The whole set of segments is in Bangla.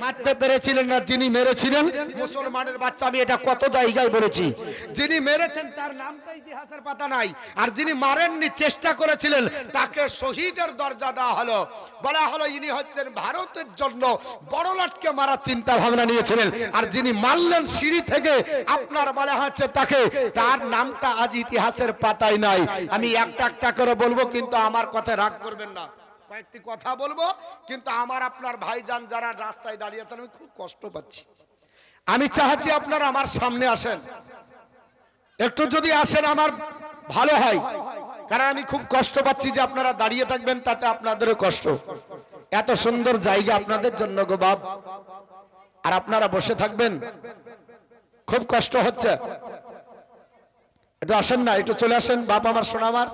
মারতে পেরেছিলেন না, যিনি মেরেছিলেন মুসলমানের বাচ্চা। আমি এটা কত জায়গায় বলেছি, যিনি মেরেছেন তার নামটা ইতিহাসের পাতা নাই, আর যিনি মারেননি চেষ্টা করেছিলেন তাকে শহীদের দরজা দেওয়া হলো। বলা হলো ইনি হচ্ছেন ভারতের জন্য বড় লাটকে মারার চিন্তা ভাবনা নিয়েছিলেন, আর যিনি মারলেন সিঁড়ি থেকে আপনার বলা হচ্ছে তাকে, তার নামটা আজ ইতিহাসের পাতায় নাই। আমি একটা একটা করে বলবো, কিন্তু আমার কথা রাগ করবেন না। কয়েকটি কথা বলবো, কিন্তু আমার আপনার ভাইজান যারা রাস্তায় দাঁড়িয়ে আছেন, আমি খুব কষ্ট পাচ্ছি। আমি চাচ্ছি আপনারা আমার সামনে আসেন, একটু যদি আসেন আমার ভালো হয়, কারণ আমি খুব কষ্ট পাচ্ছি যে আপনারা দাঁড়িয়ে থাকবেন, তাতে আপনাদেরও কষ্ট। এত সুন্দর জায়গা আপনাদের জন্য গো বাপ, আর আপনারা বসে থাকবেন, খুব কষ্ট হচ্ছে। একটু আসেন না, একটু চলে আসেন বাপ আমার, সোনা আমার,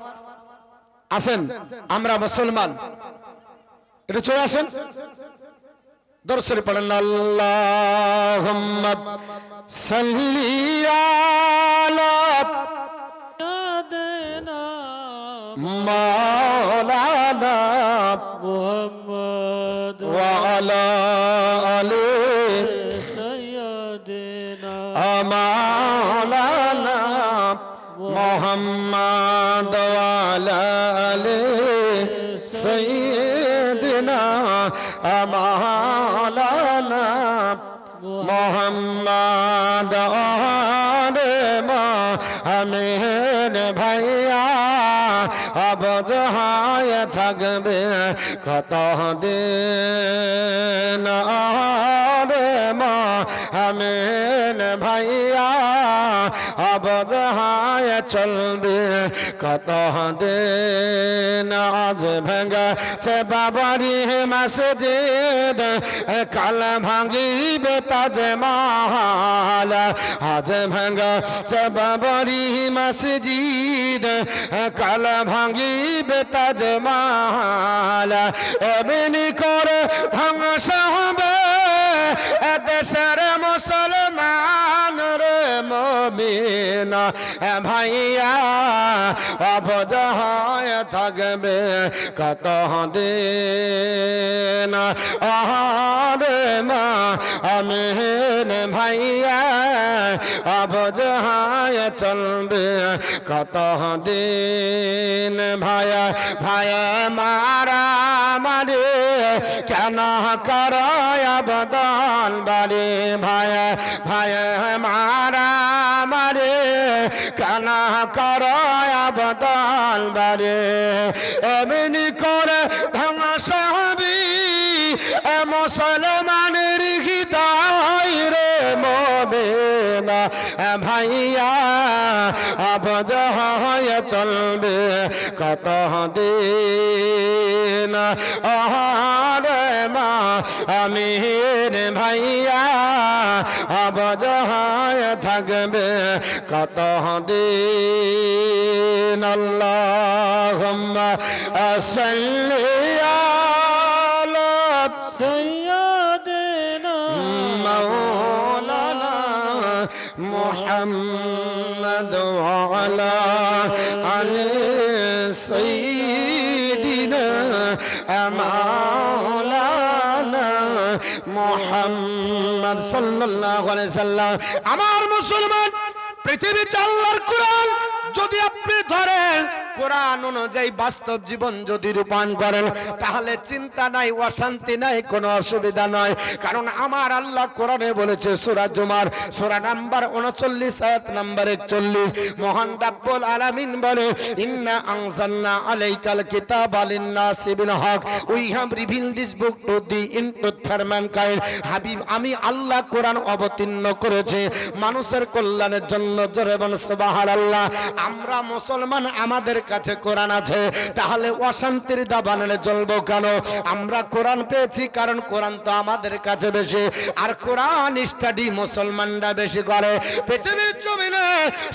আসেন, আমরা মুসলমান, একটু চলে আসেন। দরসরে পড়েন আল্লাহুম্মা সাল্লি আলা মাওলানা মুহাম্মদ ওয়া আলা আলি সাইয়্যিদিনা মাওলানা মুহাম্মদ ওয়া আলা আলি সাইয়্যিদিনা মাওলানা মুহাম্মদ আমিন ভাইয়া আবজ হায় থাকবে কত দিন রে মা আমিন ভাইয়া আবজ হায় চলবে কত দিন। আজ ভেঙেছে বাবারি মসজিদ, কাল ভাঙিবে তাজমহল। আজ ভেঙেছে বাবারি মসজিদ, কাল ভাঙিবে তাজমহল। এমনি করে ধ্বংস হবে দেশের মুসলমান রে মুমিন ভাইয়া অবজ হয়ে থাকবে কত দিন রে মা আমিন ভাইয়া অবজ হয়ে চলবে কত দিন। ভাইয়া ভাইয়া মারা মারে কেন করয় বদল বারে, ভাইয়া ভাইয়া মারা মারে কেন করয় বদল বারে। এমনি করে ধ্বংস হবি মুসলমানের হৃদয় রে মুমিন ভাইয়া আবজ হয়ে চলবে কত দিন রে মা আমিন ভাইয়া আবজ হয়ে থাকবে কত দিন। আল্লাহুম্মা সাল্লি আলা সাইয়্যিদিনা মাওলানা মুহাম্মদ ওয়া আলা আলি সাইয়্যিদিনা মাওলানা মুহাম্মদ সাল্লাল্লাহু আলাইহি সাল্লাম। আমার মুসলমান, পৃথিবীতে আল্লাহর কোরআন যদি আপনি ধরেন, কোরআন অনুযায়ী বাস্তব জীবন যদি রূপায়ণ করেন, তাহলে চিন্তা নাই, অশান্তি নাই, কোনো অসুবিধা নয়। কারণ আমার আল্লাহ কোরআনে বলেছে, সূরা জুমার সূরা নাম্বার 39 আয়াত নাম্বার 41, মহান রাব্বুল আলামিন বলে, ইন্না আনজালনা আলাইকাল কিতাবা লিন-নাসি বিল হক, we have revealed this book to the in truth for mankind. Habib, আমি আল্লাহ কোরআন অবতীর্ণ করেছি মানুষের কল্যাণের জন্য। জোরে বলেন সুবহানাল্লাহ। আমরা মুসলমান, আমাদের কাছে কোরআন আছে, তাহলে অশান্তির দাবানলে জ্বলবো কেন? আমরা কোরআন পেয়েছি কারণ কোরআন তো আমাদের কাছে বেশি, আর কোরআন স্টাডি মুসলমানরা বেশি করে। পৃথিবীর জমিনে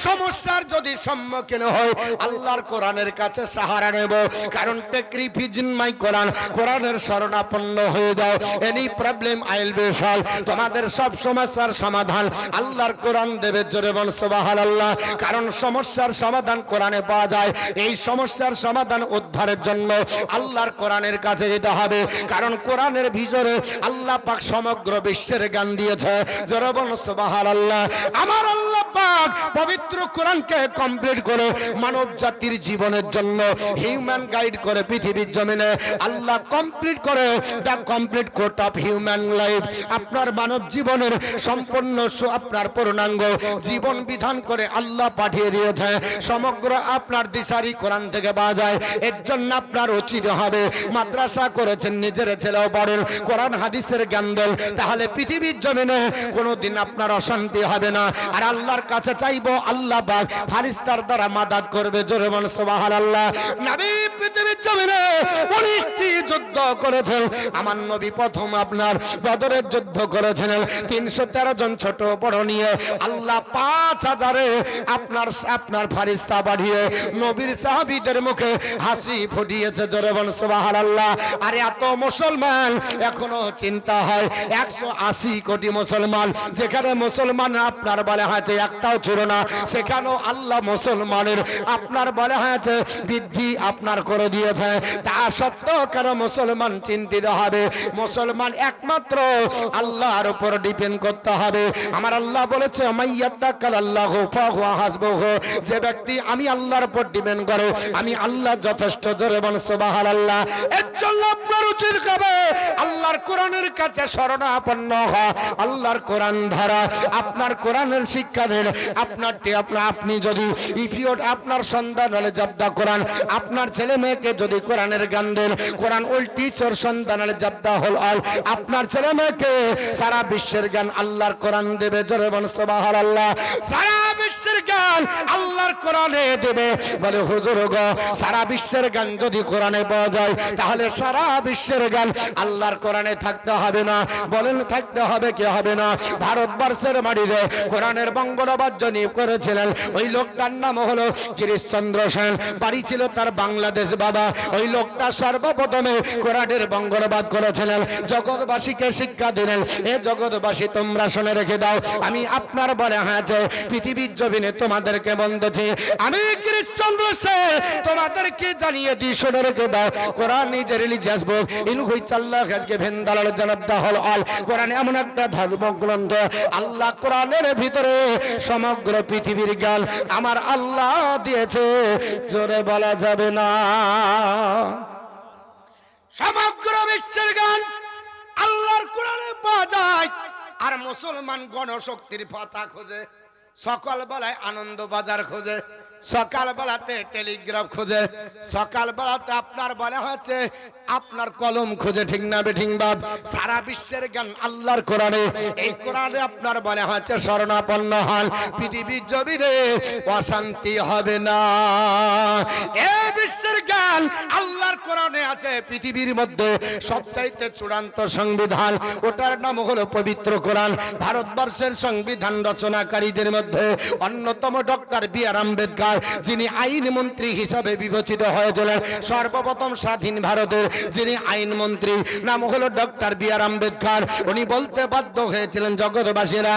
সমস্যার যদি সম্মুখীন হয়, আল্লাহর কোরআনের কাছে সাহারা নেব, কারণ টেক রিফিউজ ইন মাই কোরআন, কোরআনের শরণাপন্ন হয়ে যাও। Any problem I will be solve, তোমাদের সব সমস্যার সমাধান আল্লাহর কোরআন দেবে। জোরে বল সুবহানাল্লাহ। কারণ সমস্যার সমাধান কোরআনে পাওয়া যায়। এই সমস্যার সমাধান উদ্ধারের জন্য আল্লাহর কোরআনের কাছে যেতে হবে, কারণ কোরআনের ভিতরে আল্লাহ পাক সমগ্র বিশ্বের জ্ঞান দিয়েছে। জোরে বলুন সুবহানাল্লাহ। আমার আল্লাহ পাক পবিত্র কোরআনকে কমপ্লিট করে মানব জাতির জীবনের জন্য হিউম্যান গাইড করে পৃথিবীর জমিনে আল্লাহ কমপ্লিট করে the complete code of human life. আপনার মানব জীবনের সম্পূর্ণ আপনার পূর্ণাঙ্গ জীবন বিধান করে আল্লাহ পাঠিয়ে দিয়েছে। সমগ্র আপনার দিশারি কোরআন থেকে পাওয়া যায়। এর জন্য আপনার উচিত হবে মাদ্রাসা করেছেন, নিজের ছেলেও পড়েন, কোরআন হাদিসের জ্ঞান দেন, তাহলে পৃথিবীর জমিনে কোনোদিন আপনার অশান্তি হবে না। আর আল্লাহর কাছে চাইবো, আল্লাহ পাক ফারিস্তার দ্বারা মাদাদ করবে। জোরে বলুন সুবহানাল্লাহ। নবী পৃথিবীর জমিনে 19টি যুদ্ধ করেছেন। আমার নবী প্রথম আপনার বদরের যুদ্ধ করেছেন। 313 জন ছোট বড় নিয়ে আল্লাহ 5000 আপনার ফারিস্তা পাঠিয়ে নবীর সাহাবীদের মুখে হাসি ফুটিয়েছে। জোরে বলুন সুবহানাল্লাহ। আর এত মুসলমান এখনো চিন্তা হয় 180 কোটি মুসলমান, যেখানে মুসলমান আপনার বলে হয়েছে একটাও ছিল না, সেখানেও আল্লাহ মুসলমানের আপনার বলে হয়েছে বৃদ্ধি আপনার করে দিয়েছে। তা সত্ত্বেও কেন মুসলমান চিন্তিত হবে? মুসলমান একমাত্র আল্লাহর উপর ডিপেন্ড করতে হবে। আমার আল্লাহ বলেছে মাইয়াত্তাকাল্লাহু ফাহুয়া হাসবুহু, যে ব্যক্তি আমি আল্লাহর উপর ডিপেন্ড করে আমি আল্লাহ যথেষ্ট। জোরে বলুন সুবহানাল্লাহ। এর জন্য আপনার উচিত হবে আল্লাহর কোরআনের কাছে শরণাপন্ন হওয়া, আল্লাহর কোরআন ধরা, আপনার কোরআনের শিক্ষা নেন। আপনি যদি ইপিওট আপনার সন্তান হলে জব্দা কোরআন, আপনার ছেলে মেয়েকে যদি কোরআনের জ্ঞান দেন, কোরআন উল টিচার সন্তান হলে জব্দা হল আল, আপনার ছেলে মেয়েকে সারা বিশ্বের জ্ঞান আল্লাহর কোরআন দেবে। জোরে বলুন সুবহানাল্লাহ। সারা বিশ্বের জ্ঞান আল্লাহর কোরআনে দেবে। বলে হুজুর গো, সারা বিশ্বের জ্ঞান যদি কোরআনে পাওয়া যায় তাহলে সারা বিশ্বের জ্ঞান আল্লাহর কোরআনে থাকতে হবে না? বলেন থাকতে হবে কি হবে না? ভারতবর্ষের মাটিতে কোরআনের বঙ্গবাদ্য নিয়োগ করেছিলেন ওই লোকটার নাম হলো গিরিশচন্দ্র সেন, বাড়ি ছিল তার বাংলাদেশ। বাবা, ওই লোকটা সর্বপ্রথমে কোরআনের বঙ্গবাদ করেছিলেন, জগৎবাসীকে শিক্ষা দিলেন। এ জগৎবাসী তোমরা শুনে রেখে দাও, আমি আপনার বলে হাতে পৃথিবীর জমিনে তোমাদেরকে বলতেছি, আমি গিরিশচন্দ্র সেন তোমাদেরকে জানিয়ে দিই, শুনে রেখে দাও। Quran is a religious book in which Allah has given the knowledge of the whole all. Quran এমন একটা ধর্মগ্রন্থ, আল্লাহ কোরআনের ভিতরে সমগ্র পৃথিবীর জ্ঞান আমার আল্লাহ দিয়েছে, জোরে বলা যাবে না। সমগ্র বিশ্বের জ্ঞান আল্লাহর কোরআনে পাওয়া যায়। আর মুসলমান গণশক্তির পাতা খোঁজে, সকাল বেলায় আনন্দ বাজার খোঁজে, সকাল বেলাতে টেলিগ্রাফ খোঁজে, সকাল বেলাতে আপনার বলা হচ্ছে আপনার কলম খোঁজে। ঠিক না বেঠিক বাপ? সারা বিশ্বের জ্ঞান আল্লাহর কোরআনে। এই কোরআনে আপনার বলা হচ্ছে শরণাপন্ন হন, পৃথিবীর জমিনে অশান্তি হবে না। এই বিশ্বের জ্ঞান আল্লাহর কোরআনে আছে। পৃথিবীর মধ্যে সবচাইতে চূড়ান্ত সংবিধান, ওটার নাম হলো পবিত্র কোরআন। ভারতবর্ষের সংবিধান রচনাকারীদের মধ্যে অন্যতম ডক্টর বি.আর. আম্বেদকর, যিনি আইন মন্ত্রী হিসাবে বিবেচিত হয়েছিলেন। সর্বপ্রথম স্বাধীন ভারতের যিনি আইন মন্ত্রী, নাম হলো ডক্টর বি.আর. আম্বেদকর। উনি বলতে বাধ্য হয়েছিলেন, জগৎবাসীরা,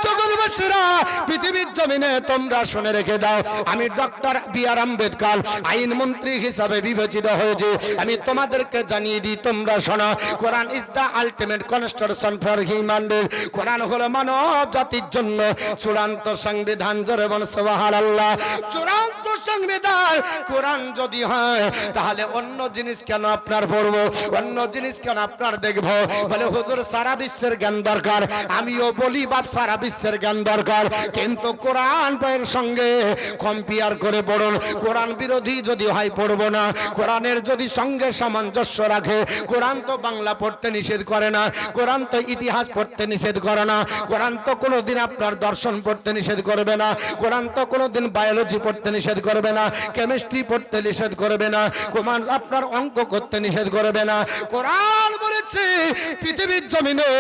জগৎবাসীরা, পৃথিবীর জমিনে তোমরা শুনে রেখে দাও, আমি ডক্টর বি.আর. আম্বেদকর আইন মন্ত্রী হিসাবে বিবেচিত হয়েছে। আমি তোমাদেরকে জানিয়ে দিই, তোমরা শোনো, Quran is the ultimate constitution for human being. Quran হলো মানব জাতির জন্য চূড়ান্ত সংবিধান। জোরে বলুন সুবহানাল্লাহ। চূড়ান্ত সংবিধান কোরআন যদি হয়, তাহলে অন্য জিনিস কেন আপনার পড়বো, অন্য জিনিস কেন আপনার দেখবো? বলে হুজুর সারা বিশ্বের জ্ঞান দরকার। আমিও বলি বাপ, সারা বিশ্বের জ্ঞান দরকার, কিন্তু কোরআন বইয়ের সঙ্গে কম্পেয়ার করে পড়ুন। কোরআন বিরোধী যদি হয় পড়বো না। কোরআনের যদি সঙ্গে সামঞ্জস্য রাখে, কোরআন তো বাংলা পড়তে নিষেধ করে না, কোরআন তো ইতিহাস পড়তে নিষেধ করে না, কোরআন তো কোনোদিন আপনার দর্শন পড়তে নিষেধ করবে না, কোরআন তো কোনোদিন বায়োলজি পড়তে নিষেধ করবে না, কেমিস্ট্রি পড়তে নিষেধ করবে না, কোরআন আপনার অঙ্ক করতে করতে নিষেধ করবে না। কোরআন বলেছে পৃথিবীর জমিনে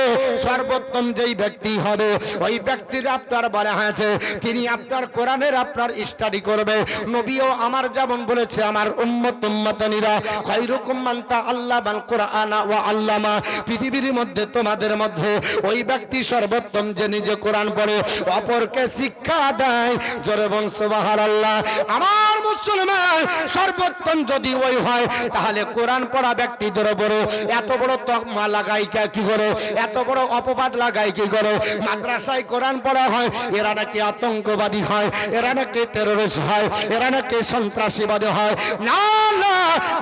সর্বোত্তম যেই ব্যক্তি হবে ওই ব্যক্তির আপনার বলা হয়েছে তিনি আপনার কোরআনের আপনার স্টাডি করবে। নবীও আমার যেমন বলেছে আমার উম্মতানিরা খায়রুকুম মান তাআল্লামাল কুরআনা ওয়া আল্লামা, পৃথিবীর মধ্যে তোমাদের মধ্যে ওই ব্যক্তি সর্বোত্তম যে নিজে কোরআন পড়ে অপরকে শিক্ষা দেয়। জোরে বল সুবহানাল্লাহ। আমার মুসলমান সর্বোত্তম যদি ওই হয় তাহলে কোরআন পড়া ব্যক্তিদের উপরে এত বড় তকমা লাগাই কি করে, এত বড় অপবাদ লাগাই কি করে? মাদ্রাসায় কোরআন পড়া হয় এরা নাকি আতঙ্কবাদী হয়, এরা নাকি টেররিস্ট হয়, এরা নাকি সন্ত্রাসীবাদী হয়। না না,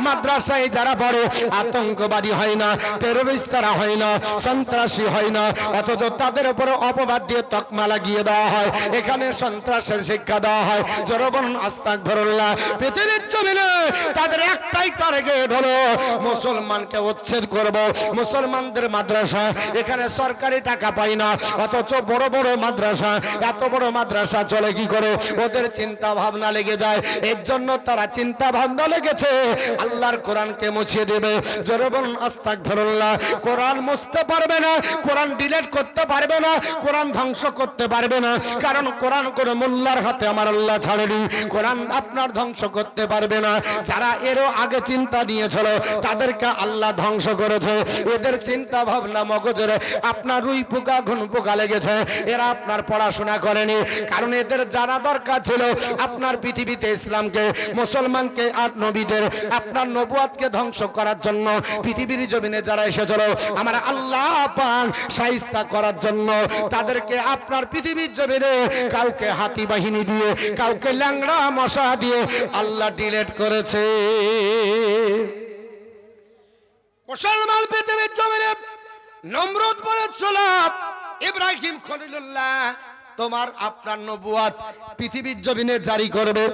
মাদ্রাসায় যারা পড়ে আতঙ্কবাদী হয় না, টেররিস্ট তারা হয় না, সন্ত্রাসী হয় না, অথচ তাদের উপরে অপবাদ দিয়ে তকমা লাগিয়ে দেওয়া হয়, এখানে সন্ত্রাসের শিক্ষা দেওয়া হয়। জোরে বলুন আস্তাগফিরুল্লাহ। পৃথিবীর জমিনে তাদের একটাই টার্গেট হলো মুসলমানকে উচ্ছেদ করব। মুসলমানদের মাদ্রাসা এখানে সরকারি টাকা পায় না, অথচ বড় বড় মাদ্রাসা, এত বড় মাদ্রাসা চলে কি করে? ওদের চিন্তা ভাবনা লেগে যায়। এর জন্য তারা চিন্তা ভাবনা লেগেছে আল্লাহর কোরআনকে মুছিয়ে দেবে। জোরে বলুন আস্তাগফিরুল্লাহ। কোরআন মুছতে পারবে না, কোরআন ডিলিট করতে পারবে না, কোরআন ধ্বংস করতে পারবে না, কারণ কোরআন কোন মোল্লার হাতে আমার আল্লাহ ছাড়েনি। কোরআন আপনার ধ্বংস করতে পারবে না। যারা এরও আগে চিন্তা নিয়েছিল তাদেরকে আল্লাহ ধ্বংস করেছে। এদের চিন্তা ভাবনা মগজের আপনার রুই পোকা ঘুন পোকা লেগেছে। এরা আপনার পড়াশোনা করেনি, কারণ এদের জানা দরকার ছিল আপনার পৃথিবীতে ইসলামকে, মুসলমানকে আর নবীদের আপনার নবুয়াতকে ধ্বংস করার জন্য পৃথিবীর জমিনে যারা এসেছিল আমার আল্লাহ পাক শায়েস্তা করার জন্য তাদেরকে আপনার পৃথিবীর জমিনে কাউকে হাতি বাহিনী দিয়ে, কাউকে ল্যাংড়া মশা দিয়ে আল্লাহ ডিলিট করেছে। মুসলমান পৃথিবীর জমিনে নমরুদ বলেছিল ইব্রাহিম খলিলুল্লাহ তোমার আপনার নবুয়াত পৃথিবীর জমিনে জারি করবে,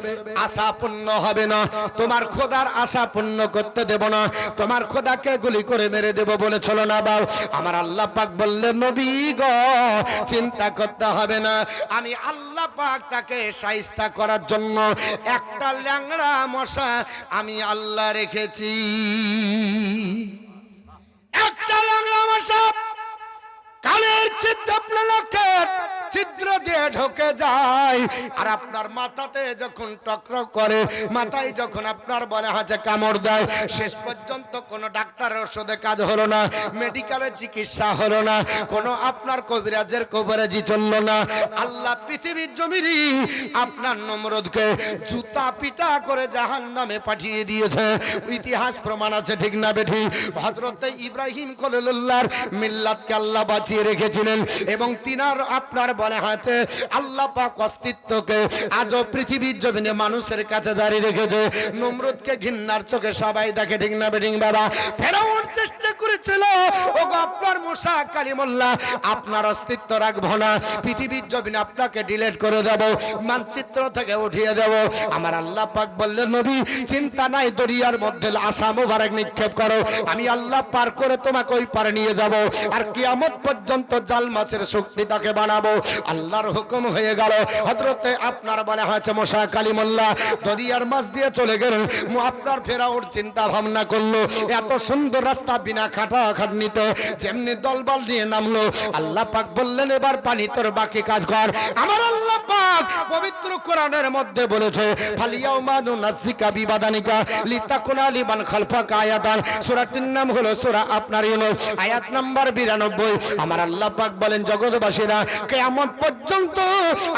আশা পূর্ণ হবে না, তোমার খোদার আশা পূর্ণ করতে দেব না, তোমার খোদাকে গুলি করে মেরে দেব বলেছিল না বাউ? আমার আল্লাহ পাক বললেন নবী গো চিন্তা করতে হবে না, আমি আল্লাহ পাক তাকে শায়েস্তা করার জন্য একটা ল্যাংড়া মশা আমি আল্লাহ রেখেছি। একটা ল্যাংড়া মশা কানের ছিদ্র দিয়ে ঢোকে যায়, আর আপনার মাথাতে যখন টক্র করে, মাথায় যখন আপনার বলে হাতে কামড় দেয়, শেষ পর্যন্ত কোনো ডাক্তারের ওষুধে কাজ হলো না, মেডিকেলের চিকিৎসা হলো না, কোনো আপনার কবিরাজের কবরেজি চললো না। আল্লাহ পৃথিবীর জমিনে আপনার নমরুদকে জুতা পিটা করে জাহান্নামে পাঠিয়ে দিয়েছে। ইতিহাস প্রমাণ আছে, ঠিক না বেঠি? হযরতে ইব্রাহিম খলিলুল্লাহর মিল্লাতকে আল্লাহ বাঁচিয়ে রেখেছিলেন এবং তিনার আপনার বলে আছে আল্লাহ পাক অস্তিত্বকে আজও পৃথিবীর জমিনে মানুষের কাছে জারি রেখেছে। নমরুদকে ঘৃণার চোখে সবাই দেখে, ঠিক না বেঠিক বাবা? ফেরাউন চেষ্টা করেছিল ওগো আপনার মুসা কালিমুল্লাহ আপনার অস্তিত্ব রাখবো না, পৃথিবীর জমিনে আপনাকে ডিলিট করে দেব, মানচিত্র থেকে উঠিয়ে দেব। আমার আল্লাহ পাক বললেন নবী চিন্তা নাই, দরিয়ার মধ্যে আশা মোবারক নিক্ষেপ করো, আমি আল্লাহ পার করে তোমাকে ওই পারে নিয়ে যাব, আর কিয়ামত পর্যন্ত জাল মাছের শক্তি তাকে বানাবো। আল্লাহর হুকুম হয়ে গেল। হযরতে আপনার বলা হয়েছে মুসা কালিমুল্লাহ দরিয়ার মাছ দিয়ে চলে গেলেন। আপনার ফেরাউন চিন্তা ভাবনা করলো এত সুন্দর রাস্তা বিনা খাটাখাটনিতে যেমনি দলবল নিয়ে নামলো। আল্লাহ পাক বললেন এবার পানি তোর বাকি কাজ কর। আমার আল্লাহ পাক পবিত্র কোরআনের মধ্যে বলেছে ফালিয়াউমা নুনাজ্জিকা বিবাদানিকা লিতাকুনা লিমান খালফাকা আয়াতান। সূরাটির নাম হলো সূরা আপনার ইউনূস, আয়াত নাম্বার 92। আমার আল্লাহ পাক বলেন জগৎবাসীরা কিয়ামত পর্যন্ত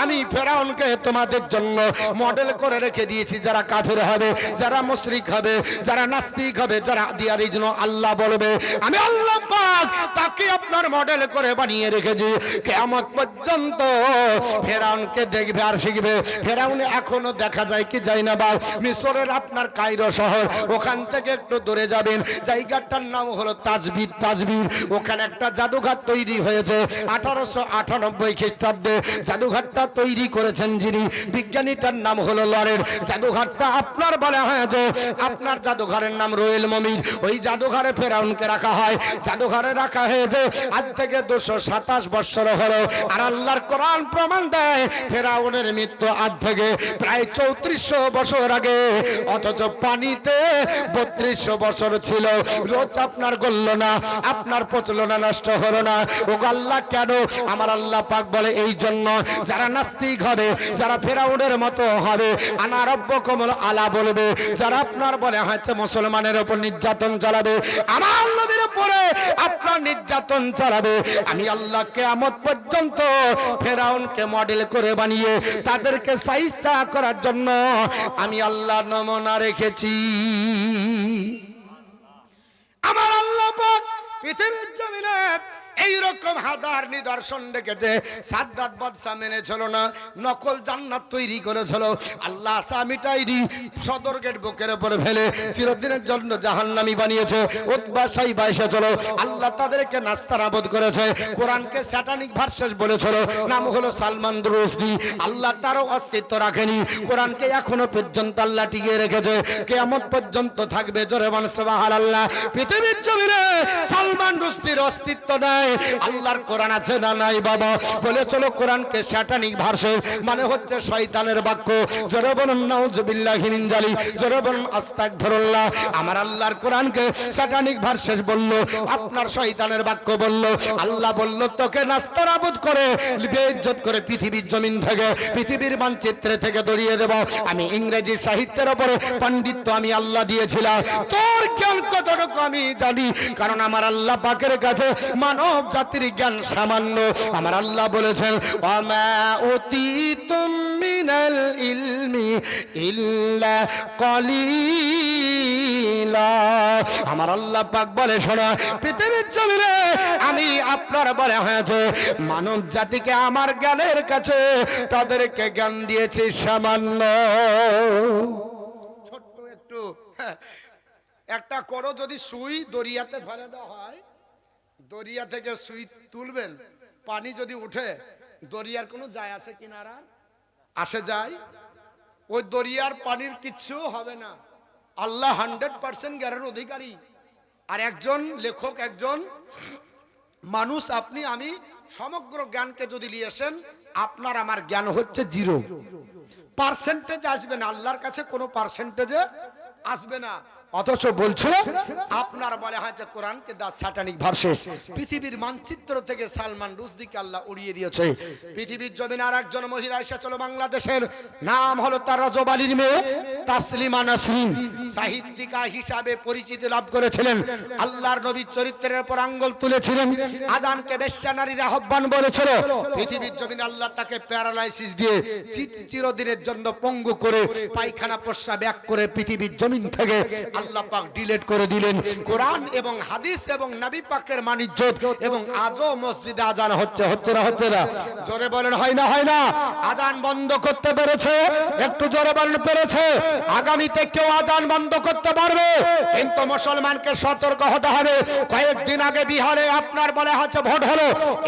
আমি ফেরাউনকে তোমাদের জন্য মডেল করে রেখে দিয়েছি। যারা কাফের হবে, যারা মুশরিক হবে, যারা নাস্তিক হবে, যারা দিয়ারি জন্য আল্লাহ বলবে আমি আল্লাহ পাক তাকে আপনার মডেল করে বানিয়ে রেখেছি। কিয়ামত পর্যন্ত ফেরাউনকে দেখবে আর শিখবে। ফেরাউন এখনো দেখা যায় কি যায় না বা মিশরের আপনার কায়রো শহর, ওখান থেকে একটু দূরে যাবেন, জায়গাটার নাম হলো তাজবির। ওখানে একটা জাদুঘর তৈরি হয়েছে 1898 খ্রিস্টাব্দে। জাদুঘরটা তৈরি করেছেন যিনি, বিজ্ঞানীটার নাম হলো লরেন। জাদুঘরটা আপনার বলা হয় যে আপনার জাদুঘরের নাম রয়েল মমির। ওই জাদুঘরে ফেরাউনকে রাখা হয়, জাদুঘরে রাখা হয়েছে আজ থেকে 227 বছর হলো। আর আল্লাহর কোরআন প্রমাণ দেয় ফেরাউনের মৃত্যু আজ থেকে প্রায় 3400 বছর আগে, অথচ পানিতে 3200 বছর ছিল। রোজ আপনার গলল না, আপনার পচল না, নষ্ট হলো না। ও আল্লাহ কেন? আমার আল্লাহ পাক বলে এই জন্য, যারা নাস্তিক হবে, যারা ফেরাউনের মতো হবে, আনা রব্বুকুমুল আলা বলবে, যারা আপনার বলে হচ্ছে মুসলমানের উপর নির্যাতন চালাবে, আমার নবীর উপরে আপনার নির্যাতন চালাবে, আমি আল্লাহ কিয়ামত পর্যন্ত ফেরাউনকে মডেল করে বানিয়ে তাদেরকে সাইস্তা করার জন্য আমি আল্লাহ নমুনা রেখেছি। আমার আল্লাহ পাক পৃথিবীর জমিনে এইরকম হাজার নিদর্শন রেখেছে। সাদ্দাত বাদশা মেনে ছিল না, নকল জান্নাত তৈরি করেছিল। আল্লাহ আসামিটাইরি সদর গেট বুকের উপরে ফেলে চিরদিনের জন্য জাহান্নামী বানিয়েছে। উতবা সাইবা এসেছিল, আল্লাহ তাদেরকে নাস্তানাবুদ করেছে। কোরআনকে স্যাটানিক ভার্সেস বলেছিল, নাম হলো সালমান রুশদি। আল্লাহ তারও অস্তিত্ব রাখেনি, কোরআনকে এখনো পর্যন্ত আল্লাহ টিকিয়ে রেখেছে, কিয়ামত পর্যন্ত থাকবে। জোরে বলেন সুবহানাল্লাহ। পৃথিবীর জমিনে সালমান রুশদির অস্তিত্ব নাই, আল্লাহর কোরআন আছে না নাই? বাবা বলেছিল কোরআনকে স্যাটানিক ভার্সেস, মানে হচ্ছে শয়তানের বাক্য। জোরে বলুন নাউজুবিল্লাহি মিন যালিক, জোরে বলুন আস্তাগফিরুল্লাহ। আমার আল্লাহর কোরআনকে স্যাটানিক ভার্সেস বলল, আপনার শয়তানের বাক্য বলল। আল্লাহ বলল তোকে নাস্তানাবুদ করে বেইজ্জত করে পৃথিবীর জমিন থেকে, পৃথিবীর মানচিত্রে থেকে দড়িয়ে দেব। আমি ইংরেজি সাহিত্যের উপরে পাণ্ডিত্য আমি আল্লাহ দিয়েছিলাম, তোর জ্ঞান কতটুকু আমি জানি, কারণ আমার আল্লাহ পাকের কাছে মানব জাতির জ্ঞান সামান্য। আমার আল্লাহ বলেছেন ওয়ামা উতিতুম মিনাল ইলমি ইল্লা কলিলা। আমার আল্লাহ পাক বলে শোনা, পৃথিবীর জমিনে আমি আপনার বলে হয়েছে মানব জাতিকে আমার জ্ঞানের কাছে তাদেরকে জ্ঞান দিয়েছি সামান্য। ছোট্ট একটু একটা করো যদি সুই দরিয়াতে ফেলে দেওয়া হয়, দরিয়া থেকে সুই তুলবেন, পানি যদি উঠে দরিয়ার কোনো যায় আসে কিনারা? আসে যায়? ওই দরিয়ার পানির কিচ্ছু হবে না। আল্লাহ 100% জ্ঞানের অধিকারী। আর একজন লেখক, একজন মানুষ, আপনি আমি সমগ্র জ্ঞানকে যদি নিয়ে আসেন, আপনার আমার জ্ঞান হচ্ছে 0 পার্সেন্টেজ আসবে না, আল্লাহর কাছে কোনো পার্সেন্টেজে আসবে না। অথচ বলছো আপনার বলে হয় যে কোরআনকে দা স্যাটানিক ভার্সেস। পৃথিবীর মানচিত্র থেকে সালমান রুশদিকে আল্লাহ উড়িয়ে দিয়েছে। পৃথিবীর জমিনে আর একজন মহিলা এসেছিল বাংলাদেশের, নাম হলো তার রজব আলীর মেয়ে তাসলিমা নাসরিন। সাহিত্যিকা হিসাবে পরিচিতি লাভ করেছিলেন, আল্লাহর নবীর চরিত্রের উপর আঙ্গুল তুলেছিলেন, আজানকে বেশ্যা নারীর আহ্বান বলেছিল। পৃথিবীর জমিনে আল্লাহ তাকে প্যারালাইসিস দিয়ে চিরদিনের জন্য পঙ্গু করে পায়খানা প্রস্রাব এক করে পৃথিবীর জমিন থেকে আল্লাহ পাক ডিলিট করে দিলেন। কোরআন এবং হাদিস এবং নবী পাকের মানিজ্যত, এবং আজও মসজিদে আজান হচ্ছে, হচ্ছে না? হচ্ছে না? জোরে বলেন হয় না? হয় না? আজান বন্ধ করতে পেরেছে? একটু জোরে বলেন পেরেছে? আগামীতে কেউ আজান বন্ধ করতে পারবে, কিন্তু মুসলমানকে সতর্ক হতে হবে। কয়েকদিন আগে বিহারে আপনার বলে হচ্ছে ভোট হলো,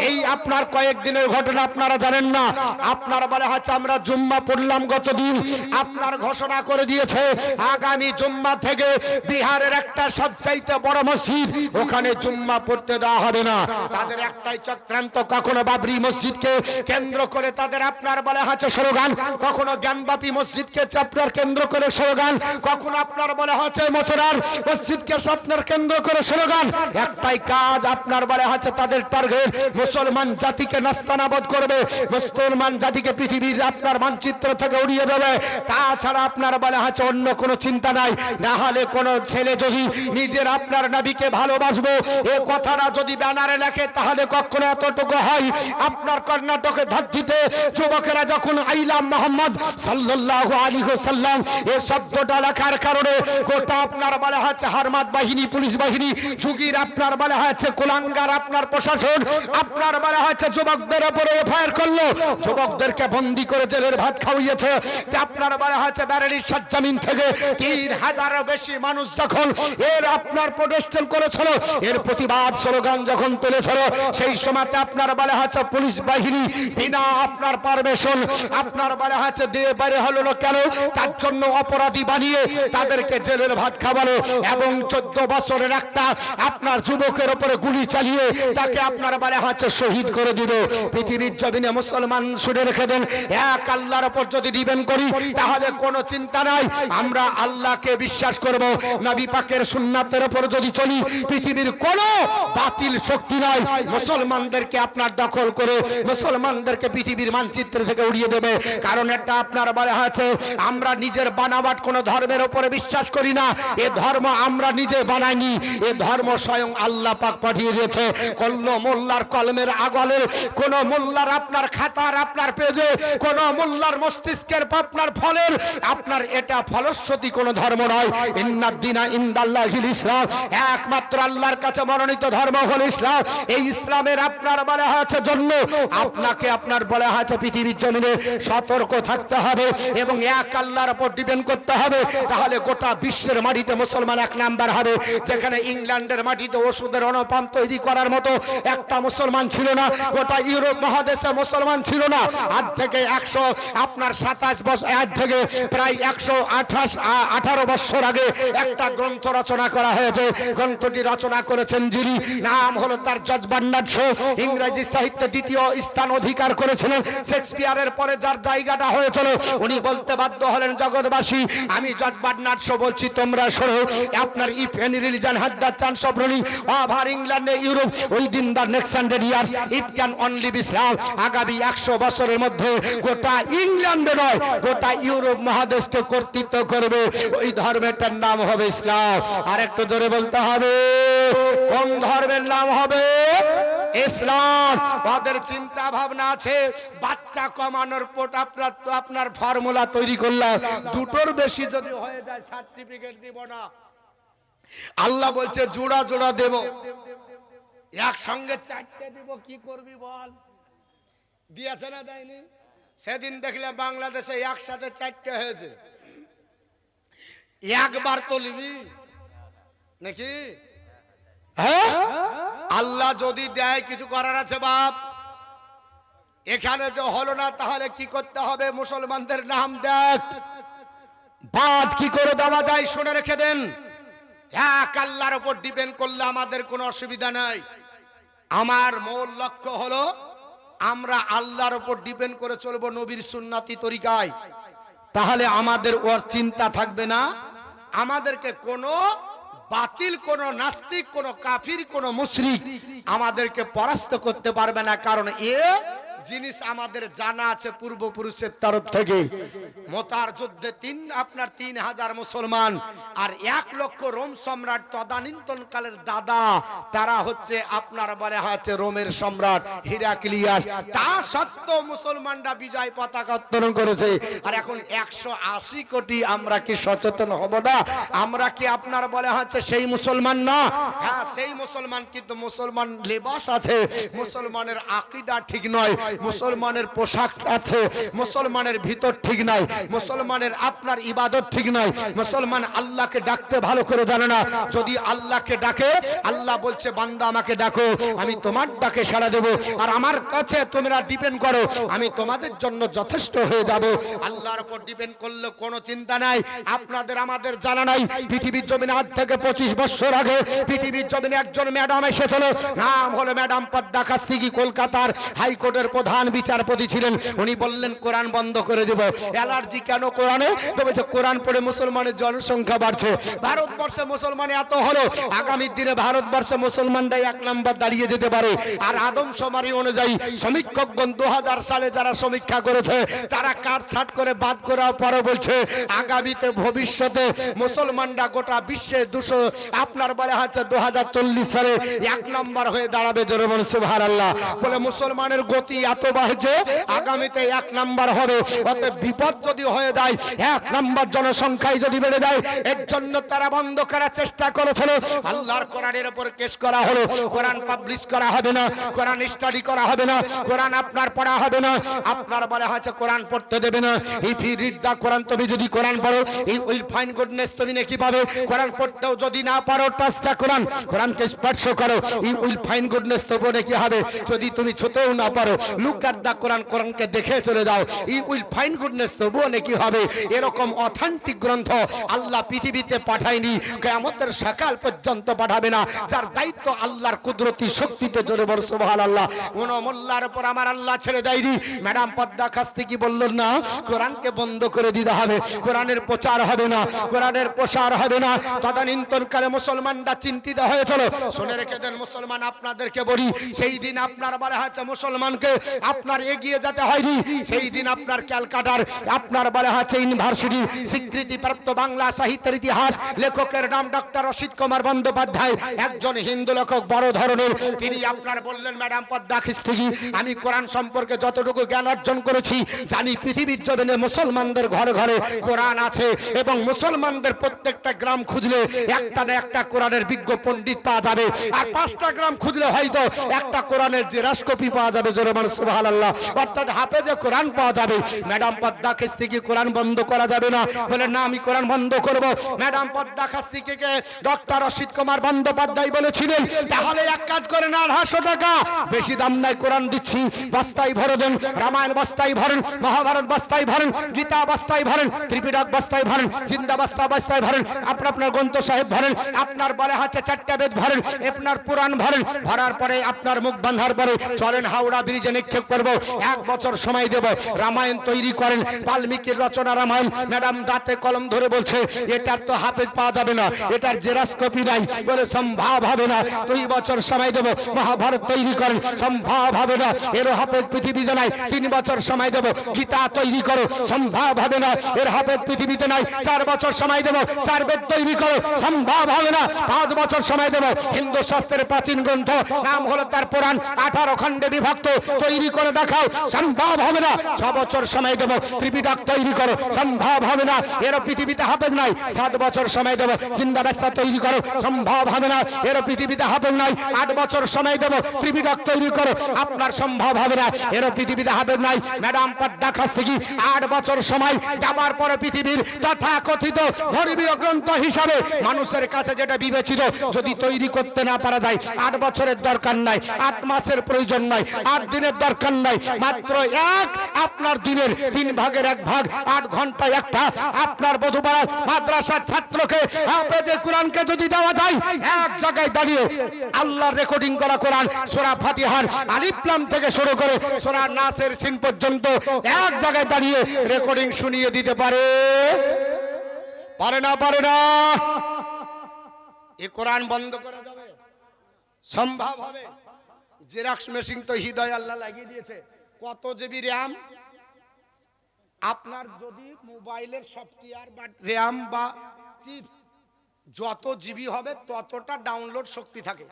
এই আপনার কয়েকদিনের ঘটনা আপনারা জানেন না। আপনার বলে হচ্ছে আমরা জুম্মা পড়লাম গতদিন, আপনার ঘোষণা করে দিয়েছে আগামী জুম্মা থেকে বিহারের একটা সবচাইতে বড় মসজিদ, ওখানে জুম্মা পড়তে দেওয়া হবে না। তাদের একটাই চক্রান্ত, কখনো বাবরি মসজিদকে কেন্দ্র করে তাদের আপনার বলে হচ্ছে স্লোগান, কখনো জ্ঞানবাপী মসজিদকে আপনার কেন্দ্র করে স্লোগান, কখনো আপনার বলে হচ্ছে মথুরার মসজিদকে স্বপ্নের কেন্দ্র করে স্লোগান। একটাই কাজ আপনার বলে হচ্ছে তাদের টার্গেট, মুসলমান জাতিকে নাস্তানাবুদ করবে, মুসলমান জাতিকে পৃথিবীর আপনার মানচিত্র থেকে উড়িয়ে দেবে। তাছাড়া আপনার বলে হচ্ছে অন্য কোনো চিন্তা নাই। না হলে কোন ছেলে যদি নিজের আপনার নবীকে ভালোবাসবো এ কথাটা যদি ব্যানারে লেখে, তাহলে কখনো এতটুকু হয়। আপনার কর্ণাটকে ধাত্রিতে যুবকেরা যখন আইলাম মোহাম্মদ সাল্লাল্লাহু আলাইহি ওয়াসাল্লাম এই শব্দটা লেখার কারণে গোটা আপনার বলা হচ্ছে হারমাত বাহিনী, পুলিশ বাহিনী, যুগীর আপনার বলা হচ্ছে কুলাঙ্গার আপনার প্রশাসন আপনার বলা হচ্ছে যুবকদের উপরে এফআইআর করলো, যুবকদেরকে বন্দী করে জেলের ভাত খাওয়িয়েছে। আপনার বলা হচ্ছে ব্যারেলির সজ্জামিন থেকে 3000 বেশি মানুষ যখন এর আপনার প্রোটেস্ট করেছিল, এর প্রতিবাদ স্লোগান যখন তুলেছিল, সেই সময়তে আপনার বলা হচ্ছে পুলিশ বাহিনী বিনা আপনার পারমিশন আপনার বলা হচ্ছে দিয়ে বাইরে হলো না কেন? তার জন্য অপরাধী বানিয়ে তাদেরকে জেলের ভাত খাওয়ালো এবং 14 বছরের একটা আপনার যুবকের উপরে গুলি চালিয়ে তাকে আপনার বলা হচ্ছে শহীদ করে দিল। পৃথিবীর জমিনে মুসলমান শুনে রেখে দেন, এক আল্লাহর উপর যদি ডিপেন্ড করি তাহলে কোনো চিন্তা নাই, আমরা আল্লাহকে বিশ্বাস করব। নবী পাকের সুন্নাতের উপর যদি চলি, পৃথিবীর কোনো বাতিল শক্তি নাই মুসলমানদেরকে আপনার দখল করে মুসলমানদেরকে পৃথিবীর মানচিত্র থেকে উড়িয়ে দেবে। কারণ এটা আপনার বলা হয়েছে আমরা নিজের বানাবাট কোনো ধর্মের উপরে বিশ্বাস করি না, এ ধর্ম আমরা নিজে বানাইনি, এ ধর্ম স্বয়ং আল্লাহ পাক পাঠিয়ে দিয়েছে। কোন মোল্লার কলমের আগলে, কোন মোল্লার আপনার খাতার আপনার পেজে, কোন মোল্লার মস্তিষ্কের আপনার ফলের আপনার এটা ফলশ্রুতি কোন ধর্ম নয়। ইন্নাদ্দিনা ইনদাল্লাহিল ইসলাম, একমাত্র আল্লাহর কাছে মনোনীত ধর্ম হল ইসলাম। এই ইসলামের আপনার বলা হয়েছে জন্য আপনাকে আপনার বলা হয়েছে পৃথিবীর জমিনে সতর্ক থাকতে হবে এবং এক আল্লাহর উপর ডিপেন্ড করতে হবে, তাহলে গোটা বিশ্বের মাটিতে মুসলমান এক নাম্বার হবে। যেখানে ইংল্যান্ডের মাটিতে ওষুধের অনুপাম তৈরি করার মতো একটা মুসলমান ছিল না, গোটা ইউরোপ মহাদেশে মুসলমান ছিল না। আজ থেকে 127 বছর, আজ থেকে প্রায় 118 বছর আগে একটা গ্রন্থ রচনা করা হয়েছে। গ্রন্থটি রচনা করেছেন যিনি, নাম হলো তার জর্জ বার্নার্ড শো। ইংরেজি সাহিত্যে দ্বিতীয় স্থান অধিকার করেছিলেন। শেক্সপিয়ারের পরে যার জায়গাটা হয়েছিল, উনি বলতে বাধ্য হলেন, জগৎবাসী আমি জর্জ বার্নার্ড শো বলছি, তোমরা শোনো। আপনার if any religion has the chance of ruling over England Europe within the next 100 years, it can only be Islam. আগামী 100 বছরের মধ্যে গোটা ইংল্যান্ডে নয়, গোটা ইউরোপ মহাদেশকে কর্তৃত্ব করবে ওই ধর্মেরটার নাম হবে ইসলাম। আর একটু জোরে বলতে হবে, কোন ধর্মের নাম হবে? ইসলাম। ওদের চিন্তা ভাবনা আছে বাচ্চা কমানোর পর আপনার ফর্মুলা তৈরি করলাম, দুটোর বেশি যদি হয়ে যায় সার্টিফিকেট দিব না। আল্লাহ বলছে জোড়া জোড়া দেব, একসঙ্গে 4টে দিব, কি করবি বল? দিয়েছে না দেয়নি? সেদিন দেখলে বাংলাদেশে একসাথে 4টে হয়েছে, একবার তো নিবি নাকি? হ্যাঁ, আল্লাহ যদি দেয় কিছু করার আছে বাপ। এখানে তো হলো না, তাহলে কি করতে হবে? মুসলমানদের নাম দেখ, বাদ কি করে দেওয়া যায় শুনে রেখে দেন। এক আল্লাহর উপর ডিপেন্ড করলে আমাদের কোনো অসুবিধা নাই। আমার মূল লক্ষ্য হলো আমরা আল্লাহর উপর ডিপেন্ড করে চলবো নবীর সুন্নাতি তরিকায়, তাহলে আমাদের ওর চিন্তা থাকবে না। আমাদেরকে কোনো বাতিল, কোন নাস্তিক, কোন কাফির, কোন মুশরিক আমাদেরকে পরাস্ত করতে পারবে না। কারণ এ জিনিস আমাদের জানা আছে পূর্বপুরুষের তরফ থেকে। মোতার যুদ্ধে 3000 মুসলমান আর 1 লক্ষ রোম সম্রাট তদানীন্তন কালের দাদা, তারা হচ্ছে আপনার বলে হচ্ছে রোমের সম্রাট হিরাক্লিয়াস। তা সত্ত্বেও মুসলমানরা বিজয় পতাকা উত্তোলন করেছে। আর এখন 180 কোটি আমরা কি সচেতন হব না? আমরা কি আপনার বলে হচ্ছে সেই মুসলমান না? হ্যাঁ সেই মুসলমান, কিন্তু মুসলমান লেবাস আছে, মুসলমানের আকীদা ঠিক নয়, মুসলমানের পোশাক আছে, মুসলমানের ভিতর ঠিক নাই, মুসলমানের আপনার ইবাদত ঠিক নাই। মুসলমান আল্লাহকে ডাকতে ভালো করে জানে না। যদি আল্লাহকে ডাকে, আল্লাহ বলছে বান্দা আমাকে ডাকো, আমি তোমার ডাকে সাড়া দেব, আর আমার কাছে তোমরা ডিপেন্ড করো, আমি তোমাদের জন্য যথেষ্ট হয়ে যাব। আল্লাহর উপর ডিপেন্ড করলে কোনো চিন্তা নাই। আপনাদের আমাদের জানা নাই, পৃথিবীর জমিনে আজ থেকে 25 বছর আগে পৃথিবীর জমিনে একজন ম্যাডাম এসেছিল, নাম হলো ম্যাডাম পদ্মা কাস্তিগি, কলকাতার হাইকোর্টের প্রধান বিচারপতি ছিলেন। উনি বললেন কোরআন বন্ধ করে দেব। অ্যালার্জি কেন কোরআনে? তো বলছে কোরআন পড়ে মুসলমানের জনসংখ্যা বাড়ছে, ভারতবর্ষে মুসলমান এত হলো, আগামী দিনে ভারতবর্ষে মুসলমানরাই 1 নম্বর দাঁড়িয়ে যেতে পারে। আর আদমশুমারি অনুযায়ী সমীক্ষকগণ 2000 সালে যারা সমীক্ষা করেছে, তারা কাটছাট করে বাদ করার পরে বলছে আগামীতে ভবিষ্যতে মুসলমানরা গোটা বিশ্বে 200 আপনার বলে হচ্ছে 2040 সালে 1 নম্বর হয়ে দাঁড়াবে। জোরে বলুন সুবহানাল্লাহ। বলে মুসলমানের গতি এত বাড়ছে আগামীতে 1 নাম্বার হবে। অতএব বিপদ যদি হয়ে যায়, 1 নাম্বার জনসংখ্যায় যদি বেড়ে যায়, এর জন্য তারা বন্ধ করার চেষ্টা করেছিল। আল্লাহর কোরআনের উপর কেস করা হলো, কোরআন পাবলিশ করা হবে না, কোরআন স্টাডি করা হবে না, কোরআন আপনার পড়া হবে না, আপনার বলা হয়েছে কোরআন পড়তে দেবে না। ইফ ইউ রিড দা কোরআন, তুমি যদি কোরআন পড়ো, ইউ উইল ফাইন্ড গুডনেস, তুমি নাকি পাবে। কোরআন পড়তেও যদি না পারো, টাচ দা কোরআন, কোরআনকে স্পর্শ করো, ইউ উইল ফাইন্ড গুডনেস, তবু নাকি হবে। যদি তুমি ছুতেও না পারো, লুক এট দা কোরআন, কোরআনকে দেখে চলে যাও, ইউ উইল ফাইন্ড গুডনেস, তবুও নাকি হবে। এরকম অথেন্টিক গ্রন্থ আল্লাহ পৃথিবীতে পাঠায়নি, কিয়ামতের সকাল পর্যন্ত পাঠাবে না। যার দায়িত্ব আল্লাহর কুদরতি শক্তিতে, জোরে বল সুবহানাল্লাহ। কোন মোল্লার উপর আমার আল্লাহ ছেড়ে দেয়নি। ম্যাডাম পদ্মা খাস্তি কি বললেন না, কোরআনকে বন্ধ করে দিতে হবে, কোরআনের প্রচার হবে না, কোরআনের প্রসার হবে না। তদানীন্তনকালে মুসলমানরা চিন্তিত হয়েছিল। শুনে রেখে দেন মুসলমান, আপনাদেরকে বলি, সেই দিন আপনার বলা হয়েছে মুসলমানকে আপনার এগিয়ে যেতে হয়নি। সেই দিন আপনার ক্যালকাটার আপনার বলা হয়েছে ইউনিভার্সিটির স্বীকৃতিপ্রাপ্ত বাংলা সাহিত্যের ইতিহাস লেখকের নাম ডক্টর অসিত কুমার বন্দ্যোপাধ্যায়, একজন হিন্দু লেখক বড় ধরনের। তিনি আপনার বললেন, ম্যাডাম পদ্মা খিস্তিগি, আমি কোরআন সম্পর্কে যতটুকু জ্ঞান অর্জন করেছি জানি, পৃথিবীর জমিনে মুসলমানদের ঘরে ঘরে কোরআন আছে, এবং মুসলমানদের প্রত্যেকটা গ্রাম খুঁজলে একটা না একটা কোরআনের বিজ্ঞ পণ্ডিত পাওয়া যাবে, আর 5টা গ্রাম খুঁজলে হয়তো একটা কোরআনের জেরাস কপি পাওয়া যাবে, জোরে বল সুবহানাল্লাহ। অর্থাৎ হাফেজে কোরআন পাওয়া যাবে। ম্যাডাম পদ্মা খিস্তিগি, কোরআন বন্ধ করা যাবে না। বলে না, আমি কোরআন বন্ধ করব। ম্যাডাম পদ্মা খিস্তিগিকে ডক্টর অসিত কুমার বন্দ্যোপাধ্যায় বলেছিলেন, তাহলে এক কাজ করেন, 800 টাকা বেশি দাম নাই, কোরআন দিচ্ছি, বস্তায় ভরে দেন, রামায়ণ বস্তায় ভরেন, মহাভারত বস্তায় ভরেন, গীতা বস্তায় ভরেন, ত্রিপিটক বস্তায় ভরেন, জিন্দা বস্তায় ভরেন, আপনার গ্রন্থ সাহেব ভরেন, আপনার বলে হচ্ছে 4টা বেদ ভরেন, আপনার পুরাণ ভরেন। ভরার পরে আপনার মুখ বাঁধার পরে চলেন হাওড়া ব্রিজে নিক্ষেপ করবো, 1 বছর সময় দেব, রামায়ণ তৈরি করেন। বাল্মীকির রচনা রামায়ণ। ম্যাডাম দাঁতে কলম ধরে বলছে, এটার তো হাফেজ পাওয়া যাবে না, এটার জেরাস কপি নাই। বলে সম্ভব হবে না, 2 বছর সময় দেব, মহাভারত তৈরি করেন। সম্ভব হবে না, এর হাফেজ পৃথিবীতে নাই। 3 বছর সময় দেব, গীতা তৈরি করো। সম্ভব হবে না, এর হাফেজ পৃথিবীতে নাই। 4 বছর সময় দেব, 4 বেদ তৈরি করো। সম্ভব হবে না, 5 বছর সময় দেব, হিন্দু শাস্ত্রের প্রাচীন গ্রন্থ নাম হলো তার পুরাণ, 18 খণ্ডে বিভক্ত, তৈরি করে দেখাও। সম্ভব হবে না, 6 বছর সময় দেব, ত্রিপিটক তৈরি করো। সম্ভব হবে না, এর পৃথিবীতে হাফেজ নাই। 7 বছর সময় দেব, জিন্দা বস্তা তৈরি করো। সম্ভব হবে না, এর পৃথিবীতে হাফেজ নাই। 8 বছর সময় দেব, ত্রিপিটক তৈরি করো। আপনার সম্ভব হবে না, এর পৃথিবীতে হাফেজ নাই। ম্যাডাম পদ্মা খাস্তিগি 8 বছর সময় দেওয়ার পরে পৃথিবীর তথাকথিত ধর্মীয় গ্রন্থ হিসাবে মানুষের কাছে যেটা বিবেচিত, যদি তৈরি করতে না পারা যায়, 8 বছরের দরকার নাই, 8 মাসের প্রয়োজন নাই, 8 দিনের দরকার নাই, মাত্র আপনার দিনের 3 ভাগের 1 ভাগ, 8 ঘন্টায় একটা আপনার বধুপাড়া মাদ্রাসার ছাত্রকে হাফেজে কোরআনকে যদি দেওয়া যায়, এক জায়গায় দাঁড়িয়ে আল্লাহর রেকর্ডিং করা কোরআন, সূরা ফাতিহার আলিফ লাম থেকে শুরু করে সূরা নাসের সিন পর্যন্ত এক জায়গায় দাঁড়িয়ে রেকর্ডিং শুনিয়ে দিতে পারে না? পারে না? এই কোরআন বন্ধ করা যাবে? সম্ভব হবে? জেরক্স মেশিন তো হৃদয় আল্লাহ লাগিয়ে দিয়েছে। কত জিবি র্যাম? আপনার যদি মোবাইলের সফটওয়্যার বা র্যাম বা চিপস যত জিবি হবে ততটা ডাউনলোড শক্তি থাকে,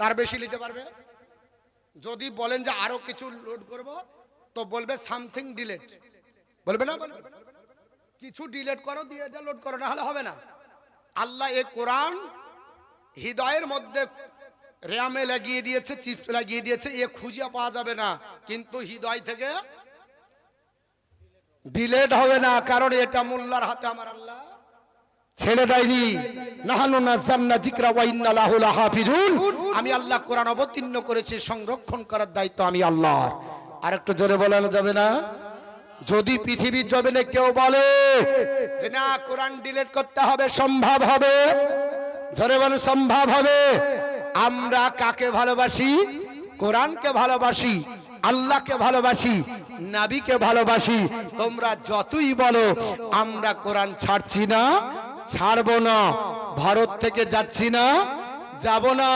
তার বেশি নিতে পারবে। যদি বলেন যে আরো কিছু লোড করব, তো বলবে সামথিং ডিলেট, বলবে না? বলবে কিছু ডিলেট করো, দিয়ে এটা লোড করো, না হলে হবে না। আল্লাহ এই কোরআন হৃদয়ের মধ্যে র্যামে লাগিয়ে দিয়েছে, চিপস লাগিয়ে দিয়েছে, এ খুঁজে পাওয়া যাবে না, কিন্তু হৃদয় থেকে ডিলেট হবে না, কারণ এটা মোল্লার হাতে আমার আল্লাহ ছেড়ে দেয়নি। নাহানু নাযালনা যিকরা ওয়া ইন্না লাহু লাহাফিজুন। আমি আল্লাহ কোরআন অবতীর্ণ করেছি, সংরক্ষণ করার দায়িত্ব আমি আল্লাহর। আর একটু জোরে বলানো যাবে না? যদি পৃথিবীর জমিনে কেউ বলে যে না কোরআন ডিলিট করতে হবে, সম্ভব হবে? জোরে বলুন, সম্ভব হবে? আমরা কাকে ভালোবাসি? কোরআনকে ভালোবাসি, আল্লাহকে ভালোবাসি, নবীকে ভালোবাসি। তোমরা যতই বলো আমরা কোরআন ছাড়ছি না, ছাড়বো না, ভারত থেকে যাচ্ছি না, যাব না।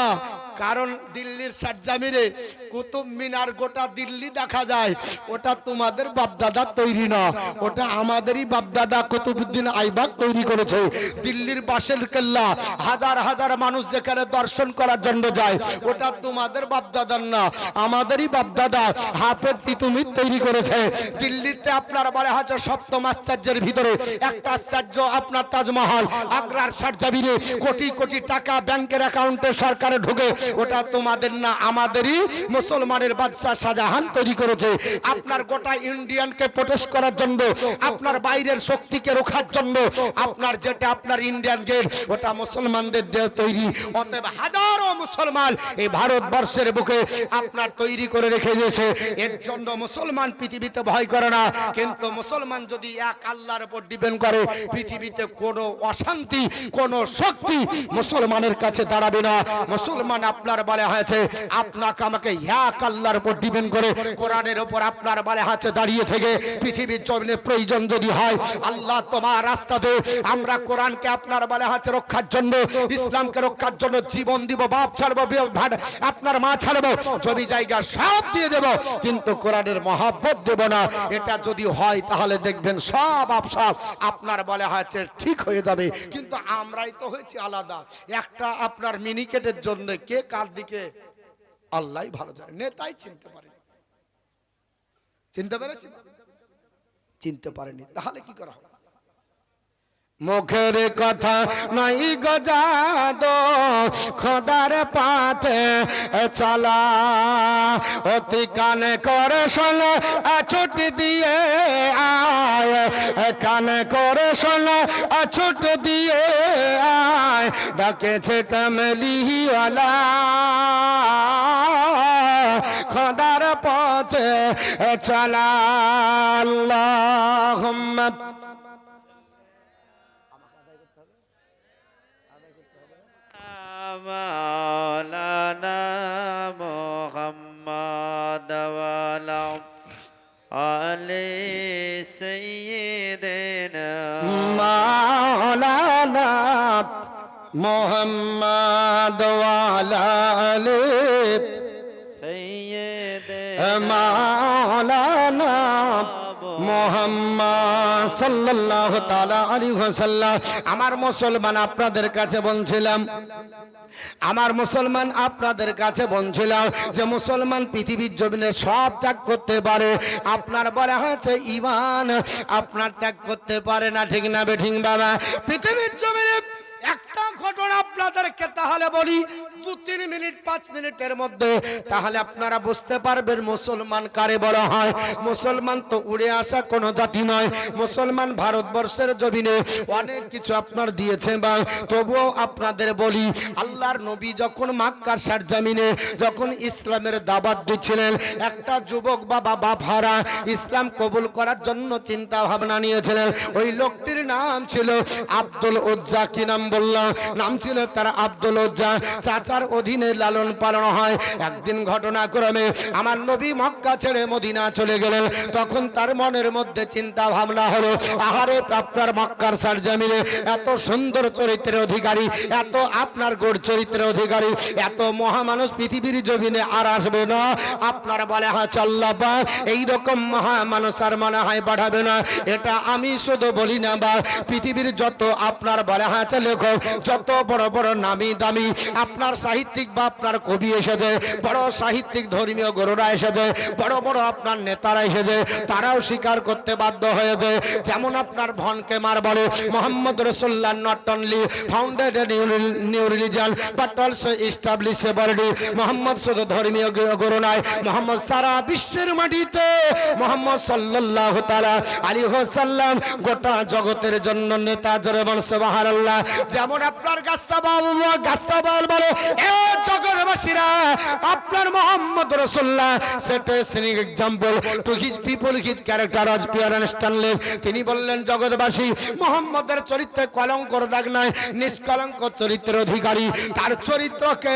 কারণ দিল্লির শারজামিরে কুতুব মিনার গোটা দিল্লি দেখা যায়, ওটা তোমাদের বাপদাদা তৈরি না, ওটা আমাদেরই বাপদাদা কুতুবউদ্দিন আইবাক তৈরি করেছে। দিল্লির বাসের কেল্লা হাজার হাজার মানুষ যেখানে দর্শন করার জন্য যায়, ওটা তোমাদের বাপদাদার না, আমাদেরই বাপদাদা হাফেজ তিতুমির তৈরি করেছে। দিল্লিতে আপনার বলা হচ্ছে সপ্তম আশ্চর্যের ভিতরে একটা আশ্চর্য আপনার তাজমহল, আগ্রার শাহজাবিনে কোটি কোটি টাকা ব্যাংকের অ্যাকাউন্টে সরকারে ঢোকে, ওটা তোমাদের না, আমাদেরই মুসলমানের বাদশা শাহজাহান তৈরি করেছে। আপনার গোটা ইন্ডিয়ানকে প্রোটেস্ট করার জন্য, আপনার বাইরের শক্তিকে রোখার জন্য আপনার যেটা আপনার ইন্ডিয়ান গেট, ওটা মুসলমানদের দিয়ে তৈরি। অতএব হাজারো মুসলমান এই ভারতবর্ষের বুকে আপনার তৈরি করে রেখে দিয়েছে। এর জন্য মুসলমান পৃথিবীতে ভয় করে না, কিন্তু মুসলমান যদি এক আল্লাহর উপর ডিপেন্ড করে, পৃথিবীতে কোনো অশান্তি, কোনো শক্তি মুসলমানের কাছে দাঁড়াবে না। মুসলমান আপনার বলে হয়েছে আপনাকে আমাকে এক আল্লাহর উপর ডিপেন্ড করে কোরআনের উপর আপনার বলে হয়েছে দাঁড়িয়ে থেকে পৃথিবীর জমিনে প্রয়োজন যদি হয়, আল্লাহ তোমার রাস্তাতে আমরা কোরআনকে আপনার বলে হয়েছে রক্ষার জন্য, ইসলামকে রক্ষার জন্য জীবন দিব, বাপ ছাড়বো, আপনার মা ছাড়বো, জমি জায়গা সব দিয়ে দেব, কিন্তু কোরআনের মহব্বত দেব না। এটা যদি হয় তাহলে দেখবেন সব আপসাপ আপনার বলে হয়েছে ঠিক হয়ে যাবে। কিন্তু আমরাই তো হয়েছি আলাদা। একটা আপনার মিনিকেটের জন্য কে কার দিকে আল্লাহই ভালো জানে, নেতাই চিনতে পারেনি। চিনতে পেরেছি? চিনতে পারেনি, তাহলে কি করা হবে? মুখের কথা নাই গজাদো খোদার পাতে চলা, অতি কানে করে শোনা ছুট দিয়ে আয়, কানে করে শোনা ছুট দিয়ে আয়, ডাকেছে কামলিওয়ালা খোদার পথে চলা। আল্লাহুম্মা مولانا محمد وعلى آل سيدنا مولانا محمد وعلى آل سيدنا مولانا মুহাম্মদ সাল্লাল্লাহু তাআলা আলাইহি ওয়াসাল্লাম। আমার মুসলমান আপনাদের কাছে বলছিলাম, আমার মুসলমান আপনাদের কাছে বলছিলাম যে মুসলমান পৃথিবীর জমিনে সব ত্যাগ করতে পারে, আপনার বলা হয়েছে ঈমান আপনার ত্যাগ করতে পারে না। ঠিক না বেঠিক বাবা? পৃথিবীর জমিনে একটা ঘটনা আপনাদেরকে তাহলে বলি 2-3 মিনিট 5 মিনিটের মধ্যে, তাহলে আপনারা বুঝতে পারবেন মুসলমান কারে বলা হয়। মুসলমান তো উড়ে আসা কোনো জাতি নয়। মুসলমান ভারতবর্ষের জমিনে অনেক কিছু আপনার দিয়েছেন, বা তবুও আপনাদের বলি আল্লাহর নবী যখন মক্কার সরজমিনে যখন ইসলামের দাওয়াত দিচ্ছিলেন, একটা যুবক বাবা বাফারা ইসলাম কবুল করার জন্য চিন্তা ভাবনা নিয়েছিলেন। ওই লোকটির নাম ছিল আব্দুল উজ্জা। কি নাম বললাম? নাম ছিল তার আব্দুল উজ্জা। চাচার অধীনে লালন পালন হয়। একদিন ঘটনাক্রমে আমার নবী মক্কা ছেড়ে মদিনা চলে গেলেন। তখন তার মনের মধ্যে চিন্তা ভাবনা হলো, আহারে আপনার মক্কার সরজমিনে এত সুন্দর চরিত্রের অধিকারী, এত আপনার গড় চরিত্রের অধিকারী, এত মহামানুষ পৃথিবীর জমিনে আর আসবে না। আপনার বলে হয় চল্লাবা এইরকম মহামানুষ আর মনে হয় বাড়াবে না। এটা আমি শুধু বলি না, বা পৃথিবীর যত আপনার বলে হয় লেখক, যত বড় বড় নামি দামি আপনার সাহিত্যিক বা আপনার কবি এসেছে, বড় সাহিত্যিক ধর্মীয় গুরুরা এসেছে, বড় বড় আপনার নেতারা এসেছে, তারাও স্বীকার করতে বাধ্য হয়েছে। যেমন আপনার ভনকে মার বলে মোহাম্মদ রাসূলুল্লাহ not only founded new religion but also establish a body. Muhammad শুধু ধর্মীয় গুরু নয়, মোহাম্মদ সারা বিশ্বের মাটিতে মোহাম্মদ সাল্লাল্লাহু তাআলা আলাইহি ওয়াসাল্লাম গোটা জগতের জন্য নেতা। জোরে বল সুবহানাল্লাহ। যেমন আপনার গাস্তাবাল বলে এ জগৎবাসীরা, আপনার মোহাম্মদ রাসূলুল্লাহ set a shining example to his people, his character was pure and stainless. তিনি বললেন জগৎবাসী মোহাম্মদের চরিত্রে কলঙ্কর দাগ নাই, নিষ্কলঙ্ক চরিত্রের অধিকারী। তার চরিত্রকে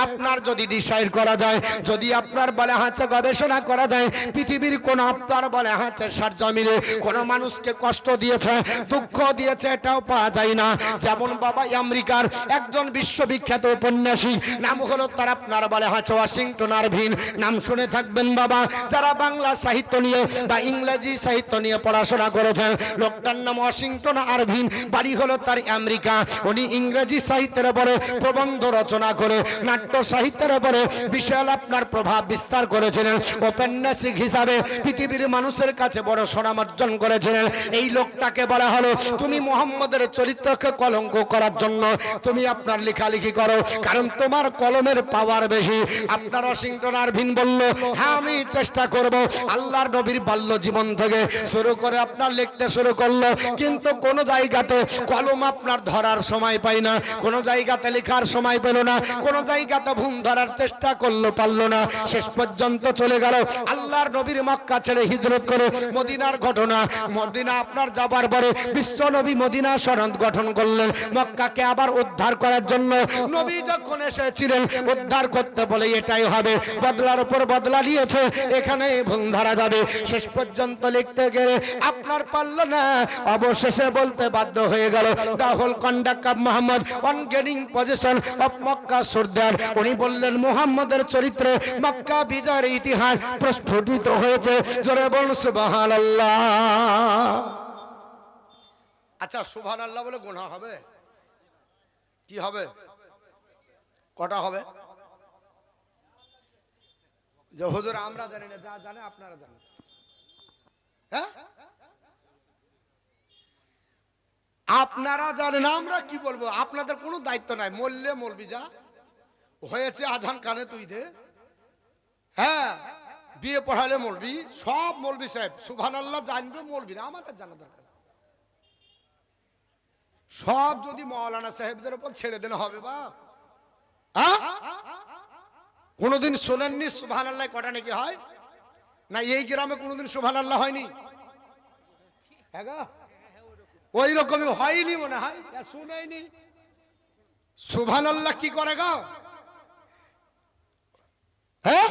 আপনার যদি ডিসাইড করা যায়, যদি আপনার বলে হাঁচে গবেষণা করা যায়, পৃথিবীর কোন আপনার বলে হাঁচে সরজমিনে কোন মানুষকে কষ্ট দিয়েছে, দুঃখ দিয়েছে, এটাও পাওয়া যায় না। যেমন বাবা আমেরিকার একজন বিশ্ববিখ্যাত উপন্যাসিক ঔপন্যাসিক, নাম হলো তার আপনার বলে হচ্ছে ওয়াশিংটন আরভিন। নাম শুনে থাকবেন বাবা যারা বাংলা সাহিত্য নিয়ে বা ইংরেজি সাহিত্য নিয়ে পড়াশোনা করেছেন। লোকটার নাম ওয়াশিংটন আরভিন, বাড়ি হলো তার আমেরিকা। উনি ইংরেজি সাহিত্যের উপরে প্রবন্ধ রচনা করে নাট্য সাহিত্যের উপরে বিশাল আপনার প্রভাব বিস্তার করেছিলেন। ঔপন্যাসিক হিসাবে পৃথিবীর মানুষের কাছে বড় সুনাম অর্জন করেছিলেন। এই লোকটাকে বলা হলো তুমি মুহাম্মদের চরিত্রকে কলঙ্ক করার জন্য তুমি আপনার লেখালেখি করো, কারণ তোমার কলমের পাওয়ার বেশি। আপনার ওয়াশিংটন আরভিন বলল হ্যাঁ আমি চেষ্টা করব। আল্লাহর নবীর বাল্য জীবন থেকে শুরু করে আপনার লিখতে শুরু করলো, কিন্তু কোনো জায়গাতে কলম আপনার ধরার সময় পাই না, কোনো জায়গাতে লেখার সময় পেল না, কোনো জায়গাতে ভুম ধরার চেষ্টা করলো, পারলো না। শেষ পর্যন্ত চলে গেল আল্লাহর নবীর মক্কা ছেড়ে হিজরত করে মদিনার ঘটনা। মদিনা আপনার যাবার পরে বিশ্ব নবী মদিনা সনদ গঠন করলেন মক্কাকে আবার উদ্ধার করার জন্য। নবী যখন এসেছিলেন উদ্ধার করতে বলে এটাই হবে, বদলার উপর বদলা নিয়েছে, এখানে ভুল ধরা যাবে। শেষ পর্যন্ত লিখতে গেলে আপনার পারল না, অবশেষে বলতে বাধ্য হয়ে গেল the whole conduct of Muhammad on getting position of Mecca surrender. উনি বললেন মুহাম্মদের চরিত্রে মক্কা বিজয়ের ইতিহাস প্রস্ফুটিত হয়েছে। জোরে বলুন সুবহানাল্লাহ। আচ্ছা সুবহানাল্লাহ বলে গুনাহ হবে? কি হবে? কটা হবে? যে হুজুর আমরা জানি না, যা জানে আপনারা জানেন। হ্যাঁ আপনারা জানেন, আমরা কি বলবো? আপনাদের কোনো দায়িত্ব নাই। মরলে মলবি যা হয়েছে, আজান কানে তুই দে। হ্যাঁ বিয়ে পড়ালে মলবি, সব মলবি সাহেব সুবহানাল্লাহ জানবে, মলবি না আমাদের জানা দরকার। সব যদি মাওলানা সাহেবদের উপর ছেড়ে দেন হবে বাপ। কোনদিন শোনেননি সুবহানাল্লাহ কটা নাকি হয় না? এই গ্রামে কোনদিন সুবহানাল্লাহ হয়নি? ওই রকমই হয়নি মনে হয়, শুনেনি। সুবহানাল্লাহ কি করে গো? হ্যাঁ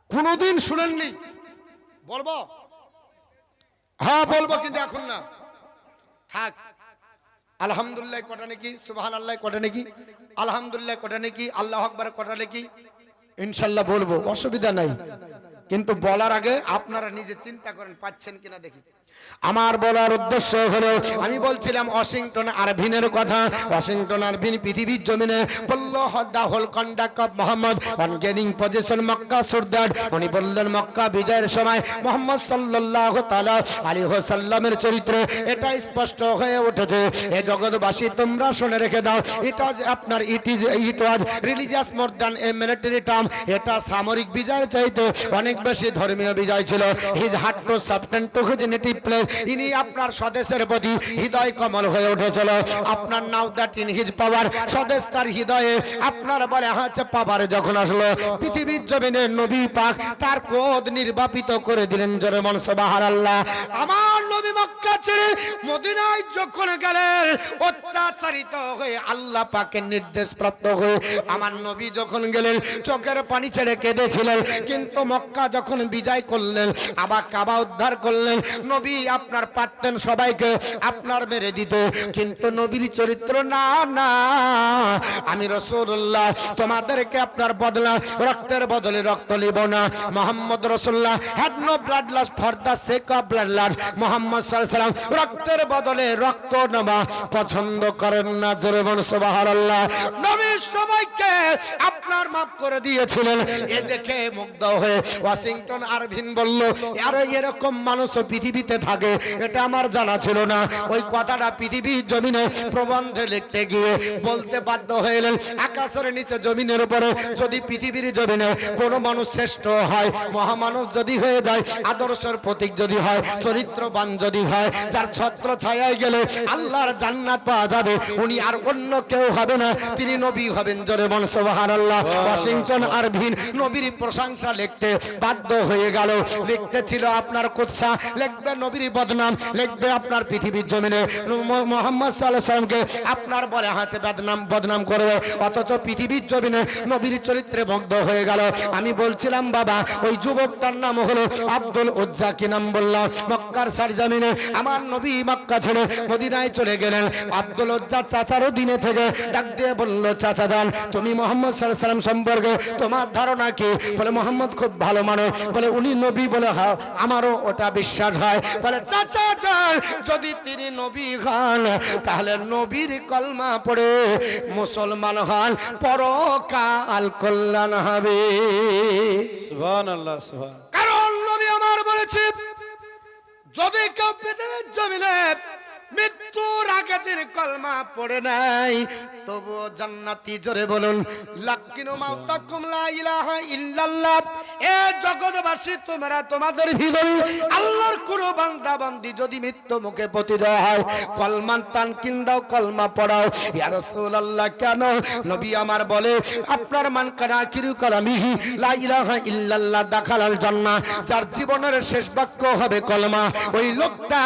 কোনদিন শুনেননি? বলবো? হ্যাঁ বলবো, কিন্তু এখন না, থাক। আলহামদুলিল্লাহ কটা নাকি, সুবহানাল্লাহ কটা নাকি, আলহামদুলিল্লাহ কটা নাকি, আল্লাহু আকবার কটা নাকি, ইনশাআল্লাহ বলবো, অসুবিধা নাই। কিন্তু বলার আগে আপনারা নিজে চিন্তা করেন পাচ্ছেন কিনা দেখি। আমার বলার উদ্দেশ্য হলো, আমি বলছিলাম ওয়াশিংটন আরভিনের কথা। ওয়াশিংটন আরভিন পৃথিবীর জমিনে বলল the whole conduct of Muhammad on getting position Mecca surrender. উনি বললেন মক্কা বিজয়ের সময় মুহাম্মদ সাল্লাল্লাহু তাআলা আলাইহি ওয়াসাল্লামের চরিত্র এটা স্পষ্ট হয়ে উঠেছে। এ জগৎবাসী তোমরা শুনে রেখে দাও, it was religious more than a military term. এটা সামরিক বিজয়ের চাইতে অনেক বেশি ধর্মীয় বিজয় ছিল। His heart to sustain to his native place. ইনি আপনার স্বদেশের প্রতি হৃদয় কমল হয়ে উঠেছিল। আপনার now that in his power, স্বদেশ তার হৃদয়ে আপনার বলে হচ্ছে পাওয়ার যখন আসলো, পৃথিবীর জমিনে নবী পাক তার ক্রোধ নির্বাপিত করে দিলেন। জোরে বলুন সুবহানাল্লাহ। আমার নবী মক্কা ছেড়ে মদিনায় যখন গেলেন, অত্যাচারিত হয়ে আল্লাহ পাকের নির্দেশ প্রাপ্ত হয়ে আমার নবী যখন গেলেন চোখের পানি ছেড়ে কেঁদেছিলেন। কিন্তু মক্কা যখন বিজয় করলেন, আবার কাবা উদ্ধার করলেন, নবী আপনার পারতেন সবাইকে আপনার মেরে দিতে, কিন্তু নবীর চরিত্র না, না আমি রাসূলুল্লাহ তোমাদেরকে আপনার বদলা রক্তের বদলে রক্ত নিব না। মুহাম্মদ রাসূলুল্লাহ had no blood loss for the sake of blood loss. Muhammad সাল্লাল্লাহু আলাইহি ওয়াসাল্লাম রক্তের বদলে রক্ত নেওয়া পছন্দ করেন না। জোরে বলুন সুবহানাল্লাহ। নবী সবাইকে আপনার মাফ করে দিয়েছিলেন। এ দেখে মুগ্ধ হয়ে ওয়াশিংটন আরভিন বলল আরে এরকম মানুষও পৃথিবীতে থাকে, এটা আমার জানা ছিল না। ওই কথাটা পৃথিবীর জমিনে প্রবন্ধে লিখতে গিয়ে বলতে বাধ্য হলেন, আকাশের নিচে জমিনের উপরে যদি পৃথিবীর জমিনে কোনো মানুষ শ্রেষ্ঠ হয়, মহামানব যদি হয়ে যায়, আদর্শের প্রতীক যদি হয়, চরিত্রবান যদি হয়, যার ছত্র ছায়ায় গেলে আল্লাহর জান্নাত পাওয়া যাবে, উনি আর অন্য কেউ হবে না, তিনি নবী হবেন। জোরে বলুন সুবহানাল্লাহ। ওয়াশিংটন আরভিন নবীর প্রশংসা লিখতে বাধ্য হয়ে গেল। লিখতে ছিল আপনার কুৎসা, লিখবে নবীর বদনাম লিখবে আপনার পৃথিবীর জমিনে, মুহাম্মদ সাল্লাল্লাহু আলাইহি সাল্লামকে আপনার বলে হাতে বদনাম করবে, অথচ পৃথিবীর জমিনে নবীর চরিত্রে মুগ্ধ হয়ে গেল। আমি বলছিলাম বাবা, ওই যুবকটার নাম হলো আব্দুল উজ্জা। কি নাম বললাম? মক্কার সরজমিনে আমার নবী মক্কা ছেড়ে মদিনায় চলে গেলেন। আব্দুল উজ্জা চাচারও দিনে থেকে ডাক দিয়ে বলল, চাচা যান, তুমি মুহাম্মদ সাল্লাল্লাহু আলাইহি সাল্লাম সম্পর্কে তোমার ধারণা কি? বলে মুহাম্মদ খুব ভালো মানুষ। বলে উনি নবী? বলে হ্যাঁ, আমারও ওটা বিশ্বাস হয়। বলে চাচা যান, যদি তিনি নবী হন তাহলে নবীর কলমা পড়ে মুসলমান হন, পরকাল কল্যাণ হবে। সুবহানাল্লাহ, সুবহান। কারণ নবী আমার বলেছে, যদি কেউ পৃথিবীর জমিনে মৃত্যুর আগে তিনি কলমা পড়ে নাই তবুও জান্নাতি। জোরে বলুন লাকিনু মাউতাকুম লা ইলাহা ইল্লাল্লাহ। এ জগৎবাসী, তোমরা তোমাদের ভিতরে আল্লাহর কোন বান্দা বান্দি যদি মৃত্যু মুখে পতিত হয়, কলমা তানকিন দাও, কলমা পড়াও। ইয়া রাসূলুল্লাহ, কেন? নবী আমার বলে, আপনার মান কানা আখিরু কালামিহি লা ইলাহা ইল্লাল্লাহ দাখালাল জান্নাহ। যার জীবনের শেষ বাক্য হবে কলমা, ওই লোকটা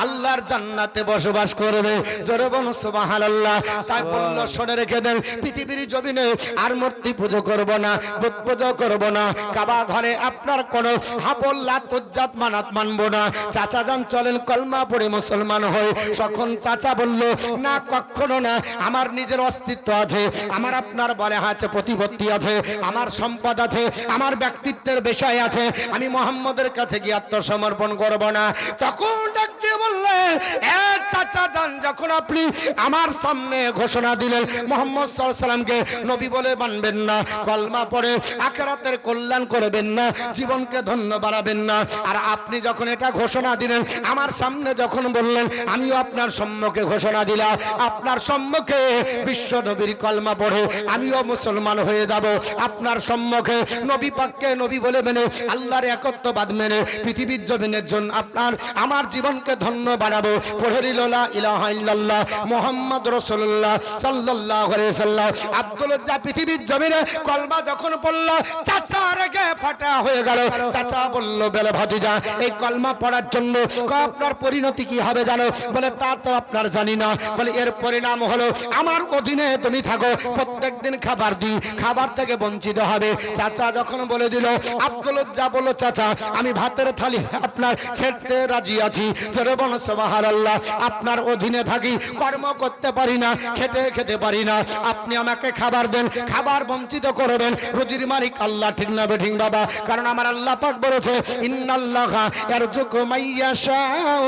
আল্লাহর জান্নাতে বসবাস করবে। জোরে বলুন সুবহানাল্লাহ। তাই বলল, শুনে রেখে দেন, পৃথিবীর জমিনে আর মূর্তি পুজো করব না, বুত পুজো করব না, কাবা ঘরে আপনার কোন হাবল লাত উজ্জাত মানাত মানব না। চাচা যান, চলেন কলমা পড়ে মুসলমান হই। তখন চাচা বলল, না, কখনো না, আমার নিজের অস্তিত্ব আছে, আমার আপনার বলে আছে প্রতিপত্তি আছে, আমার সম্পদ আছে, আমার ব্যক্তিত্বের বিষয় আছে, আমি মুহাম্মদের কাছে গিয়ে আত্মসমর্পণ করব না। তখন ডাক দিয়ে বললেন, এ চাচা যান, যখন আপনি আমার সামনে ঘোষণা দিলেন মুহাম্মদ সাল্লাল্লাহু আলাইহি সাল্লামকে নবী বলে মানবেন না, কলমা পড়ে আখিরাতের কল্যাণ করবেন না, জীবনকে ধন্য বানাবেন না, আর আপনি যখন এটা ঘোষণা দিলেন আমার সামনে যখন বললেন, আমিও আপনার সম্মুখে ঘোষণা দিলাম, আপনার সম্মুখে বিশ্ব নবীর কলমা পড়ে আমিও মুসলমান হয়ে যাব। আপনার সম্মুখে নবী পাককে নবী বলে মেনে, আল্লাহর একত্ববাদ মেনে পৃথিবীর জমিনের জন্য আপনার আমার জীবনকে ধন্য বানাবো। পড়ে নিল লা ইলাহা ইল্লাল্লাহ মুহাম্মদ রাসূলুল্লাহ সাল্লাল্লাহু আলাইহি সাল্লাম। আব্দুল উজ্জা পৃথিবীর জমিনে কলমা যখন পড়ল, চাচা রেগে ফাটা হয়ে গেল। চাচা বলল, বেলে ভাতিজা, এই কলমা পড়ার জন্য আপনার পরিণতি কি হবে জানো? বলে, তা তো আপনার জানি না। বলে, এর পরিণাম হলো আমার অধীনে তুমি থাকো, প্রত্যেকদিন খাবার দিই, খাবার থেকে বঞ্চিত হবে। চাচা যখন বলে দিল, আব্দুল উজ্জা বলল, চাচা আমি ভাতের থালি আপনার ছেড়তে রাজি আছি। জোরে বলো সুবহানাল্লাহ। আপনার অধীনে থাকি, কর্ম করতে পারি না, খেতে পারি না, আপনি আমাকে খাবার দেন, খাবার বঞ্চিত করবেন। রুজির মালিক আল্লাহ, ঠিক না বেঠিক বাবা? কারণ আমার আল্লাহ পাক বলেছে, ইন্নাল্লাহা ইয়ারযুকু মাইয়াশাউ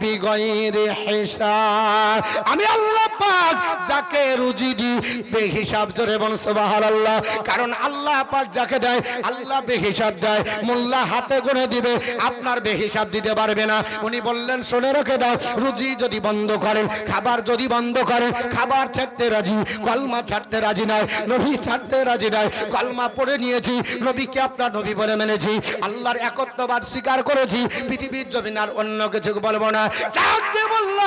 বিগাইরি হিসাব। আমি আল্লাহ পাক যাকে রুজি দিই বেহিসাব। জোরে বলুন সুবহানাল্লাহ। কারণ আল্লাহ পাক যাকে দেয় আল্লাহ বেহিসাব দেয়। মোল্লা হাতে গুনে দিবে, আপনার বেহিসাব দিতে পারবে না। উনি বললেন, শুনে রেখে দাও, রুজি যদি বন্ধ করেন, খাবার যদি বন্ধ করেন, খাবার ছাড়তে রাজি, কলমা ছাড়তে রাজি নয়, নবী ছাড়তে রাজি নয়। কলমা পড়ে নিয়েছি, নবীকে আপনার নবী বলে মেনেছি, আল্লাহর একত্ববাদ স্বীকার করেছি, পৃথিবীর জমিন আর অন্য কিছু বলবো না। ডাক দিয়ে বলল,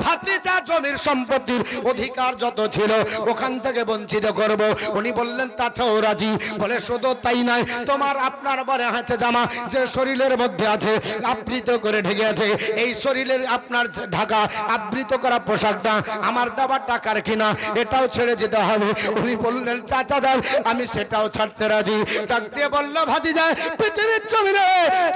ভাতিজা জমির সম্পত্তির অধিকার যত ছিল ওখান থেকে বঞ্চিত করব। উনি বললেন, তাতেও রাজি। বলে, শুধু তাই নয়, তোমার আপনার বলে হাতে জামা যে শরীরের মধ্যে আছে আবৃত করে ঢেকে আছে, এই শরীরের আপনার ঢাকা আবৃত করা পোশাকটা আমার দেওয়ার টাকার কিনা, এটাও ছেড়ে যেতে হবে। উনি বললেন, চাচা যান, আমি সেটাও ছাড়তে রাজি। ডাক দিয়ে বলল, ভাতিজা পৃথিবীর জমিনে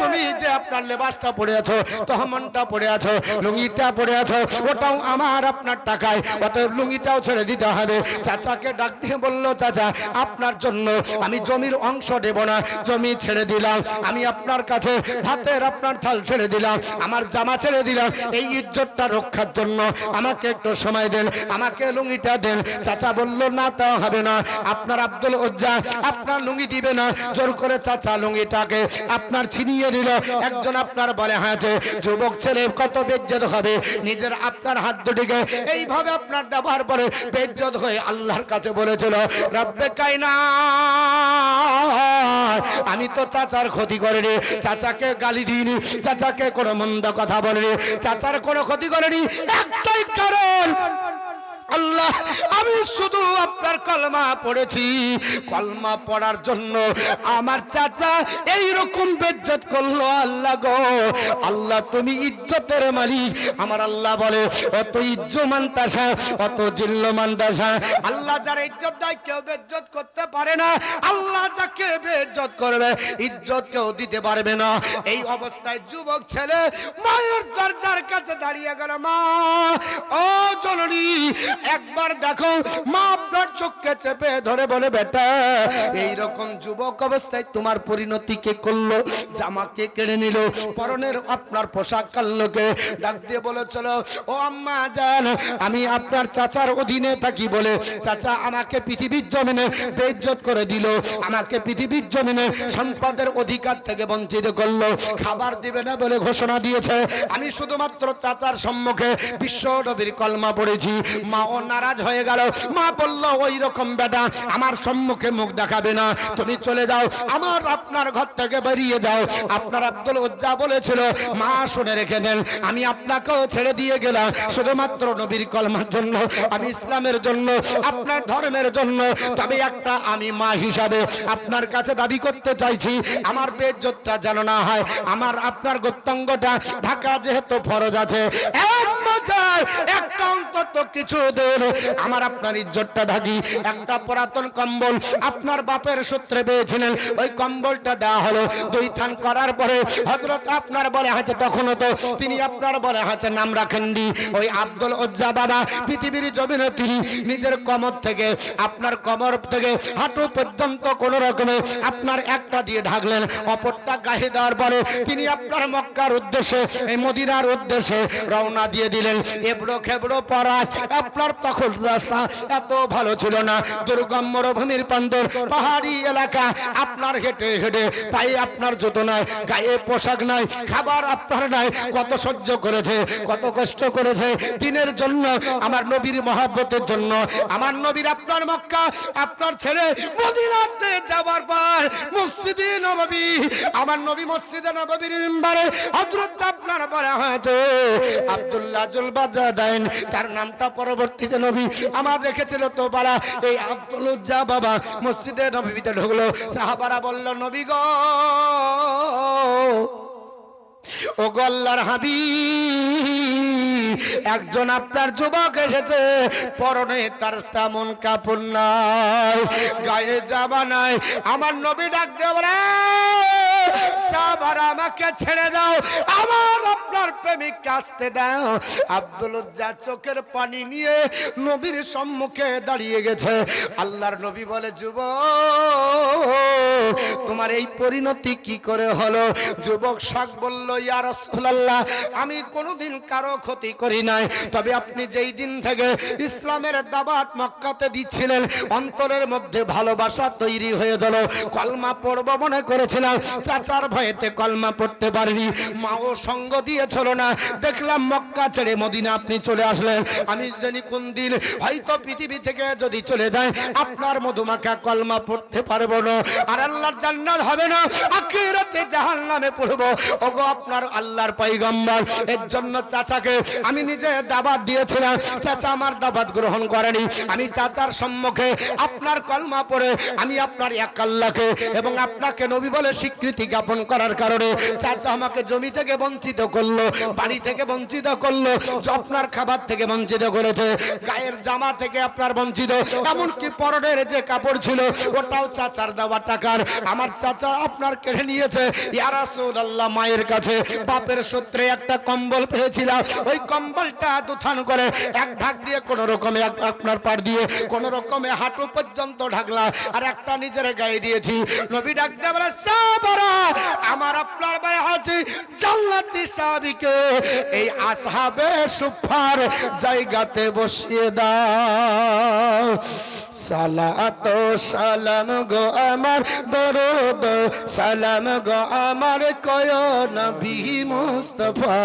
তুমি যে আপনার লেবাসটা পরে আছো, তহমনটা পরে আছো, লুঙ্গিটা পরে আছো, ওটাও আমার আপনার টাকায়, অতএব লুঙ্গিটাও ছেড়ে দিতে হবে। চাচাকে ডাক দিয়ে বলল, চাচা আপনার জন্য আমি জমির অংশ দেব না, জমি ছেড়ে দিলাম, আমি আপনার কাছে ভাতের আপনার থাল ছেড়ে দিলাম, আমার জামা ছেড়ে দিলাম, এই ইজ্জতটা রক্ষার জন্য আমাকে একটু সময় দেন, আমাকে লুঙ্গিটা দেন। চাচা বলল, না তা হবে না, আপনার আব্দুল উজ্জা আপনার লুঙ্গি দিবে না। জোর করে চাচা লুঙ্গিটাকে আপনার ছিনিয়ে নিল। একজন আপনার বলে হাতে যুবক ছেলে কত বেজ্জত হবে, নিজের আপনার হাত দুটিকে এইভাবে আপনার দেওয়ার পরে বেজ্জত হয়ে আল্লাহর কাছে বলেছিল, রব্বে কায়না, আমি তো চাচার ক্ষতি করিনি, চাচাকে গালি দিইনি, চাচাকে কোনো মন্দ কথা বলিনি, চাচার কোনো ক্ষতি করিনি। একটাই কারণ, আল্লাহ আমি শুধু আপনার কলমা পড়েছি, কলমা পড়ার জন্য আমার চাচা এই রকম বেজ্জত করলো। আল্লাহ গো, আল্লাহ তুমি ইজ্জতের মালিক। আমার আল্লাহ বলে অত ইজ্জমান তাসা অত জিল্লমান তাসা, আল্লাহ যার ইজ্জত দেয় কেউ বেজ্জত করতে পারে না, আল্লাহ যাকে বেজ্জত করবে ইজ্জত কেউ দিতে পারবে না। এই অবস্থায় যুবক ছেলে মায়ের দরজার কাছে দাঁড়িয়ে গেল। মা, ও জননী, একবার দেখো। মা আপনার চোখকে চেপে ধরে বলে বেটা, এই রকম যুবক অবস্থায় তোমার পরিণতি কে করলো? জামাকে কেড়ে নিল, পরনের আপনার পোশাক কাল্লোকে ডাক দিয়ে বলেছিল ও আম্মা জান, আমি আপনার চাচার অধীনে থাকি বলে চাচা আমাকে পৃথিবীর জমিনে বেইজ্জত করে দিল, আমাকে পৃথিবীর জমিনে সম্পদের অধিকার থেকে বঞ্চিত করলো, খাবার দিবে না বলে ঘোষণা দিয়েছে। আমি শুধুমাত্র চাচার সম্মুখে বিশ্ব নবীর কলমা পড়েছি। মাও নারাজ হয়ে গেল। মা বলল ওই রকম বেটা আমার সম্মুখে মুখ দেখাবে না, তুমি চলে যাও, আমার আপনার ঘর থেকে বেরিয়ে যাও। আপনার আব্দুল উজ্জা বলেছিল, মা শুনে রেখে দেন, আমি আপনাকেও ছেড়ে দিয়ে গেলাম শুধুমাত্র নবীর কলমার জন্য, আমি ইসলামের জন্য, আপনার ধর্মের জন্য। তবে একটা আমি মা হিসাবে আপনার কাছে দাবি করতে চাইছি, আমার বেইজ্জতটা যেন না হয়, আমার আপনার গোত্রাঙ্গটা ঢাকা যেহেতু ফরজ আছে, একটা অন্তত কিছু দিন আমার আপনার ইজ্জতটা ঢাকি। একটা পুরাতন কম্বল আপনার বাপের সূত্রে পেয়েছিলেন, ওই কম্বলটা দেওয়া হলো। 2 থান করার পরে হযরত আপনার বলে হাতে, তখনও তো তিনি আপনার বলে হাতে নাম রাখেননি। ওই আব্দুল উজ্জা বাবা পৃথিবীর জমিনে তিনি নিজের কমর থেকে আপনার কমর থেকে হাঁটু পর্যন্ত কোন রকমে আপনার একটা দিয়ে ঢাকলেন, অপরটা গায়ে দেওয়ার পরে তিনি আপনার মক্কার উদ্দেশ্যে, এই মদিনার উদ্দেশ্যে রওনা দিয়ে দিলেন। এবড়ো খেবড়ো পরাস, আপনার তখন রাস্তা এত ভালো ছিল না, দুর্গম মরুভূমির প্রান্তর পাহাড়ি এলাকা, আপনার হেঁটে হেঁটে পায়ে আপনার জুতো নাই, গায়ে পোশাক নাই, খাবার আপনার নাই। কত সহ্য করেছে, কত কষ্ট করেছে দিনের জন্য, আমার নবীর মহব্বতের জন্য। আমার নবীর আপনার মক্কা আপনার ছেড়ে মদিনাতে যাবার পর মসজিদে নববী, আমার নবী মসজিদে নববীর মিম্বারে হযরত আপনার বলা হয়তো আব্দুল্লাহ জুলবাদাইন, তার নামটা পরবর্তীতে নবী আমার রেখেছিল তো বলা। এই আব্দুল উজ্জা বাবা মসজিদে নববীতে ঢুকলো। সাহাবারা বলল নবী গো, ও গো আল্লাহর হাবিব, একজন আপনার যুবক এসেছে, পরনে তার তেমন কাপড় নাই, গায়ে জামা নাই। আমার নবী ডাক দিয়ে বলে সাহাবারা আমাকে ছেড়ে দাও, আমার আপনার প্রেমিককে আসতে দাও। আব্দুল উজ্জা চোখের পানি নিয়ে নবীর সম্মুখে দাঁড়িয়ে গেছে। আল্লাহর নবী বলে যুবক, তোমার এই পরিণতি কি করে হলো? যুবক শাক বলল ইয়া রাসূলুল্লাহ, আমি কোনোদিন কারো ক্ষতি করি নাই, তবে আপনি যেই দিন থেকে ইসলামের দাওয়াত মক্কাতে দিচ্ছিলেন, অন্তরের মধ্যে ভালোবাসা তৈরি হয়ে গেল। কলমা পড়ব মনে করেছিলাম, চাচার ভয়েতে কলমা পড়তে পারিনি, মাও সঙ্গ দিয়েছিল না। দেখলাম মক্কা ছেড়ে মদিনা আপনি চলে আসলেন, আমি জানি কোন দিন হয়তো পৃথিবী থেকে যদি চলে যায় আপনার মধুমাখা কলমা পড়তে পারবো না, আর আল্লাহর জান্নাত হবে না, আখিরাতে জাহান্নামে পড়বো। ওগো আপনার আল্লাহর পয়গম্বর, এর জন্য চাচাকে আমি নিজে দাওয়াত দিয়েছিলাম, চাচা আমার দাওয়াত গ্রহণ করেনি। আমি চাচার সম্মুখে আপনার কলমা পড়ে আমি আপনার এক আল্লাহকে এবং আপনাকে নবী বলে স্বীকৃতি জ্ঞাপন করার কারণে চাচা আমাকে জমি থেকে বঞ্চিত করলো, বাড়ি থেকে বঞ্চিত করলো, আপনার খাবার থেকে বঞ্চিত করেছে, গায়ের জামা থেকে আপনার বঞ্চিত, এমনকি পরনের যে কাপড় ছিল ওটাও চাচার দেওয়া টাকার আমার চাচা আপনার কেড়ে নিয়েছে। ইয়া রাসূলুল্লাহ, মায়ের কাছে বাপের সূত্রে একটা কম্বল পেয়েছিলাম, ওই কম্বলটা দুথান করে এক ঢাক দিয়ে কোন রকমে আপনার পাড় দিয়ে কোন রকমে হাঁটু পর্যন্ত ঢাকলা, আর একটা নিজের গায়ে দিয়েছি। নবী ডাক দিয়ে বলে সাহাবারা, আমার আপনার ভাই আছে জান্নাতি সাহাবীকে এই আসহাবে সুফার জায়গাতে বসিয়ে দাও। সালাত সালাম গো আমার, দরুদ সালাম গো আমার কয় নবী মুস্তাফা,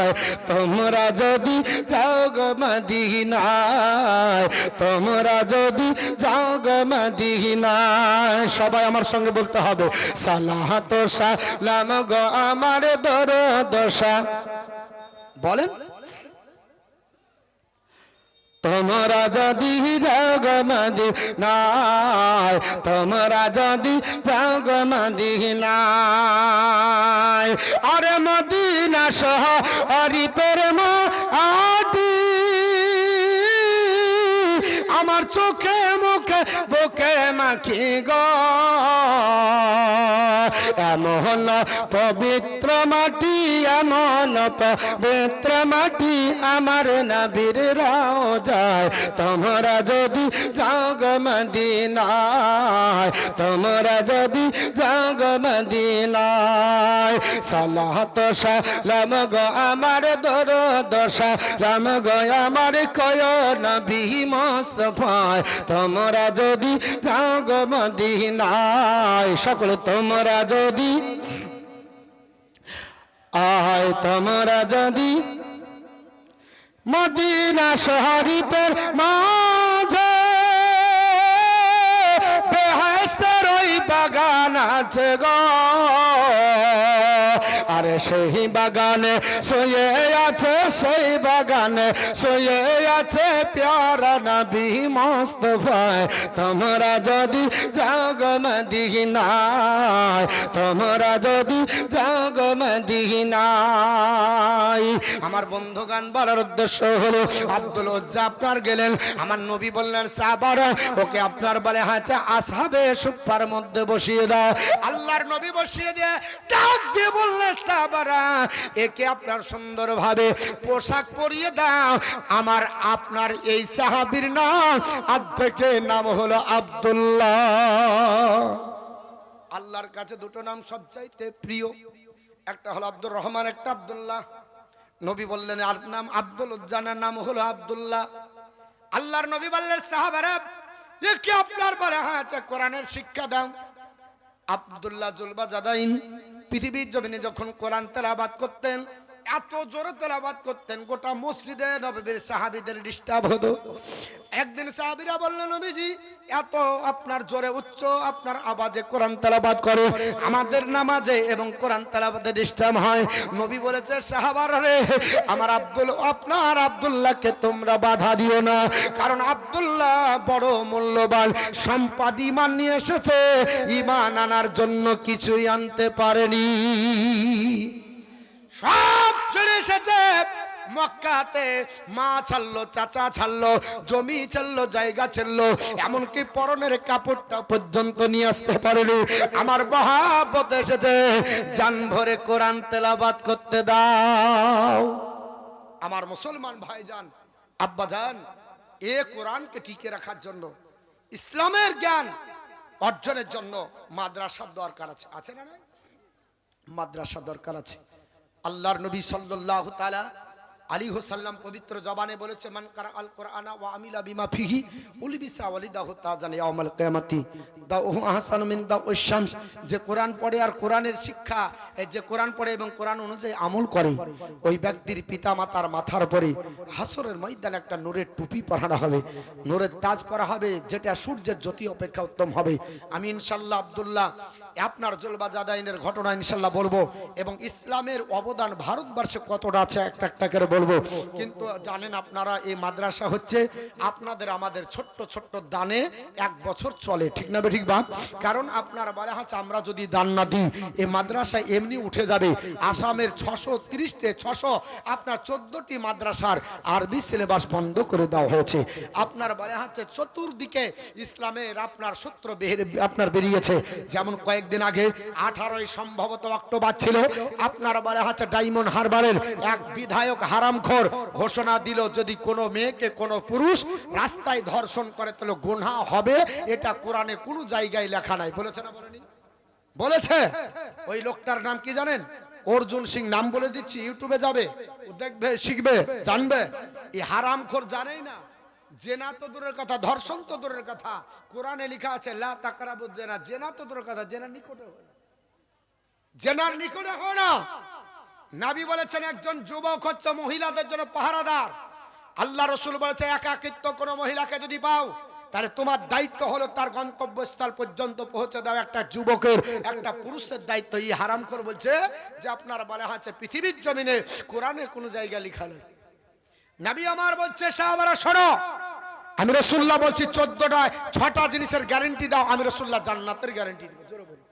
তোমরা যদি যাও গো মদিনায়, তোমরা যদি যাও গো মদিনায়। সবাই আমার সঙ্গে বলতে হবে সালাত সালাম গো আমার, দরুদ বলেন। তোমরা যদি যাও মদিনায়, তোমরা যদি যাও মদিনায়, আরে মদিনা শরীফের মাটি আমার চোখে মুখে বুকে মাখি গো, এমন পবিত্র মাটি, এমন পবিত্র মাটি আমার নবীর রওজায়। তোমরা যদি যাও গো মদিনায়, তোমরা যদি যাও গো মদিনায়, সালাত সালাম গো আমার দরুদ সালাম গো আমার কয় নবী মুস্তাফায়। তোমরা যদি যাও গো মদিনায়, সকল তোমরা যদি আয়, তোমরা যদি মদিনা শরীফের মাঝে বেহেশতের ওই বাগান আছে গো, আরে সেই বাগানে শুয়ে আছে, সেই বাগানে শুয়ে আছে প্যারা নবী মুস্তাফায়। তোমরা যদি যাও গো মদিনায়, তোমরা যদি যাও গো মদিনায়। আমার বন্ধুগান বলার উদ্দেশ্য হলো, আব্দুল উজ্জা আপনার গেলেন, আমার নবী বললেন সাহাবারা ওকে আপনার বলে হাঁচা আসহাবে সুফার মধ্যে বসিয়ে দাও। আল্লাহর নবী বসিয়ে দিয়ে ডাক দিয়ে বললেন সাহাবারা একে আপনার সুন্দরভাবে পোশাক পরিয়ে দাও। আমার আপনার এই সাহাবীর নাম আজ থেকে নাম হলো আব্দুল্লাহ। আল্লাহর কাছে দুটো নাম সবচাইতে প্রিয়, একটা হলো আব্দুর রহমান, একটা আব্দুল্লাহ। নবী বললেন আর নাম আব্দুল উজ্জানের নাম হলো আব্দুল্লাহ। আল্লাহর নবী বললেন সাহাবারা একে আপনার বলে হাঁচা কোরআনের শিক্ষা দাও। আব্দুল্লাহ জুলবাজাদাইন পৃথিবীর জমিনে যখন কোরআন তেলাওয়াত করতেন, এত জোরে তেলাওয়াত করতেন গোটা মসজিদে নববীর সাহাবীদের ডিস্টার্ব হতো। একদিন সাহাবীরা বললেন নবীজি এত আপনার জোরে উচ্চ আপনার আওয়াজে কোরআন তেলাওয়াত করে, আমাদের নামাজে এবং কোরআন তেলাওয়াতে ডিস্টার্ব হয়। নবী বলেছে সাহাবারা রে আমার আপনার আব্দুল্লাহকে তোমরা বাধা দিও না, কারণ আব্দুল্লাহ বড় মূল্যবান সম্পদ ঈমান নিয়ে এসেছে, ঈমান আনার জন্য কিছুই আনতে পারেনি। সব ছেড়ে এসেছে মক্কাতে, মা ছাড়লো, চাচা ছাড়লো, জমি ছাড়লো, জায়গা ছাড়লো, এমনকি পরনের কাপড়টা পর্যন্ত নিয়ে আসতে পারেনি। আমার মহাব্বত এসেছে, জান ভরে কোরআন তেলাওয়াত করতে দাও। আমার মুসলমান ভাইজান আব্বাজান, এ কোরআনকে টিকে রাখার জন্য, ইসলামের জ্ঞান অর্জনের জন্য মাদ্রাসার দরকার আছে, আছে না? মাদ্রাসা দরকার আছে। আল্লাহর নবী সাল্লাল্লাহু তাআলা আলাইহি ওয়াসাল্লাম পবিত্র জবানে বলেছে মান কারা আল কোরআনা ওয়া আমিলা বিমা ফিহি উলবিসা ওয়ালিদাহু তাজান ইয়াউমাল কিয়ামাতি দাউহু আহসানু মিন দাউশ শামস। যে কোরআন পড়ে আর কোরআনের শিক্ষা, যে কোরআন পড়ে এবং কোরআন অনুযায়ী আমল করে, ওই ব্যক্তির পিতা মাতার মাথার উপরে হাসরের ময়দানে একটা নূরের টুপি পরানো হবে, নূরের তাজ পরা হবে, যেটা সূর্যের জ্যোতি অপেক্ষা উত্তম হবে। আমি ইনশাআল্লাহ আব্দুল্লাহ আপনার জুলবাজাদাইনের ঘটনা ইনশাআল্লাহ বলবো, এবং ইসলামের অবদান ভারতবর্ষে কতটা আছে একটা একটা করে বলবো। কিন্তু জানেন আপনারা এই মাদ্রাসা হচ্ছে আপনাদের আমাদের ছোট্ট ছোট্ট দানে 1 বছর চলে, ঠিক না ঠিক বাপ? কারণ আপনার বলা হচ্ছে আমরা যদি দান না দিই এই মাদ্রাসা এমনি উঠে যাবে। আসামের 630 আপনার 14টি মাদ্রাসার আরবি সিলেবাস বন্ধ করে দেওয়া হয়েছে। আপনার বলা হচ্ছে চতুর্দিকে ইসলামের আপনার সূত্র আপনার বেরিয়েছে। যেমন কয়েকদিন আগে 18 সম্ভবত অক্টোবর ছিল, আপনার বলা হচ্ছে ডায়মন্ড হারবারের এক বিধায়ক হারামখোর ঘোষণা দিল যদি কোনো মেয়েকে কোনো পুরুষ রাস্তায় ধর্ষণ করে তাহলে গুনাহ হবে। এটা কোরআনে কোনো জায়গায় লেখা নাই। বলেছে না বলেনি? বলেছে। ওই লোকটার নাম কি জানেন? অর্জুন সিং। নাম বলে দিচ্ছি, ইউটিউবে যাবে, ও দেখবে, শিখবে, জানবে। এই হারামখোর জানেই না। জেনা তো দূরের কথা, ধর্ষণ তো দূরের কথা, কোরআনে লেখা আছে লা তাকরাবু জেনা। জেনা তো দূরের কথা, জেনার নিকটে হয় না, জেনার নিকটে হয় না। নবী বলেছেন একজন যুবক হচ্ছে মহিলাদের জন্য পাহারাদার। আল্লাহ রাসূল বলেছে একাকিত্ব কোন মহিলাকে যদি পাও তাহলে তোমার দায়িত্ব হলো তার গন্তব্যস্থল পর্যন্ত পৌঁছে দাও। একটা যুবকের, একটা পুরুষের দায়িত্ব। এই হারামখোর বলছে যে আপনার বলা হচ্ছে পৃথিবীর জমিনে কোরআনে কোনো জায়গা লেখা নেই। নবী আমার বলছে সাহাবারা শোনো, আমি রাসূলুল্লাহ বলছি 14টা 6টা জিনিসের গ্যারান্টি দাও, আমি রাসূলুল্লাহ জান্নাতের গ্যারান্টি দেব। জোরে বলুন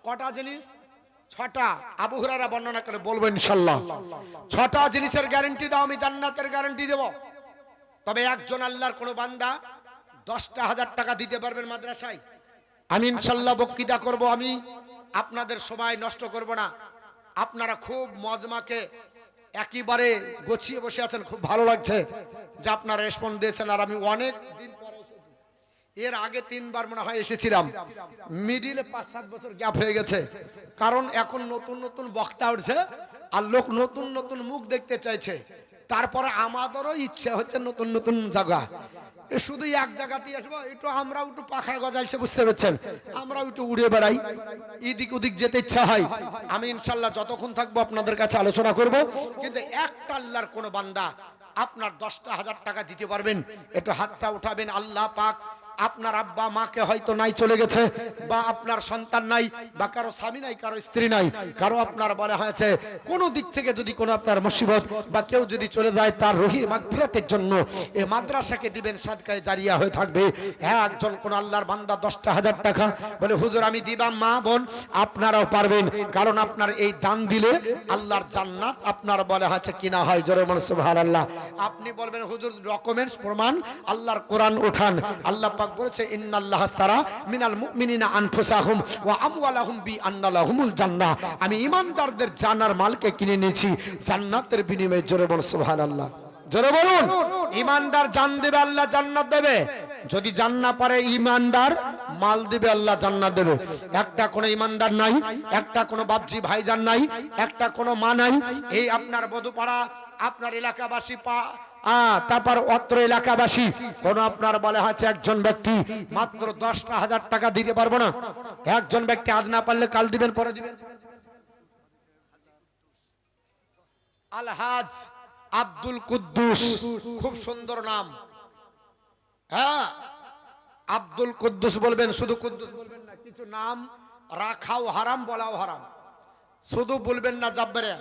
কটা জিনিস? 6টা। আবু হুরায়রা বর্ণনা করে বলবো ইনশাআল্লাহ। 6টা জিনিসের গ্যারান্টি দাও, আমি জান্নাতের গ্যারান্টি দেব। তবে একজন আল্লাহর কোন বান্দা 10,000 টাকা দিতে পারবেন মাদ্রাসায়? আমি ইনশাআল্লাহ বক্তৃতা করব, আমি আপনাদের সময় নষ্ট করব না। আপনারা খুব মজমাকে একেবারে গোছিয়ে বসে আছেন, খুব ভালো লাগছে যে আপনারা রেসপন্স দিয়েছেন। আর আমি অনেক দিন পরে এসেছি, এর আগে 3বার মনে হয় এসেছিলাম, মিডিলে 5-7 বছর গ্যাপ হয়ে গেছে। কারণ এখন নতুন নতুন বক্তা উঠছে আর লোক নতুন নতুন মুখ দেখতে চাইছে। তারপরে আমাদেরও ইচ্ছা হচ্ছে নতুন নতুন জায়গা, শুধু এক জায়গাতেই আসবো, একটু আমরাও একটু পাখা গজালছে, বুঝতে পারছেন, আমরাও একটু উড়ে বেড়াই, এদিক ওদিক যেতে ইচ্ছা হয়। আমি ইনশাল্লাহ যতক্ষণ থাকবো আপনাদের কাছে আলোচনা করব। কিন্তু একটা আল্লাহর কোন বান্দা আপনার 10,000 টাকা দিতে পারবেন? একটু হাতটা উঠাবেন। আল্লাহ পাক আপনার আব্বা মাকে হয়তো নাই, চলে গেছে, বা আপনার সন্তান নাই, বা কারো স্বামী নাই, কারো স্ত্রী নাই, কারো আপনার বলা হয়েছে কোনো দিক থেকে যদি কোনো আপনার মুসিবত বা কেউ যদি চলে যায়, তার রহি মাগফিরাতের জন্য এই মাদ্রাসাকে দিবেন, সাদকায়ে জারিয়া হয়ে থাকবে। হ্যাঁ, একজন কোন আল্লাহর বান্দা 10,000 টাকা বলে হুজুর আমি দিবাম, মা বোন আপনারাও পারবেন, কারণ আপনার এই দান দিলে আল্লাহর জান্নাত আপনার বলা হয়েছে কিনা হয়। জোরে বলুন সুবহানাল্লাহ। আপনি বলবেন হুজুর ডকুমেন্টস প্রমাণ, আল্লাহর কোরআন উঠান। আল্লাহ পাক বলেছে ইন্নাল্লাহ আস্তারা মিনাল মুমিনিনা আনফুসাহুম ওয়া আমওয়ালাহুম বিআন্না লাহুমুল জান্নাহ, আমি ঈমানদারদের জানার মালকে কিনে নিয়েছি জান্নাতের বিনিময়ে। জোরে বলুন সুবহানাল্লাহ। জোরে বলুন। ঈমানদার জান দেবে, আল্লাহ জান্নাত দেবে। যদি জান না পারে ঈমানদার মাল দিবে, আল্লাহ জান্নাত দেবে। একটা কোনো ঈমানদার নাই, একটা কোনো বাপজি ভাইজান নাই, একটা কোনো মা নাই, এই আপনার বধুপাড়া আপনার এলাকাবাসী তারপর অত্র এলাকাবাসী কোন আপনার বলে আছে একজন ব্যক্তি মাত্র 10,000 টাকা দিতে পারবো না? একজন ব্যক্তি আজ না পারলে কাল দিবেন, পরে দিবেন। আলহাজ আব্দুল কুদ্দুস, খুব সুন্দর নাম। হ্যাঁ, আব্দুল কুদ্দুস বলবেন, শুধু কুদ্দুস বলবেন না, কিছু নাম রাখাও হারাম, বলাও হারাম। শুধু বলবেন না জাব্বারে,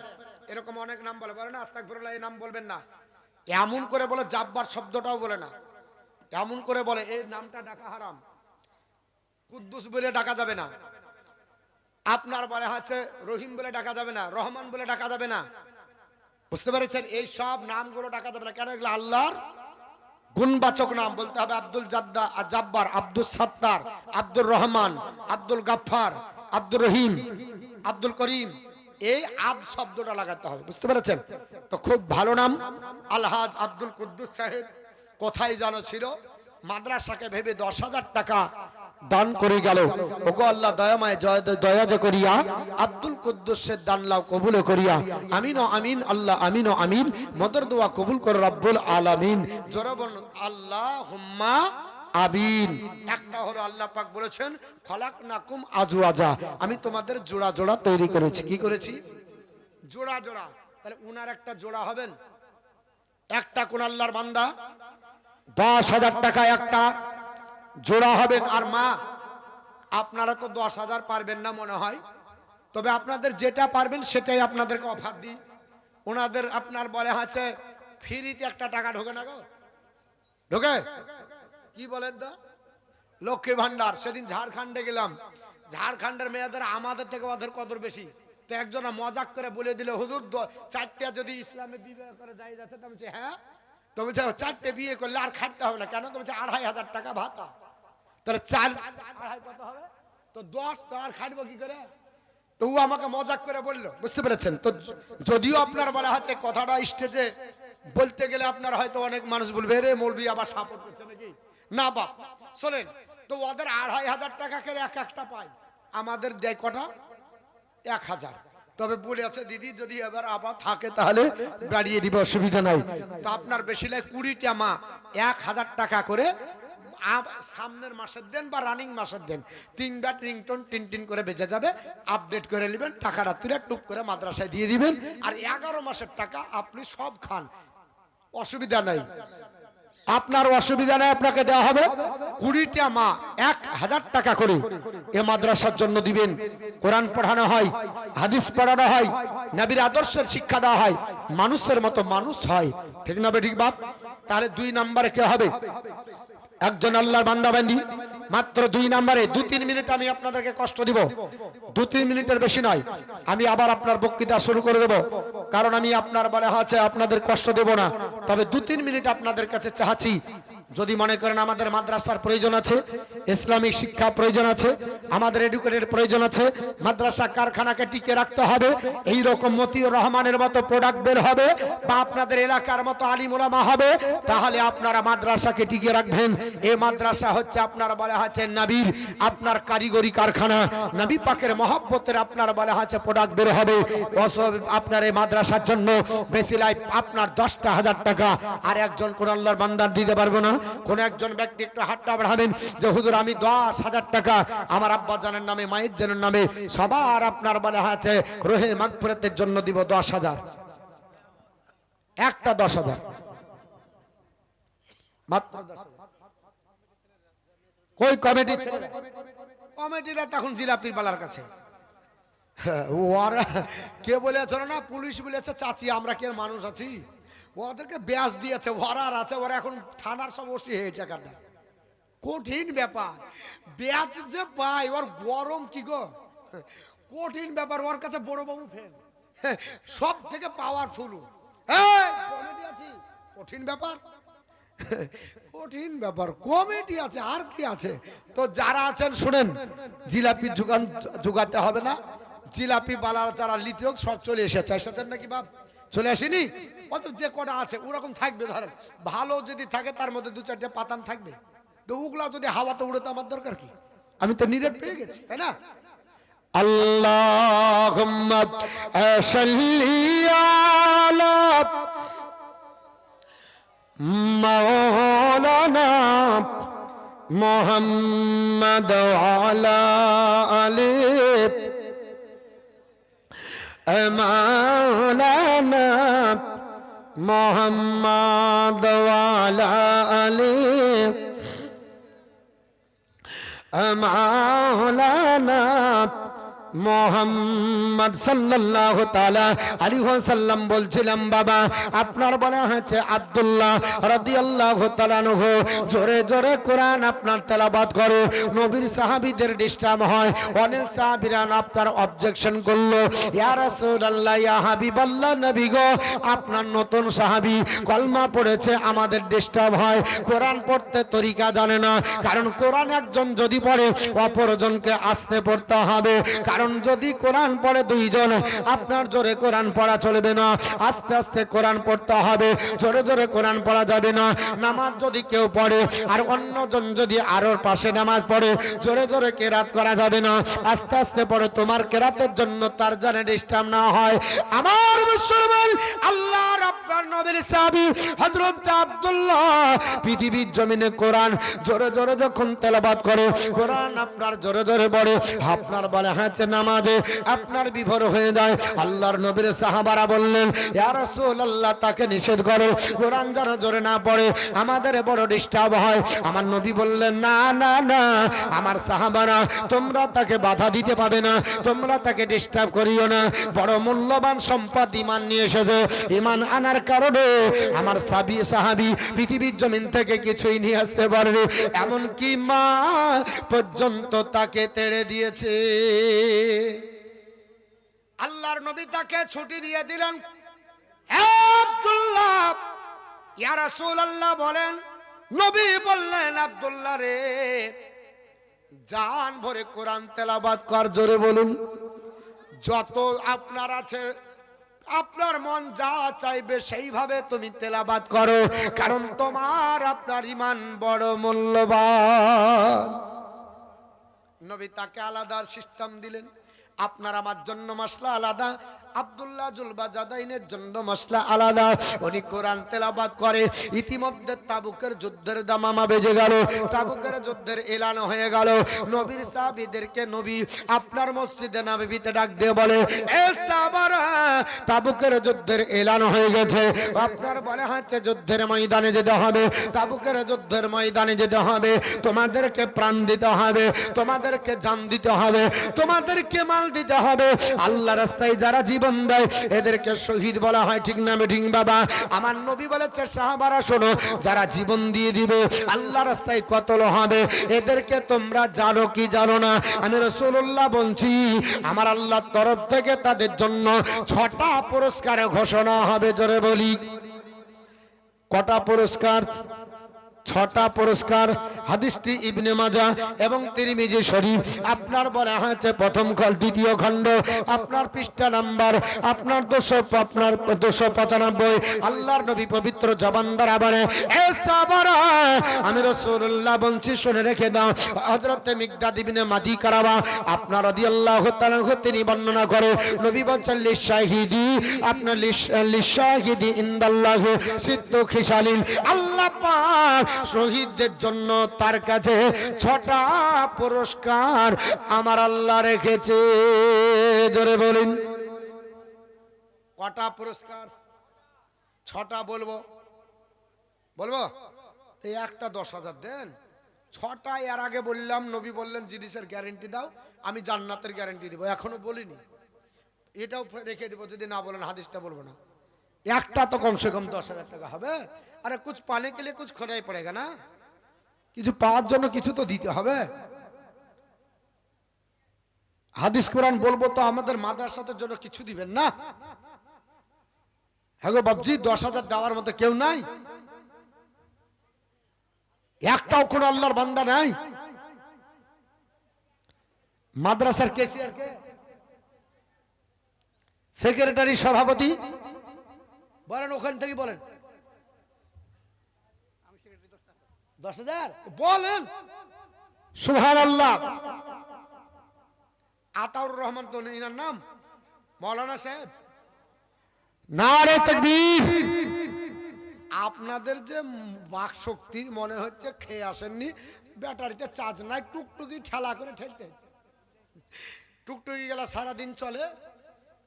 এরকম অনেক নাম বলে না, আস্তাগফিরুল্লাহ, এই নাম বলবেন না। এমন করে বলে জাব্বার শব্দটাও বলে না, এমন করে বলে এই নামটা ডাকা হারাম, কুদ্দুস বলে ডাকা যাবে না, আপনার বলে হচ্ছে রহিম বলে ডাকা যাবে না, রহমান বলে ডাকা যাবে না, বুঝতে পেরেছেন? এই সব নামগুলো ডাকা যাবে না। কেন? এগুলো আল্লাহর গুণবাচক নাম। বলতে হবে আব্দুল জাব্বার, আব্দুল সাত্তার, আব্দুর রহমান, আব্দুল গাফফার, আব্দুর রহিম, আব্দুল করিম, এই আব শব্দটা লাগাতে হবে, বুঝতে পেরেছেন? তো খুব ভালো নাম আলহাজ আব্দুল কুদ্দুস সাহেব। কোথায় জানো ছিল? মাদ্রাসাকে ভেবে 10,000 টাকা দান করে গেল। ওগো আল্লাহ দয়াময় দয়া করিয়া আব্দুল কুদ্দুসের দান লাও কবুল করিয়া, আমিন ও আমিন, আল্লাহ আমিন ও আমিন, মদর দোয়া কবুল কর রব্বুল আলামিন। জোরে বলুন আল্লাহুম্মা আমিন। একটা হলো আল্লাহ পাক বলেছেন খলাকনাকুম আজওয়াজা, আমি তোমাদের জোড়া জোড়া তৈরি করেছি। কি করেছি? জোড়া জোড়া। তাহলে উনার একটা জোড়া হবেন, একটা কোন আল্লাহর বান্দা 10,000 টাকা একটা জোড়া হবেন। আর মা আপনারা তো 10,000 পারবেন না মনে হয়, তবে আপনাদের যেটা পারবেন সেটাই আপনাদেরকে অফার দিই। ওনাদের আপনার বলে আছে ফ্রিতে একটা টাকা ঢোকে না গো, ঢোকে? কি বলেন তো? লক্ষ্মী ভান্ডার। সেদিন ঝাড়খণ্ডে গেলাম, ঝাড়খণ্ডের মেয়েদের আমাদের থেকে ওদের কদর বেশি। তো একজনা মজাক করে বলে দিল হুজুর 4টে যদি ইসলামে বিবাহ করে যাই যাচ্ছে, তো বলছে হ্যাঁ, তো বলছে 4টে বিয়ে করলে আর খাটতে হবে না। কেন? তো বলছে 2,500 টাকা ভাতা। তাহলে 4 2.5 কত হবে? তো 10, তো আর খাটবো কি করে? তো ও আমাকে মজাক করে বললো, বুঝতে পেরেছেন? তো যদিও আপনার বলা হচ্ছে কথাটা স্টেজে বলতে গেলে আপনার হয়তো অনেক মানুষ বলবে রে মৌলবি আবার সাপোর্ট করছে নাকি। না বাপ, শোনেন, তো ওদের 2,500 টাকা করে এক একটা পায়, আমাদের দেয় কটা? 1,000। তবে বলে আছে দিদি যদি এবার আবার থাকে তাহলে বাড়িয়ে দিবে, অসুবিধা নাই। তো আপনার বেশি লাই 20টা মা 1,000 টাকা করে সামনের মাসের দেন বা রানিং মাসের দেন, 3বার রিংটোন টিন করে বেঁচে যাবে, আপডেট করে নেবেন, টাকাটা তুলে টুপ করে মাদ্রাসায় দিয়ে দিবেন। আর 11 মাসের টাকা আপনি সব খান, অসুবিধা নাই। আপনার অসুবিধা নেই, আপনাকে দেওয়া হবে 20টা মা 1000 টাকা করে এ মাদ্রাসার জন্য দিবেন। কোরআন পড়ানো হয়, হাদিস পড়ানো হয়, নবীর আদর্শের শিক্ষা দেওয়া হয়, মানুষের মতো মানুষ হয়। ঠিক না ঠিক বাপ? তাহলে 2 নম্বরে কে হবে? একজন আল্লাহর বান্দা বান্দি। মাত্র 2 নম্বরে 2-3 মিনিট আমি আপনাদেরকে কষ্ট দিব, 2-3 মিনিটের বেশি নয়। আমি আবার আপনার বক্তৃতা শুরু করে দেব, কারণ আমি আপনার বলে আছে আপনাদের কষ্ট দেব না। তবে 2-3 মিনিট আপনাদের কাছে চাচ্ছি। যদি মনে করেন আমাদের মাদ্রাসার প্রয়োজন আছে, ইসলামিক শিক্ষা প্রয়োজন আছে, আমাদের এডুকেটের প্রয়োজন আছে, মাদ্রাসা কারখানাকে টিকে রাখতে হবে, এই রকম মতিউর রহমানের মতো প্রোডাক্ট বের হবে, বা আপনাদের এলাকার মতো আলিম ওলামা হবে, তাহলে আপনারা মাদ্রাসাকে টিকে রাখবেন। এই মাদ্রাসা হচ্ছে আপনার বলা আছে নবীর আপনার কারিগরি কারখানা, নবী পাকের মহব্বতের আপনার বলা আছে প্রোডাক্ট বের হবে। আপনার এই মাদ্রাসার জন্য বেশি লাইফ আপনার 10,000 টাকা আর একজন কোন আল্লাহর বান্দার দিতে পারবো না। কোন একজন ব্যক্তি একটু হাতটা বাড়াবেন যে হুজুর আমি 10,000 টাকা আমার আব্বা জানের নামে, মায়ের জানের নামে, সবার আপনার বলা আছে রোহে মাগফিরাতের জন্য দিব 10,000, একটা 10,000 মাত্র। কই কমিটি? কমিটিরা তখন জিলাপির বালার কাছে। ওরা কে বলেছিল না, পুলিশ বলেছে চাচি আমরা কি আর মানুষ আছি, ওদেরকে ব্যাস দিয়েছে, ওরা আর আছে, ওরা এখন থানার সব ওসি হয়েছে। কাটা কঠিন ব্যাপার, ব্যাচ যে পাই ওর গরম কি গো, কঠিন ব্যাপার। ওর কাছে বড় বাবু ফেল সব থেকে পাওয়ারফুল। কমিটি আছে, কঠিন ব্যাপার, কঠিন ব্যাপার। কমিটি আছে আর কি আছে। তো যারা আছেন শুনেন, জিলাপি জোগাতে হবে না, জিলাপি বালার যারা লিতে হোক সব চলে এসেছে। এসেছেন নাকি বাপ? চলে আসেনি? অত যে কটা আছে ওরকম থাকবে। ধরেন ভালো যদি থাকে তার মধ্যে 2-4টে পাতান থাকবে, তো ওগুলা যদি হাওয়াতে উড়ে তো আমার দরকার কি? আমি তো নিরেট পেয়ে গেছি, তাই না? আল্লাহুম্মা সাল্লি আলা মাওলানা মুহাম্মদ ওয়ালা আলি মাওলানা মুহাম্মদ ওয়ালা আলি মাওলানা মোহাম্মদ সাল্লাল্লাহু তাআলা আলাইহি ওয়াসাল্লাম বলছিলাম বাবা আপনার বলা হয়েছে আব্দুল্লাহ রাদিয়াল্লাহু তাআলা আনহু জোরে জোরে কোরআন আপনার তেলাওয়াত করে, নবীর সাহাবীদের ডিস্টার্ব হয়। অনেক সাহাবীরা আপনার অবজেকশন করলো, ইয়া রাসূলুল্লাহ ইয়া হাবিবাল্লাহ নবী গো আপনার নতুন সাহাবী কলমা পড়েছে, আমাদের ডিস্টার্ব হয়, কোরআন পড়তে তরিকা জানে না। কারণ কোরআন একজন যদি পড়ে অপরজনকে আস্তে পড়তে হবে, কারণ যদি কোরআন পড়ে 2 জন আপনার জোরে কোরআন পড়া চলবে না, আস্তে আস্তে কোরআন পড়তে হবে, জোরে জোরে কোরআন পড়া যাবে না। নামাজ যদি কেউ পড়ে আর অন্যজন যদি আরোর পাশে নামাজ পড়ে জোরে জোরে কেরাত করা যাবে না, আস্তে আস্তে পড়ে তোমার কেরাতের জন্য তার জানে ডিস্টার্ব না হয়। আমার মুসলমান আল্লাহর আপনার নবীর সাহাবী হযরত আব্দুল্লাহ পৃথিবীর জমিনে কোরআন জোরে জোরে যখন তেলাওয়াত করে, কোরআন আপনার জোরে জোরে পড়ে, আপনার বলে হচ্ছে নামাজে আপনার বিভোর হয়ে যায়। আল্লাহর নবীর সাহাবারা বললেন ইয়া রাসূলুল্লাহ তাকে নিষেধ করো, কোরআন যেন জোরে না পড়ে, আমাদের বড় ডিস্টার্ব হয়। আমার নবী বললেন না না না আমার সাহাবারা তোমরা তাকে বাধা দিতে পাবে না, তোমরা তাকে ডিস্টার্ব করিও না, বড় মূল্যবান সম্পদ ঈমান নিয়ে এসেছে, ঈমান আনার কারণে আমার সাহাবী পৃথিবীর জমিন থেকে কিছুই নিয়ে আসতে পারবে, এমনকি মা পর্যন্ত তাকে তেড়ে দিয়েছে। আল্লাহর নবী তাকে ছুটি দিয়ে দিলেন। আব্দুল্লাহ ইয়া রাসূলুল্লাহ বলেন, নবী বললেন আব্দুল্লাহ রে জান ভরে কোরআন তেলাওয়াত কর, জোরে বলুন। যত আপনার আছে আপনার মন যা চাইবে সেইভাবে তুমি তেলাওয়াত করো, কারণ তোমার আপনার ঈমান বড় মূল্যবান। নবী তাকে আলাদা সিস্টেম দিলেন, আপনার আমার জন্য মাসলা আলাদা, আব্দুল্লাহ জুলবাজাদাইনের জন্য মশলা আলাদা, উনি কোরআন তেলাওয়াত করে। ইতিমধ্যে তাবুকের যুদ্ধের দামামা বেজে গেল, তাবুকের যুদ্ধের এলান হয়ে গেল। নবীর সাহাবীদেরকে নবী আপনার মসজিদে নববীতে ডাক দিয়ে বলে, এ সাহাবারা, তাবুকের যুদ্ধের এলান হয়ে গেছে, আপনার বলা হচ্ছে যুদ্ধের ময়দানে যেতে হবে, তাবুকের যুদ্ধের ময়দানে যেতে হবে, তোমাদেরকে প্রাণ দিতে হবে, তোমাদেরকে জান দিতে হবে, তোমাদেরকে মাল দিতে হবে। আল্লাহ রাস্তায় যারা জীবন দেয় এদেরকে শহীদ বলা হয়, ঠিক না ঠিক বাবা? আমার নবী বলেছে, সাহাবারা শোনো, যারা জীবন দিয়ে দিবে আল্লাহ রাস্তায় কতল হবে, এদেরকে তোমরা জানো কি জানো না? আমি রাসূলুল্লাহ বলছি, আমার আল্লাহর তরফ থেকে তাদের জন্য 6টা পুরস্কার ঘোষণা হবে। জোরে বলি, কটা পুরস্কার? 6টা পুরস্কার। হাদিসটি ইবনে মাজাহ এবং তিরমিজি শরীফ। আপনার বলা হয়েছে প্রথম খণ্ড, দ্বিতীয় খণ্ড, আপনার পৃষ্ঠা নাম্বার আপনার 295। আল্লাহর নবী পবিত্র জবান দ্বারা বলে, এ সাহাবারা, আমি রাসূলুল্লাহ বলছি, শুনে রেখে দাও। হযরত মিকদাদ ইবনে মাদি কারাবা আপনার রাদিয়াল্লাহু তাআলা তিনি বর্ণনা করে, নবী বলেন, লিশাহিদি, আপনার লিশাহিদি ইনদাল্লাহি সিদ্দু খিসালিন, আল্লাহ পাক শহীদদের জন্য তার কাছে 6টা পুরস্কার আমার আল্লাহ রেখেছে। জোরে বলেন, কটা পুরস্কার? 6টা। বলবো বলবো তো একটা 10,000 দেন। 6টা এর আগে বললাম, নবী বললেন জিনিসের গ্যারান্টি দাও, আমি জান্নাতের গ্যারান্টি দিব। এখনো বলিনি, এটাও রেখে দিব, যদি না বলেন হাদিসটা বলবো না। একটা তো কমসে কম 10,000 টাকা হবে। আরে কুছ পানে কে লিয়ে কুছ খোনাই পড়েগা না, কিছু পাওয়ার জন্য কিছু তো দিতে হবে। হাদিস কোরআন বলবো তো আমাদের মাদ্রাসাদের জন্য কিছু দিবেন না? হ্যাঁ গো বাবজি, 10,000 দেওয়ার মতো কেউ নাই? একটাও কোন আল্লাহর বান্দা নাই? মাদ্রাসার কেসিয়ার কে, সেক্রেটারি, সভাপতি বলেন, ওখান থেকে বলেন। 10,000 বলেন, সুবহানাল্লাহ। আতাউর রহমান তো এনার নাম, মৌলানা সাহেব। নারে তাকবীর। আপনাদের যে বাক শক্তি, মনে হচ্ছে খেয়ে আসেননি, ব্যাটারিতে চার্জ নাই, টুকটুকি ঠেলা করে ঠেলতে হচ্ছে। টুকটুকি গেলা সারাদিন চলে,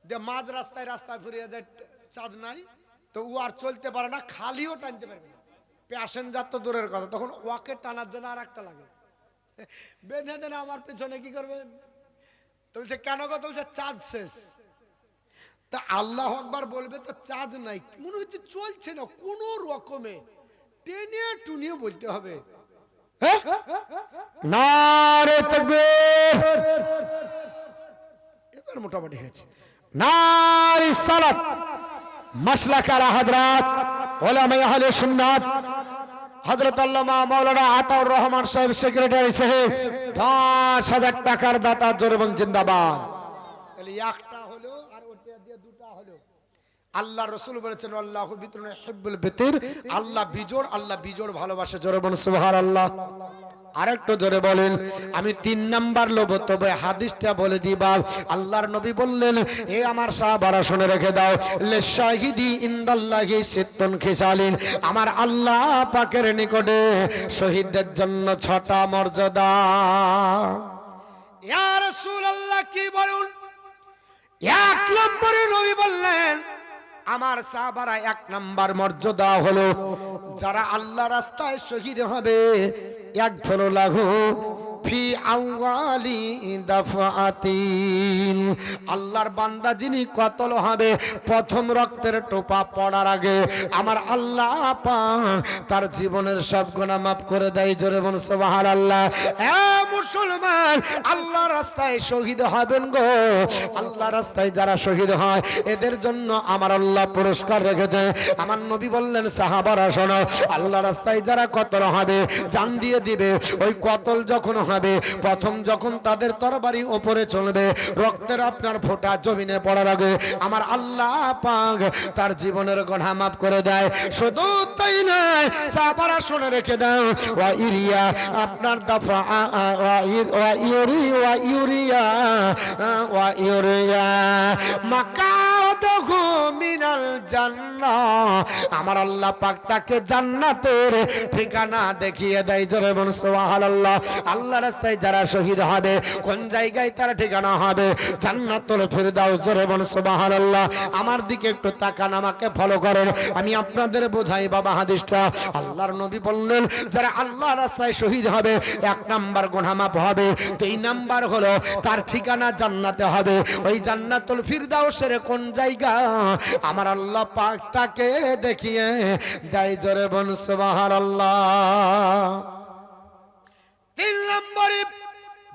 যে মাঝ রাস্তায় রাস্তায় ফিরিয়ে যায়, চার্জ নাই, তো ও আর চলতে পারে না, খালিও টানতে পারবে না। প্যাসেঞ্জার তো দূরের কথা, তখন ওকে টানার জন্য আর একটা লাগে, বেঁধে দেন আমার পেছনে, কি করবেন? তো বলছে কেন গো? তো বলছে চার্জ শেষ। তা আল্লাহু আকবার বলবে তো চার্জ নাই, মনে হচ্ছে চলছে না, কোন রকমে টেনে টুনিয়ে বলতে হবে। নারে তাকবীর। এবার মোটামুটি হয়েছে। নারে সালাত। মাসলাক আলা হযরত উলামা আহলে সুন্নাত হযরত আল্লামা মাওলানা আতাউর রহমান সাহেব, সেক্রেটারি সাহেব, 10,000 টাকার দাতা। জোরে বল জিন্দাবাদ। তাহলে একটা হলো, আর ওটা দিয়ে 2টা হলো। আল্লাহ রাসূল বলেছেন, আল্লাহু বিতরুন হিব্বুল বিতির, আল্লাহ বিজোড়, আল্লাহ বিজোড় ভালোবাসে। জোরে বল সুবহানাল্লাহ। আরেকটু জোরে বলেন। আমি 3 নাম্বার লোব, তবে হাদিসটা বলে দিবা। আল্লাহর নবী বললেন, এ আমার সাহাবারা শুনে রেখে দাও, লিশাহিদি ইনদাল্লাহি সিত্তুন খিসালিন, আমার আল্লাহ পাকের নিকটে শহীদদের জন্য 6টা মর্যাদা। ইয়া রাসূলুল্লাহ, কি বলুন? 1 নম্বরে নবী বললেন, আমার সাহাবারা 1 নাম্বার মর্যাদা হলো, যারা আল্লাহ রাস্তায় শহীদ হবে, ইয়াগফিরু লাহু ফি আওয়ালি দাফাতিন, আল্লাহর বান্দা যিনি কতল হবে, প্রথম রক্তের টোপা পড়ার আগে আমার আল্লাহ পাক তার জীবনের সব গুনাহ মাফ করে দেয়। জোরে বল সুবহানাল্লাহ। এ মুসলমান, আল্লাহর রাস্তায় শহীদ হবেন গো, আল্লাহর রাস্তায় যারা শহীদ হয় এদের জন্য আমার আল্লাহ পুরস্কার রেখে দেয়। আমার নবী বললেন, সাহাবারা শোনো, আল্লাহর রাস্তায় যারা কতল হবে, জান দিয়ে দিবে, ওই কতল যখন হবে, প্রথম যখন তাদের তরবারি উপরে চলবে, রক্তের আপনার ফোঁটা জমিনে পড়ার আগে আমার আল্লাহ পাক তার জীবনের গুনাহ মাফ করে দেয়। শুধু তাই নয়, সাহাবারা শুনে রেখে দাও, ওয়া ইউরিয়া, আপনার দাফা, ওয়া ইউরিয়া, ওয়া ইউরিয়া, ওয়া ইউরিয়া, মাকা মাকাদাহু মিনাল জান্নাহ, আমার আল্লাহ পাক তাকে জান্নাতের ঠিকানা দেখিয়ে দেয়। জোরে বলুন সুবহানাল্লাহ। আল্লাহ রাস্তায় যারা শহীদ হবে কোন জায়গায় তার ঠিকানা হবে? জান্নাতুল ফিরদাউস। জোরে বলুন সুবহানাল্লাহ। আমার দিকে একটু তাকান, আমাকে ফলো করেন, আমি আপনাদের বোঝাই বাবা হাদিসটা। আল্লাহর নবী বললেন যারা আল্লাহ রাস্তায় শহীদ হবে 1 নাম্বার গুনাহ মাফ হবে, 2 নাম্বার হলো তার ঠিকানা জান্নাতে হবে। ওই জান্নাতুল ফিরদাউসের কোন জায়গা? আমার আল্লাহ পাক তাকে দেখিয়ে দেয়। জোরে বলুন সুবহানাল্লাহ। 3 নম্বরে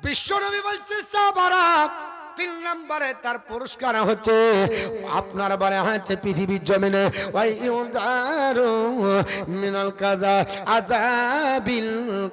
বিশ্বনবী বলছে সাহাবারা, 3 নম্বরে তার পুরস্কার হচ্ছে আপনার বলে হচ্ছে পৃথিবীর জমিনে ওই ইউদারু মিনাল কাজা আযাবিল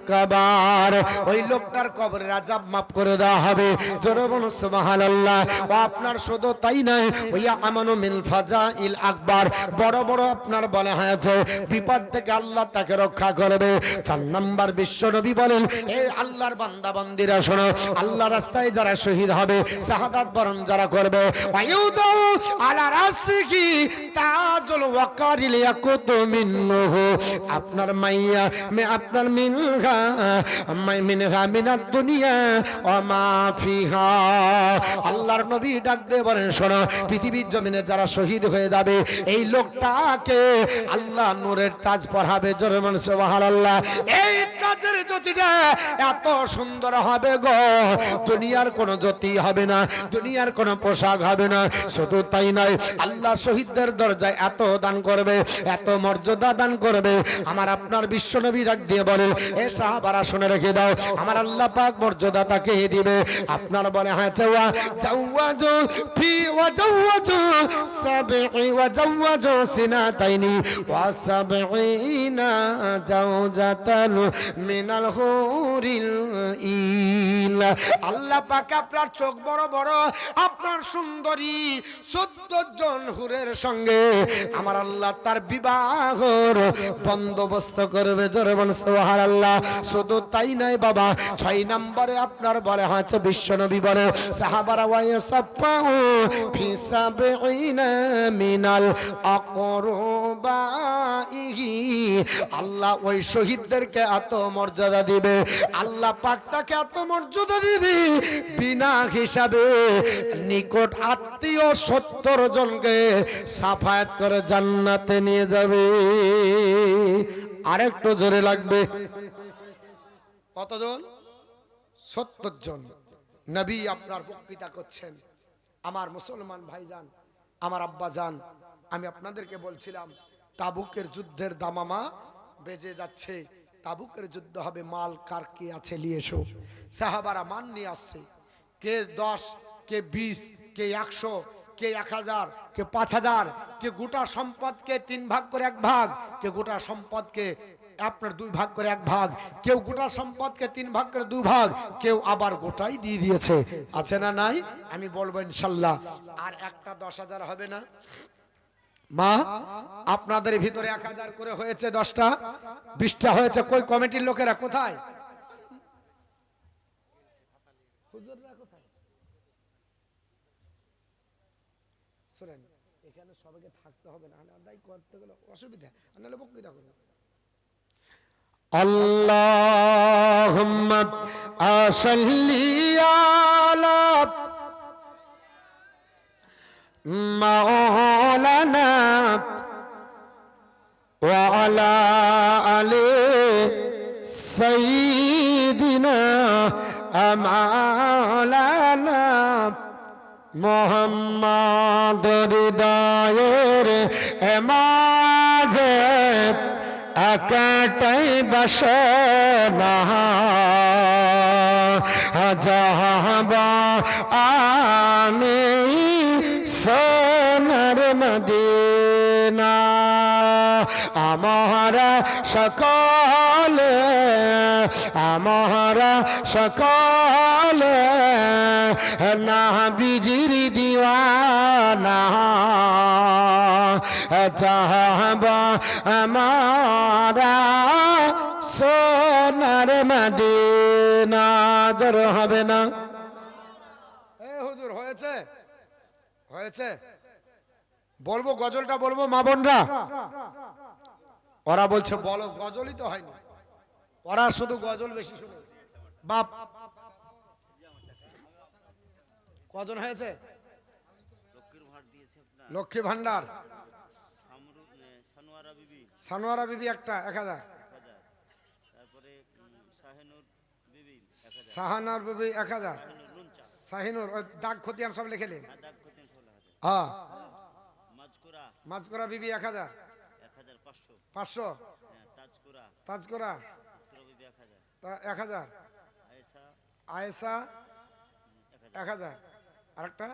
কাবার, ওই লোকটার কবরের আযাব maaf করে দেওয়া হবে। জোরে বলুন সুবহানাল্লাহ। ও আপনার শুধু তাই নয়, ওই আমানু মিন ফাজাইল আকবার, বড় বড় আপনার বলে হয়েছে বিপদ থেকে আল্লাহ তাকে রক্ষা করবে। 4 নম্বর বিশ্বনবী বলেন এই আল্লাহর বান্দা বান্দিরা শোনো, আল্লাহ রাস্তায় যারা শহীদ হবে শাহাদাত বরণ যারা করবে ওয়ায়ুদাউ আলা রাসিহি তাজুল ওয়াকারিল ইয়াকুতু মিনহু, আপনার মাইয়া মে আপনার মিনহা মিনহা মিনাদ দুনিয়া ওয়া মা ফিহা। আল্লাহর নবী ডাক দিয়ে বলেন শোনো, পৃথিবীর জমিনে যারা শহীদ হয়ে যাবে এই লোকটাকে আল্লাহ নূরের তাজ পরাবে। জোরে বলুন সুবহানাল্লাহ। এই তাজের জ্যোতিটা এত সুন্দর হবে গো, দুনিয়ার কোনো জ্যোতি হবে না, দুনিয়ার কোনো পোশাক হবে না। শুধু তাই নয়, আল্লাহ শহীদদের দরজায় এত দান করবে, এত মর্যাদা দান করবে। আমার আপনার বিশ্বনবী ডাক দিয়ে বলেন এ সাহাবারা শুনে রেখে দাও, আমার আল্লাহ পাক মর্যাদা তাকে দিবে। আপনার বলে হয়েছে ওয়া জাওয়াজু ফি ওয়া জাওয়াজু সাবঈ ওয়া জাওয়াজু সিনাতাইনি ওয়া সাবঈনা জাওজাতান মিনাল হুরিল ইল। আল্লাহ পাক আপনার চোখ বড় বড়, আপনার সুন্দরী 14 জন হুরের সঙ্গে আমার আল্লাহ তার বিবাহর বন্দোবস্ত করবে। জোরে বলুন সুবহানাল্লাহ। শুধু তাই নয় বাবা, 6 নম্বরে আপনার বলে হচ্ছে বিশ্বনবী বলে সাহাবারা ওয়ায়াসাফাউ ফি সাবঈনা মিনাল আকরবাইহি, আল্লাহ ওই শহীদদেরকে এত মর্যাদা দিবে, আল্লাহ পাক তাকে এত মর্যাদা দিবে বিনা হিসাবে নিকট আত্মীয় 70 জনকে সাফায়াত করে জান্নাতে নিয়ে যাবে। আরেকটু জোরে লাগবে। কতজন? 70 জন। নবী আপনার বক্তৃতা করছেন। আমার মুসলমান ভাইজান, আমার আব্বা জান, আমি আপনাদেরকে বলছিলাম তাবুকের যুদ্ধের দামামা বেজে যাচ্ছে। তাবুকের যুদ্ধ হবে, মাল কার কি আছে নিয়ে এসো। সাহাবারা মান নিয়ে আসছে, কে 10, কে 20, কে 100, কে 1000, কে 5000, কে গোটা সম্পদকে 3 ভাগ করে 1 ভাগ, কে গোটা সম্পদকে আপনার 2 ভাগ করে 1 ভাগ, কেউ গোটা সম্পদকে 3 ভাগ করে 2 ভাগ, কেউ আবার গোটাই দিয়ে দিয়েছে। আছে না নাই? আমি বলবো ইনশাল্লাহ। আর একটা 10,000 হবে না মা? আপনাদের ভিতরে 1000 করে হয়েছে, 10টা 20টা হয়েছে। কই কমিটির লোকেরা কোথায়? হুজুররা কোথায়? শুনেন, এখানে সবাইকে থাকতে হবে না, আদায় করতে গেলে অসুবিধা, নাহলে বক্তৃতা করবো। আল্লাহুম্মা সাল্লি আলা মাওলানা ওয়া আলা আলি সাইয়্যিদিনা মাওলানা মুহাম্মদ হৃদয়ের মাঝে একাটাই বাসনা যাহাবা আমি সোনার মদিনা। আমরা সকলে না বিজির দিওয়ানা চাহবা আমরা সোনার মদিনা। জোর হবে না? এ হুজুর হয়েছে, হয়েছে। বলবো গজলটা বলবো মা বোনরা? ওরা বলছে বলো, গজলই তো হয়নি, ওরা শুধু গজল বেশি শুনে। বাপ কজন হয়েছে? লক্ষ্মী ভান্ডার, সানোয়ারা বিবি একটা 1000, শাহানার বিবি 1000, শাহিনুর ওই দাগ খতিয়ান সব লিখেলেন। হ্যাঁ, মাজকরা বিবি 1000, 500, তাজকরা 1000, আয়েশা 1000, আরেকটা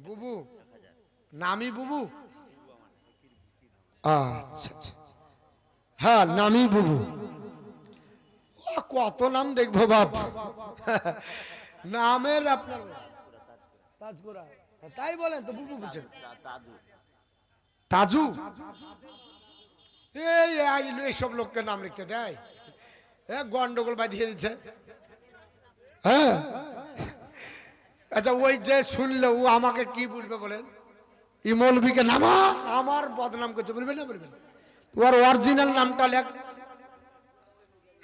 বুবু, নামি বুবু। আচ্ছা আচ্ছা, হ্যাঁ নামি বুবু। ও কত নাম দেখবো বাপ, নামের আপনার তাজকরা, তাই বলেন তো, বুবু বুঝছেন, তাজু। এই আইলো এইসব লোককে নাম লিখতে দেয়, গন্ডগোল বাঁধিয়ে দিচ্ছে। হ্যাঁ, আচ্ছা ওই যে শুনলে ও আমাকে কি বলবে বলেন? ই মৌলবীকে নামা, আমার বদনাম করছে, বলবেন না বলবেন? তোমার অরিজিনাল নামটা লেখ,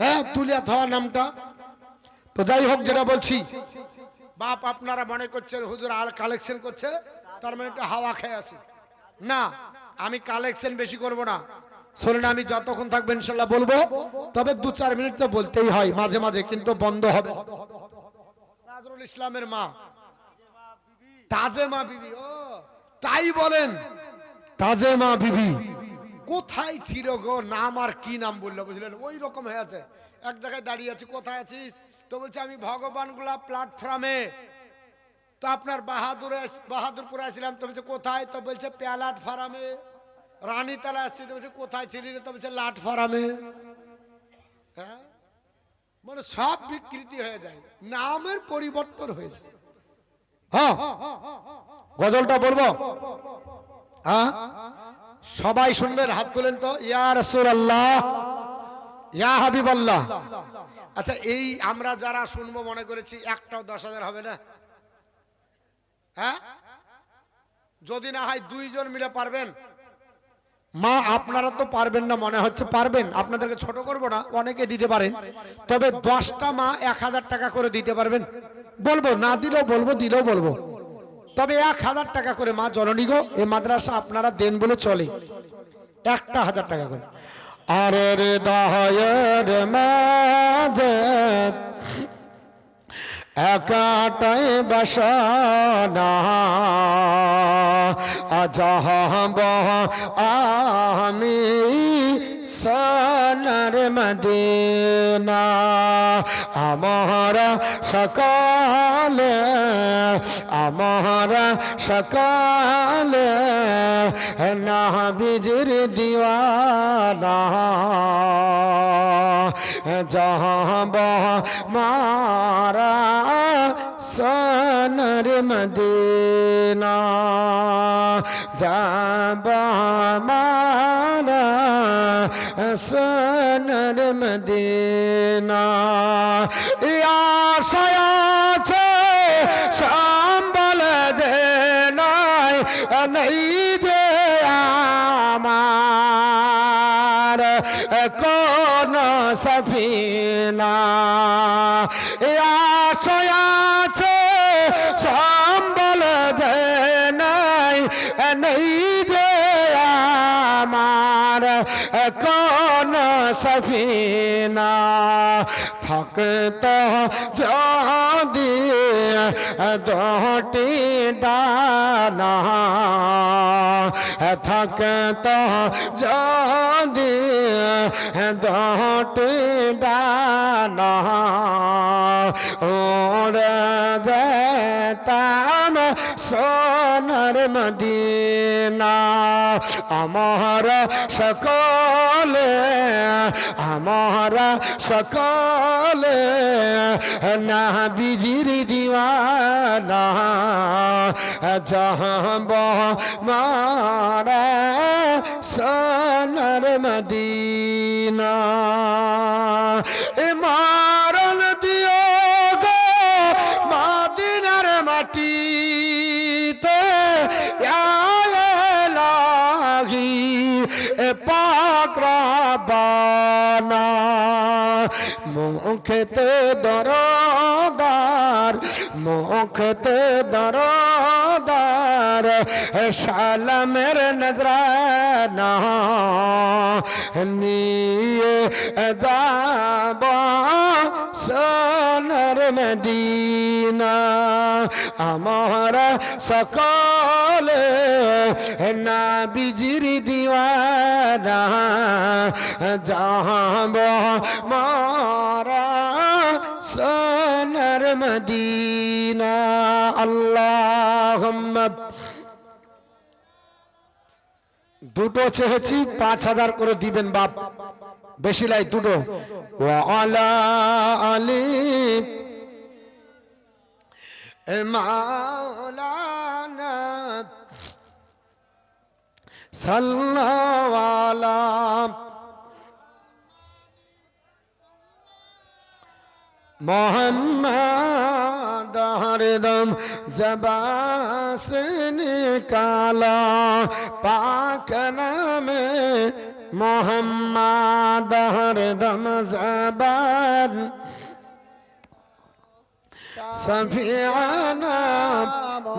হ্যাঁ তুলিয়া থাওয়া নামটা। তো যাই হোক, যেটা বলছি বাপ, আপনারা মনে করছেন হুজুর আর কালেকশন করছে, তার মানে একটা হাওয়া খেয়ে আসি না। আমি কালেকশন বেশি করব না, শোনেন আমি যতক্ষণ থাকবে ইনশাল্লাহ বলবো, তবে 2-4 মিনিট তো বলতেই হয় মাঝে মাঝে, কিন্তু বন্ধ হবে। নজরুল ইসলামের মা তাজেমা বিবি, ও তাই বলেন, তাজেমা বিবি কোথায় ছিল গো? নাম আর কি নাম বললো বুঝলেন, ওই রকম হয়ে আছে। এক জায়গায় দাঁড়িয়ে আছি, কোথায় আছিস? তো বলছে আমি ভগবানগুলা প্ল্যাটফর্মে। তো আপনার বাহাদুরপুরে আসছিলাম। তো বলছে কোথায়? তো বলছে প্যালাট ফার্মে। রানীতলা আসছি, তো বলছে কোথায় ছিলি? তো বলছে লাট ফার্মে। হ্যাঁ, মানে সব বিকৃতি হয়ে যায়, নামের পরিবর্তন হয়ে যায়। হ্যাঁ, গজলটা বলবো? হ্যাঁ, সবাই শুনবেন, হাত তুলেন তো। ইয়া রাসূলুল্লাহ, ইয়া হাবিবাল্লাহ। আচ্ছা, এই আমরা যারা শুনবো মনে করেছি একটাও 10,000 হবে না? হ্যাঁ, যদি না হয় 2 জন মিলে পারবেন? মা আপনারা তো পারবেন না মনে হচ্ছে, পারবেন? আপনাদেরকে ছোট করব না, অনেকে দিতে পারেন, তবে 10টা মা 1000 টাকা করে দিতে পারবেন? বলবো, না দিলেও বলবো, দিলেও বলবো, তবে 1000 টাকা করে। মা জননী গো, এই মাদ্রাসা আপনারা দেন বলে চলে, একটা 1000 টাকা করে। আরে রে দয়ের মাঝে একাটাই বাসনা, আজহাব আমি সোনার মদিনা। আমার সকালে, আমার সকালে নবীজির দিওয়ানা, জহাব মারা সোনার মদিনা, যাব মারা সোনার মদিনা। আশায় আছে সম্বল যে নাই, নেই যে আমার কোন সফিনা। আশায় আছে সম্বল যে নাই, নেই যে আমার কোন সফিনা। থাকতো যদি 2টি ডানা, থাকতো যদি 2টি ডানা, ওরে যেতাম সোনার মদিনা। আমার সকলে, আমার সকলে নবীজির দিওয়ানা, যাব মারা সোনার মদিনা। মারণ দিও গো মদিনার মাটিতে, বানা মুখেতে দরদার মুখেতে দরদার সালামের নজরানা নিয়ে যাব সোনার মদিনা আমার সকলে নবীজির দিওয়ানা যাব মারা সোনার মদিনা আল্লাহুম্মা দুটো চেয়েছি 5000 করে দিবেন বাপ বেশি লাই দুটো ওয়ালা আলি মাওলানা সাল্লাল্লাহু আলা मोहम्मद हरदम ज़बान से निकाला पाक नाम मोहम्मद हरदम ज़बान सफियाना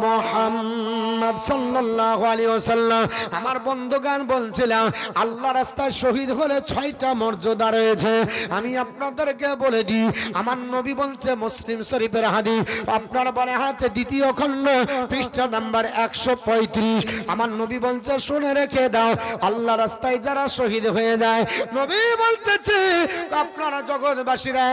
মোহাম্মদ সাল্লাল্লাহু আলাইহি ওয়াসাল্লাম। আমার বন্ধুগণ বলছিলাম আল্লাহ রাস্তায় শহীদ হলে 6টা মর্যাদা রয়েছে। আমি আপনাদেরকে বলে দিই, আমার নবী বলছে, মুসলিম শরীফের হাদিস, আপনার বলে আছে দ্বিতীয় খণ্ড পৃষ্ঠা নাম্বার 135। আমার নবী বলছে শুনে রেখে দাও, আল্লাহ রাস্তায় যারা শহীদ হয়ে যায়, নবী বলতেছে আপনারা জগৎবাসীরা,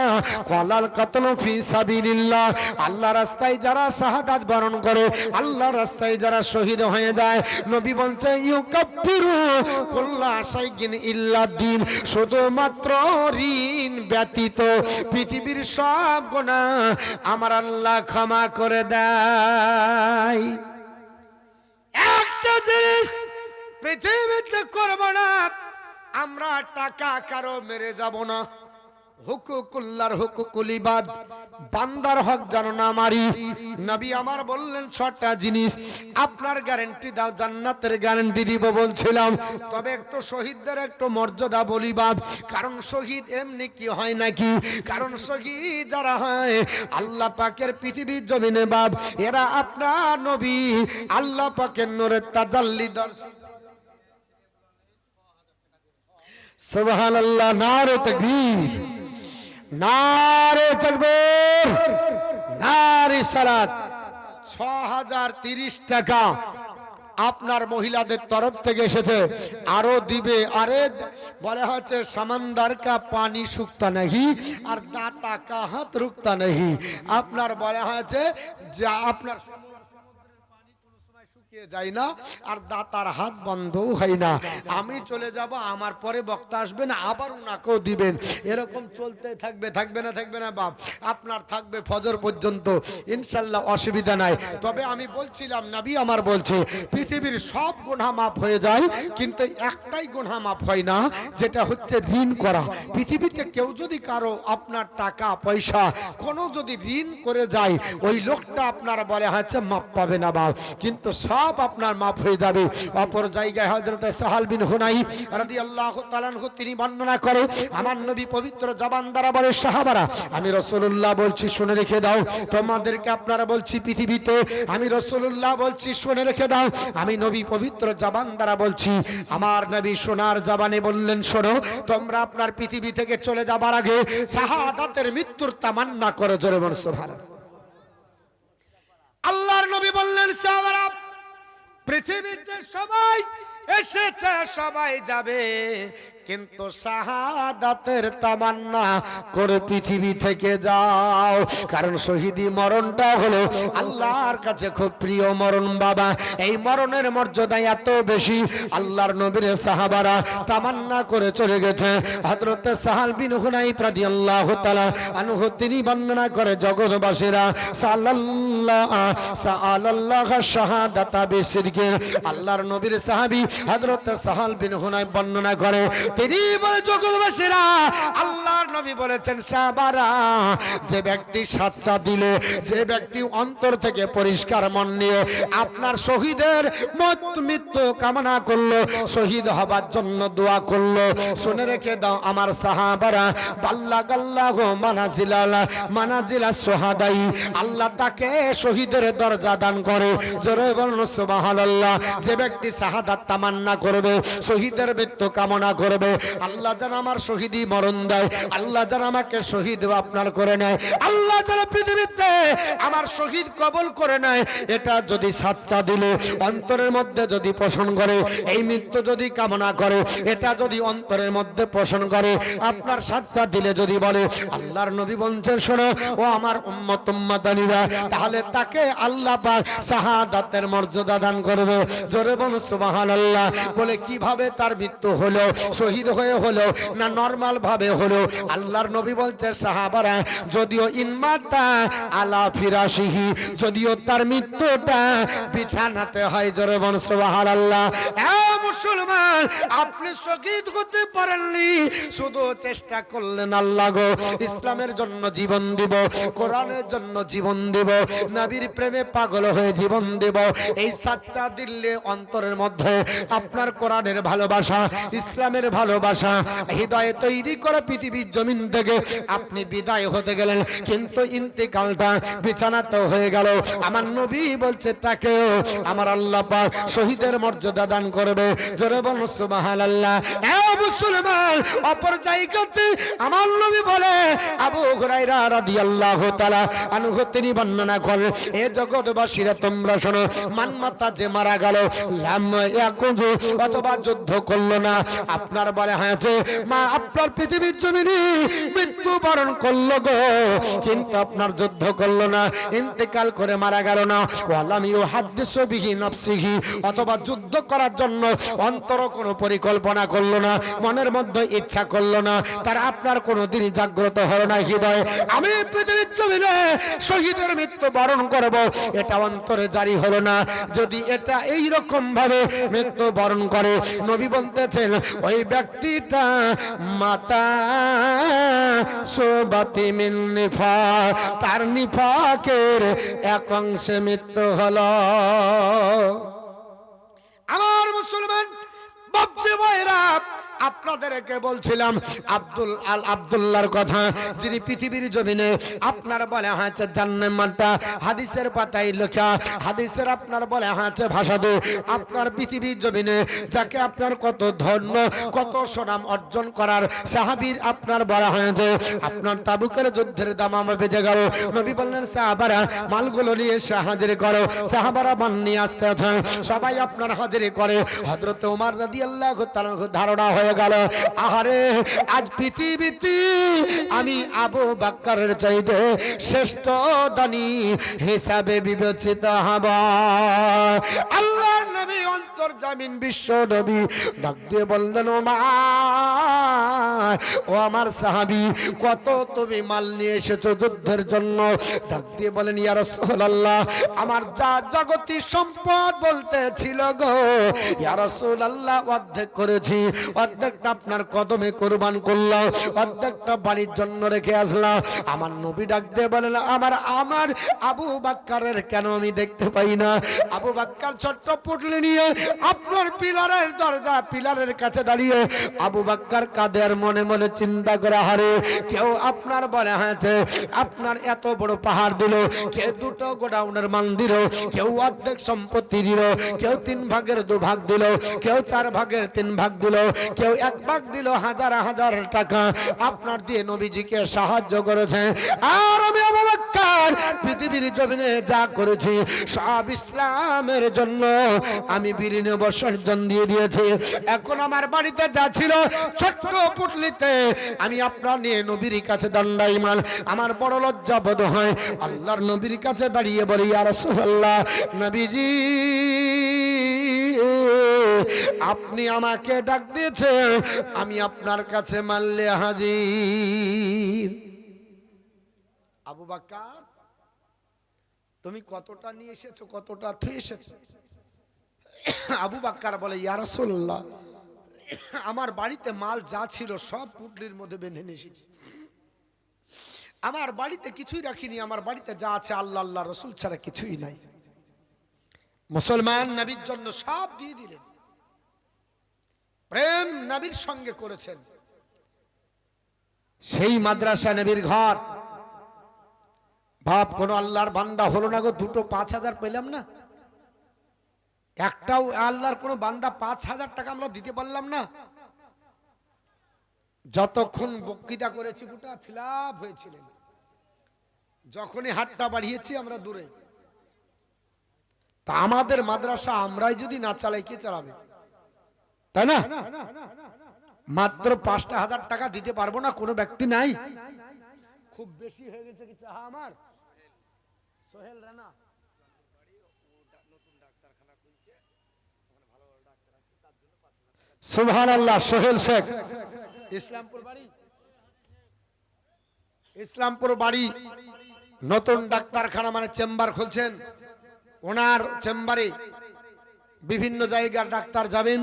কলাল কাতল ফি সাবিলিল্লাহ, আল্লাহ রাস্তায় যারা শাহাদাত বরণ করে, আল্লাহ রাস্তায় যারা শহীদ হয়ে যায়, নবী বলছে ইউকাফিরু কুল্লা শাইইন ইল্লা দ্বীন, শুধুমাত্র ঋণ ব্যতীত পৃথিবীর সব গুনাহ আমার আল্লাহ ক্ষমা করে দেয়। একটা জিনিস পৃথিবীতে করব না, আমরা টাকা কারো মেরে যাব না, হুকুকুল্লাহর হুকুকুল ইবাদ, বান্দার হক যেন না মারি। নবী আমার বললেন 6টা জিনিস, আপনার গ্যারান্টি দাও, জান্নাতের গ্যারান্টি দিব বলছিলাম। তবে একটু শহীদদের একটু মর্যাদা বলি বাপ, কারণ শহীদ এমনি কি হয় নাকি, কারণ শহীদ যারা হয় আল্লাহ পাকের পৃথিবীর জমিনে বাপ, এরা আপনার নবী আল্লাহ পাকের নূরের তাজাল্লি দর্শন। সুবহানাল্লাহ, নারে তাকবীর, নারে তাকবীর, নারে সালাত। 6030 টাকা আপনার মহিলাদের তরফ থেকে এসেছে, আরো দিবে। আরে বলে হচ্ছে সমন্দর কা পানি শুকতা नहीं আর দাতা কা হাত রুকতা नहीं। আপনার বলে হয়েছে যে আপনার যায় না আর দাতার হাত বন্ধও হয় না। আমি চলে যাব, আমার পরে বক্তা আসবেন, আবার উনাকেও দিবেন, এরকম চলতে থাকবে। থাকবে না? থাকবে না বাপ, আপনার থাকবে ফজর পর্যন্ত ইনশাল্লাহ, অসুবিধা নাই। তবে আমি বলছিলাম নবী আমার বলছে পৃথিবীর সব গুনাহ মাফ হয়ে যায়, কিন্তু একটাই গুনাহ মাফ হয় না, যেটা হচ্ছে ঋণ করা। পৃথিবীতে কেউ যদি কারো আপনার টাকা পয়সা কোনো যদি ঋণ করে যায়, ওই লোকটা আপনার বলে হচ্ছে মাফ পাবে না বাপ, কিন্তু সব আপনার মাফ হয়ে যাবে। অপর জায়গায় হযরত সাহাল বিন হুনাইফ রাদিয়াল্লাহু তাআলা আনহু তিনি বর্ণনা করে, আমার নবী পবিত্র জবান দ্বারা বলে, সাহাবারা আমি রাসূলুল্লাহ বলছি শুনে রেখে দাও, তোমাদেরকে আপনারা বলছি পৃথিবীতে আমি রাসূলুল্লাহ বলছি শুনে রেখে দাও, আমি নবী পবিত্র জবান দ্বারা বলছি। আমার নবী সোনার জবানে বললেন, শোনো, তোমরা আপনার পৃথিবী থেকে চলে যাবার আগে শাহাদাতের মৃত্যুর তামান্না করো। জোরে বলো সুবহানাল্লাহ। আল্লাহর নবী বললেন, সাহাবারা পৃথিবীতে সবাই এসেছে, সবাই যাবে, কিন্তু শাহাদাতের তামান্না করে পৃথিবী থেকে যাও, কারণ শহীদি মরণটা হলো আল্লাহর কাছে খুব প্রিয় মরণ বাবা। এই মরণের মর্যাদা এত বেশি, আল্লাহর নবীর সাহাবারা তামান্না করে চলে গেছে। হযরত সাহাল বিন হুনাইফ রাদিয়াল্লাহু তাআলা আনহু তিনি বর্ণনা করে, জগৎবাসীরা সাল্লাল্লাহু শাহাদাতা বিসিরকে, আল্লাহর নবীর সাহাবী হযরত সাহাল বিন হুনাইফ বর্ণনা করে, তিনি বলে জগৎবাসীরা আল্লাহর নবী বলেছেন সাহাবারা, যে ব্যক্তি সাচ্চা দিলে, যে ব্যক্তি অন্তর থেকে পরিষ্কার মন নিয়ে আপনার শহীদের মৃত্যু কামনা করলো, শহীদ হবার জন্য দোয়া করলো, শুনে রেখে দাও আমার সাহাবারা, বাল্লাগাল্লাহু মানাজিলা সোহাদাই, আল্লাহ তাকে শহীদের দরজা দান করে। জোরে বলুন সুবহানাল্লাহ। যে ব্যক্তি শাহাদাত তামান্না করবে, শহীদের মৃত্যু কামনা করবে, আল্লাহ যেন আমার শহীদি মরণ দেয়, আল্লাহ যেন আমাকে শহীদ আপনার করে নেয়, আল্লাহ যেন পৃথিবীতে আমার শহীদ কবুল করে নেয়, এটা যদি সাচ্চা দিলে অন্তরের মধ্যে যদি পোষণ করে, এই মৃত্যু যদি কামনা করে, এটা যদি অন্তরের মধ্যে পোষণ করে, আপনার সাচ্চা দিলে যদি বলে, আল্লাহর নবী বলছেন শোনো ও আমার উম্মত উম্মাদানিরা, তাহলে তাকে আল্লাহ পাক শাহাদাতের মর্যাদা দান করবে। জোরে বলুন সুবহানাল্লাহ। বলে কিভাবে তার মৃত্যু হলো, শহীদ হয়ে হলো না নরমাল ভাবে হলো? আল্লাহর নবী বলছে সাহাবারা, যদিও ইনমাতা আলা ফিরাশিহি, যদিও তার মৃত্যুটা বিছানাতে হয়। জোরে বলুন সুবহানাল্লাহ। এ মুসলমান, আপনি শহীদ হতে পারেননি, শুধু চেষ্টা করলেন আল্লাহ গো ইসলামের জন্য জীবন দিব, কোরআনের জন্য জীবন দিব, নবীর প্রেমে পাগল হয়ে জীবন দেব, এই সাচ্চা দিলে অন্তরের মধ্যে আপনার কোরআনের ভালোবাসা, ইসলামের ভালোবাসা হৃদয়ে তৈরি করে পৃথিবীর জমিন থেকে আপনি বিদায় হতে গেলেন, কিন্তু ইন্তেকালটা বিছানাতে হয়ে গেল। আমার নবী বলছে তাকেও আমার আল্লাহ পাক শহীদের মর্যাদা দান করবে। জোরে বলুন সুবহানাল্লাহ। এ মুসলমান, অপর জায়গাতে আমার নবী বলে, আবু হুরায়রা রাদিয়াল্লাহু তাআলা আনহু তিনি বর্ণনা করেন, এ জগৎবাসীরা তোমরা শোনো, মানমাতা যে মারা গেল, লাম ইয়াকুযু অথবা যুদ্ধ করলো না, আপনার বলে হয়েছে মা আপনার পৃথিবীর জমিনে মৃত্যু বরণ করলো গো, কিন্তু আপনার যুদ্ধ করলো না, ইন্তেকাল করে মারা গেল না, ওয়ালাম ইউহাদ্দিসু বিহি নাফসিহি, অথবা যুদ্ধ করার জন্য অন্তর কোনো পরিকল্পনা করলো না, মনের মধ্যে ইচ্ছা করলো না, তার আপনার কোনো দিনই জাগ্রত হলো না হৃদয়ে, আমি পৃথিবীর জমিনে শহীদের মৃত্যু বরণ করব, এটা অন্তরে জারি হলো না। যদি এটা এই রকম ভাবে মৃত্যু বরণ করে, নবী বলতেছেন ওই ব্যক্তিটা মাতা সুবাতি মিন নিফাক, তার নিফাকের এক অংশে মৃত্যু হলো। আমার মুসলমান বাপজি ভাইরা, আপনাদেরকে বলছিলাম আব্দুল্লাহর কথা, যিনি পৃথিবীর জমিনে আপনার বলে হয়েছে জান্নাতটা হাদিসের পাতায় লেখা, হাদিসের আপনার বলে হয়েছে ভাষা দে, আপনার পৃথিবীর জমিনে যাকে আপনার কত ধন্য কত সুনাম অর্জন করার সাহাবীর আপনার বলা হয়েছে, আপনার তাবুকের যুদ্ধের দামামা বেজে গেল, নবী বললেন সাহাবারা মালগুলো নিয়ে এসে হাজির করো, সাহাবারা মান নিয়ে আসতে সবাই আপনার হাজির করে। হযরত ওমর রাদিয়াল্লাহু তাআলা ধারণা হয়ে গেল, আহারে আজ পৃথিবীতে আমি আবু বকরের চাইতে শ্রেষ্ঠ দানী হিসাবে বিবেচিত হব। আল্লাহর নবী অন্তর্জামিন বিশ্ব নবী ডাক দিয়ে বললেন, ও আমার সাহাবী, কত তুমি মাল নিয়ে এসেছো যুদ্ধের জন্য? ডাক দিয়ে বলেন, ইয়া রাসূলুল্লাহ, আমার যা জগতি সম্পদ বলতে ছিল গো ইয়া রাসূলুল্লাহ, অর্ধেক করেছি, অর্ধেকটা আপনার কদমে কুরবান করলাম, অর্ধেকটা বাড়ির জন্য রেখে আসলাম। আমার নবী ডাক দিয়ে বলেন, আমার আবু বকরের কেন আমি দেখতে পাই না? আবু বকর ছোট্ট পুটলি নিয়ে আপনার পিলারের দরজা পিলারের কাছে দাঁড়িয়ে আবু বকর কাঁদে আর মনে মনে চিন্তা করে, হারে কেউ আপনার বলে হয়েছে আপনার এত বড় পাহাড় দিল, কেউ দুটো গোডাউনের মান দিল, কেউ অর্ধেক সম্পত্তি দিল, কেউ 3 ভাগের 2 ভাগ দিল, কেউ 4 ভাগের 3 ভাগ দিল, কেউ 1 ভাগ দিল, হাজার হাজার টাকা আপনার দিয়ে নবীজিকে সাহায্য করেছে। আর আমি আবু বকর পৃথিবীর জমিনে যা করেছি সব ইসলামের জন্য আমি বিলীন বর্ষণ দিয়ে দিয়েছি। এখন আমার বাড়িতে যা ছিল ছোট্ট পুটলিতে আমি আপনার নিয়ে নবীর কাছে দণ্ডায়মান, আমার বড় লজ্জা বোধ হয়। আল্লাহর নবীর কাছে দাঁড়িয়ে বলি, ইয়া রাসূলুল্লাহ, নবীজি আপনি আমাকে ডাক দিয়েছেন, আমি আপনার কাছে মাল্লে হাজির। আবু বকর, তুমি কতটা নিয়ে এসেছো, কতটা থুয়ে এসেছো? আবু বাক্কার বলে, ইয়া রাসূলুল্লাহ, আমার বাড়িতে মাল যা ছিল সব পুটলির মধ্যে বেঁধে নিয়ে এসেছি। আমার বাড়িতে কিছুই রাখিনি, আমার বাড়িতে যা আছে আল্লাহ আল্লাহ রসুল ছাড়া কিছুই নাই। মুসলমান নবীর জন্য সব দিয়ে দিলেন, প্রেম নবীর সঙ্গে করেছেন। সেই মাদ্রাসা নবীর ঘর। বাপ, কোন আল্লাহর বান্দা হলো না গো, দুটো 5,000 পেলাম না। একটাও আল্লাহর কোন বান্দা 5,000 টাকা আমরা দিতে পারলাম না। যতক্ষণ বক্তৃতা করেছি গোটা ফিলাপ হয়েছিলেন, যখনই হাতটা বাড়িয়েছি আমরা দূরে। তা আমাদের মাদ্রাসা আমরাই যদি না চালাই, কে চালাবে? তাই না? মাত্র 5,000 টাকা দিতে পারবো না কোনো ব্যক্তি নাই। খুব বেশি হয়ে গেছে কি চাহা আমার? সোহেল রানা সুবহানাল্লাহ, সোহেল শেখ, ইসলামপুর বাড়ি, ইসলামপুর বাড়ি। নতুন ডাক্তারখানা মানে চেম্বার খুলছেন। ওনার চেম্বারে বিভিন্ন জায়গার ডাক্তার যাবেন,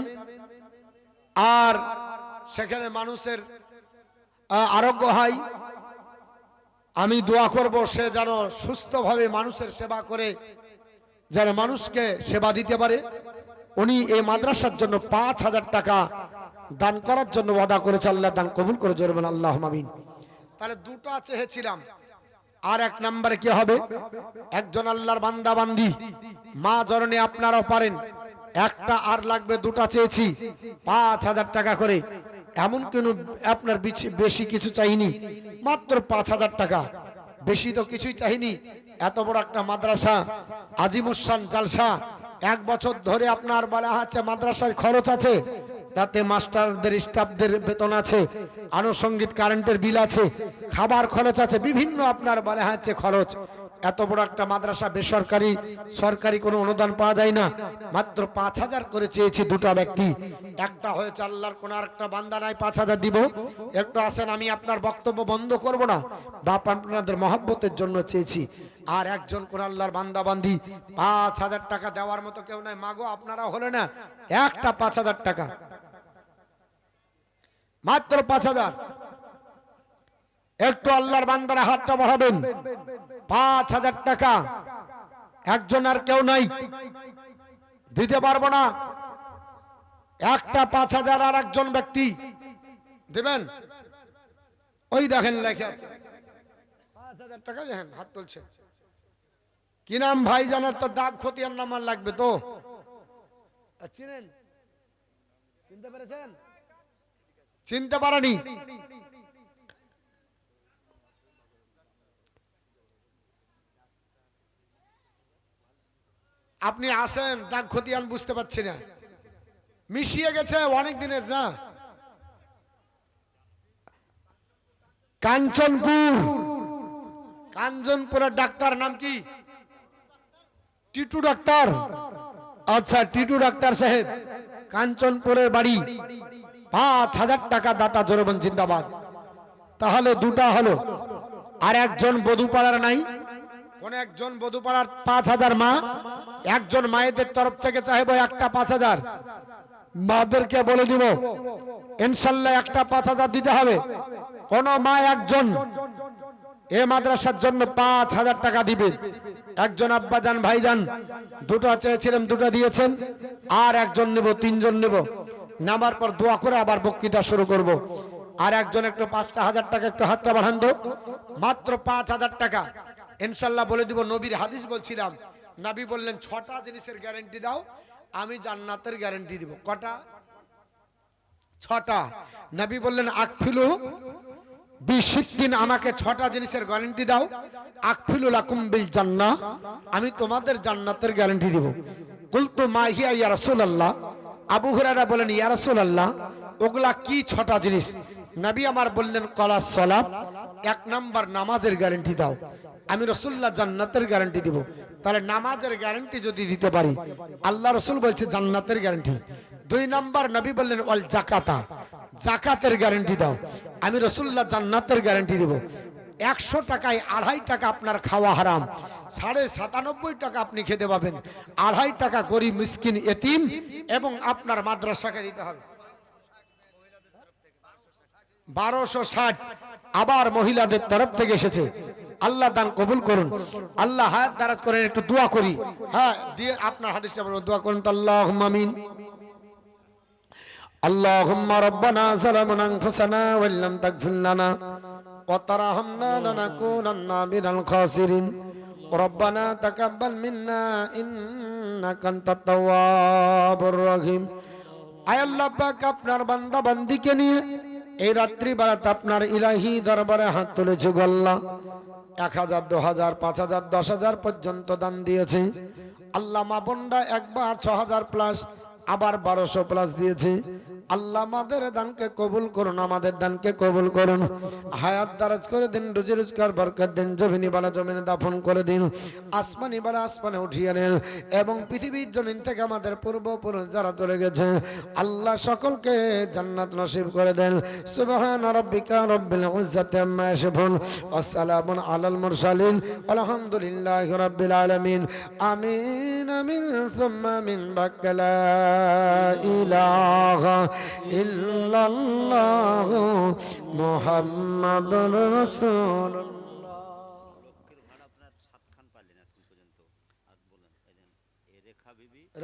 আর সেখানে মানুষের আরোগ্য হয়। আমি দোয়া করব সে যেন সুস্থভাবে মানুষের সেবা করে, যেন মানুষকে সেবা দিতে পারে। উনি এই মাদ্রাসার জন্য 5,000 টাকা দান করার জন্য ওয়াদা করেছে। আল্লাহ দান কবুল করে জোরবেন আল্লাহুম্মা আমিন। তাহলে দুটো চেয়েছিলাম, আর এক নম্বরে কি হবে? একজন আল্লাহর বান্দা বান্দি মা জননী আপনারাও পারেন, একটা আর লাগবে, দুটো চেয়েছি 5,000 টাকা করে। এমন কেন আপনার বেশি কিছু চাইনি, মাত্র 5,000 টাকা, বেশি তো কিছুই চাইনি। এত বড় একটা মাদ্রাসা, আজিমুসান জালসা, 1 বছর ধরে আপনার বলা হচ্ছে মাদ্রাসায় খরচ আছে, তাতে মাস্টারদের স্টাফদের বেতন আছে, আনুষঙ্গিক কারেন্টের বিল আছে, খাবার খরচ আছে, বিভিন্ন আপনার বলা হচ্ছে খরচ। এত বড় একটা মাদ্রাসা, বেসরকারি সরকারি কোনো অনুদান পাওয়া যায় না। মাত্র 5,000 করে চেয়েছি দুটো ব্যক্তি। একটা হয়েছে আল্লাহর কোন আরেকটা বান্দা নাই, 5,000 দিব। একটু আসেন, আমি আপনার বক্তব্য বন্ধ করব না, বাপ আপনাদের মহব্বতের জন্য চেয়েছি। আর একজন কোন আল্লাহর বান্দা বান্দি 5,000 টাকা দেওয়ার মতো কেউ নাই। মাগো আপনারা হলে না, একটা 5,000 টাকা, মাত্র 5,000। একটু আল্লাহর বান্দারা হাতটা বাড়াবেন। 5,000 টাকা একজন, আর কেউ নাই, দিতে পারবো না। একটা 5,000 আর একজন ব্যক্তি দিবেন। ওই দেখেন লেখা আছে 5,000 টাকা। দেখেন হাত তুলছে, কি নাম ভাই জানার? তো ডাক খতিয়ান নাম্বার লাগবে তো। চিনেন? চিনতে পেরেছেন? চিনতে পারেনি? আপনি আসেন, দাগ খতিয়ান বুঝতে পারছি না, মিশিয়ে গেছে অনেক দিনের না। কাঞ্চনপুর, কাঞ্চনপুরের ডাক্তার নাম কি? টিটু ডাক্তার। আচ্ছা, টিটু ডাক্তার সাহেব, কাঞ্চনপুরের বাড়ি। 5,000 টাকা দাতা জোরবেন জিন্দাবাদ। তাহলে দুটা হলো। আর একজন বধুপাড়ার নাই? কোন একজন বধুপাড়ার 5,000 মা, একজন মায়েদের তরফ থেকে চাইবো একটা 5,000। মাদেরকে বলে দিব ইনশাল্লাহ একটা 5,000 দিতে হবে। কোন মা একজন এ মাদ্রাসার জন্য 5,000 টাকা দিবে। একজন আব্বাজান ভাইজান দুটো চেয়েছিলেন, দুটো দিয়েছেন। আর একজন নেব, 3 জন নেব। নামার পর দোয়া করে আবার বক্তৃতা শুরু করব। আর একজন একটু 5,000 টাকা, একটু হাতটা বাড়ান তো। মাত্র 5,000 টাকা ইনশাল্লাহ বলে দিব। নবীর হাদিস বলছিলাম, নবী বললেন 6টা জিনিসের গ্যারান্টি দাও, আমি জান্নাতের গ্যারান্টি দিব। কটা? 6টা। নবী বললেন আকফিলু বিশিদ্দিন, আমাকে 6টা জিনিসের গ্যারান্টি দাও। আকফিলু লাকুম বিল জান্নাহ, আমি তোমাদের জান্নাতের গ্যারান্টি দিব। কুলতু মা হিয়া ইয়া রাসূলুল্লাহ, আবু হুরায়রা বলেন ইয়া রাসূলুল্লাহ ওগুলা কি 6টা জিনিস? নবী আমার বললেন কলাস সালাত, 1 নাম্বার নামাজের গ্যারান্টি দাও, আমি রাসূলুল্লাহ জান্নাতের গ্যারান্টি দিব। তাহলে নামাজের গ্যারান্টি যদি দিতে পারি, আল্লাহ রাসূল বলছে জান্নাতের গ্যারান্টি। 2 নাম্বার নবী বললেন ওয়াল যাকাতা, যাকাতের গ্যারান্টি দাও, আমি রাসূলুল্লাহ জান্নাতের গ্যারান্টি দিব। 100 টাকায় 2.5 টাকা আপনার খাওয়া হারাম, 97.5 টাকা আপনি খেতে পাবেন, 2.5 টাকা গরিব মিসকিন এতিম এবং আপনার মাদ্রাসাকে দিতে হবে। 1260 আবার মহিলাদের তরফ থেকে এসেছে। আল্লাহ দান কবুল করুন, আল্লাহ হায়াত দারাজ করেন। একটু দোয়া করি, হ্যাঁ দিয়ে আপনার হাদিসটা বলুন, দোয়া করুন তো। আল্লাহুম্মা আমিন। আল্লাহুম্মা রাব্বানা যালামনা আনফুসানা ওয়া ইল্লাম তাগফির লানা ওয়া তারহামনা লানাকুনান্না মিনাল খাসিরিন। রব্বানা তাকাব্বাল মিন্না ইন্নাকা আনতাত তাওয়াবুর রহিম। আয় আল্লাহ পাক, আপনার বান্দা বান্দিকে নিয়ে এই রাত্রি বেলাতে আপনার ইলাহি দরবারে হাত তুলেছে গো আল্লাহ। 1000, 2000, 5000, 10000 পর্যন্ত দান দিয়েছে আল্লাহ। মা বোনরা একবার 6000 প্লাস, আবার 1200 প্লাস দিয়েছে আল্লাহ। আমাদের দানকে কবুল করুন, আমাদের দানকে কবুল করুন। হায়াত দারাজ করে দিন, রুজি রোজগার বরকত দিন, জমিনি বালা জমিনে দাফন করে দিন, আসমানি বালা আসমানে উঠিয়ে নেন এবং পৃথিবীর জমিন থেকে আমাদের পূর্বপুরুষ যারা চলে গেছে আল্লাহ সকলকে জান্নাত নসিব করে দেন। সুবহান রাব্বিকা রাব্বিল ইজ্জাতি আম্মা ইয়াসিফুন ওয়া সালামুন আলাল মুরসালিন আলহামদুলিল্লাহি রাব্বিল আলামিন। আমিন আমিন সুম্মা আমিন। বাক্কালা ইলাহা ইল্লাল্লাহ মুহাম্মাদুর রাসূলুল্লাহ।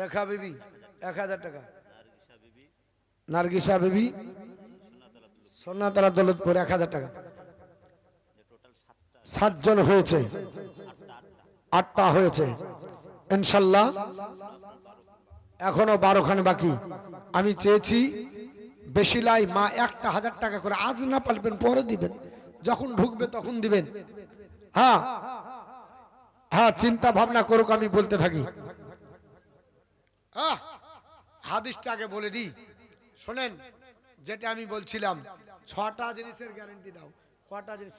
রেখা বিবি 1000 টাকা, নার্গিসা বিবি সোনাতলা দৌলতপুর 1000 টাকা। 7 জন হয়েছে, 8টা হয়েছে ইনশাআল্লাহ, এখনো 12 খান বাকি। আমি চেয়েছি বেশি লাই মা 1000 টাকা করে, আজ না পারবেন পরে দিবেন, যখন ঢুকবে তখন দিবেন। হ্যাঁ হ্যাঁ, চিন্তা ভাবনা করুক, আমি বলতে থাকি। হাদিসটা আগে বলে দিই, শোনেন। যেটা আমি বলছিলাম 6টা জিনিসের গ্যারান্টি দাও। কটা জিনিস?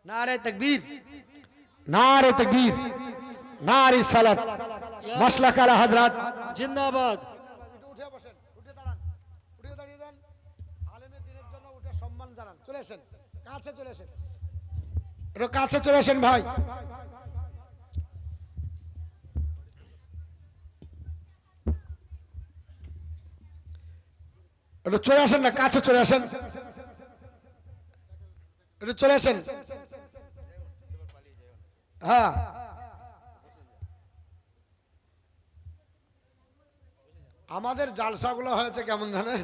নারে তাকবীর, নারে তাকবীর, নারে সালাত, মাসলাক আলা হযরত জিন্দাবাদ। উঠে বসেন, উঠে দাঁড়ান, উঠে দাঁড়িয়ে দেন। আলেমে দ্বীনের জন্য উঠে সম্মান জানান। চলে আসেন, কাছে চলে আসেন, একটু কাছে চলে আসেন ভাই। একটু চলে আসেন না, কাছে চলে আসেন, একটু চলে আসেন। হ্যাঁ, আমাদের জালসাগুলো হয়েছে কেমন জানেন,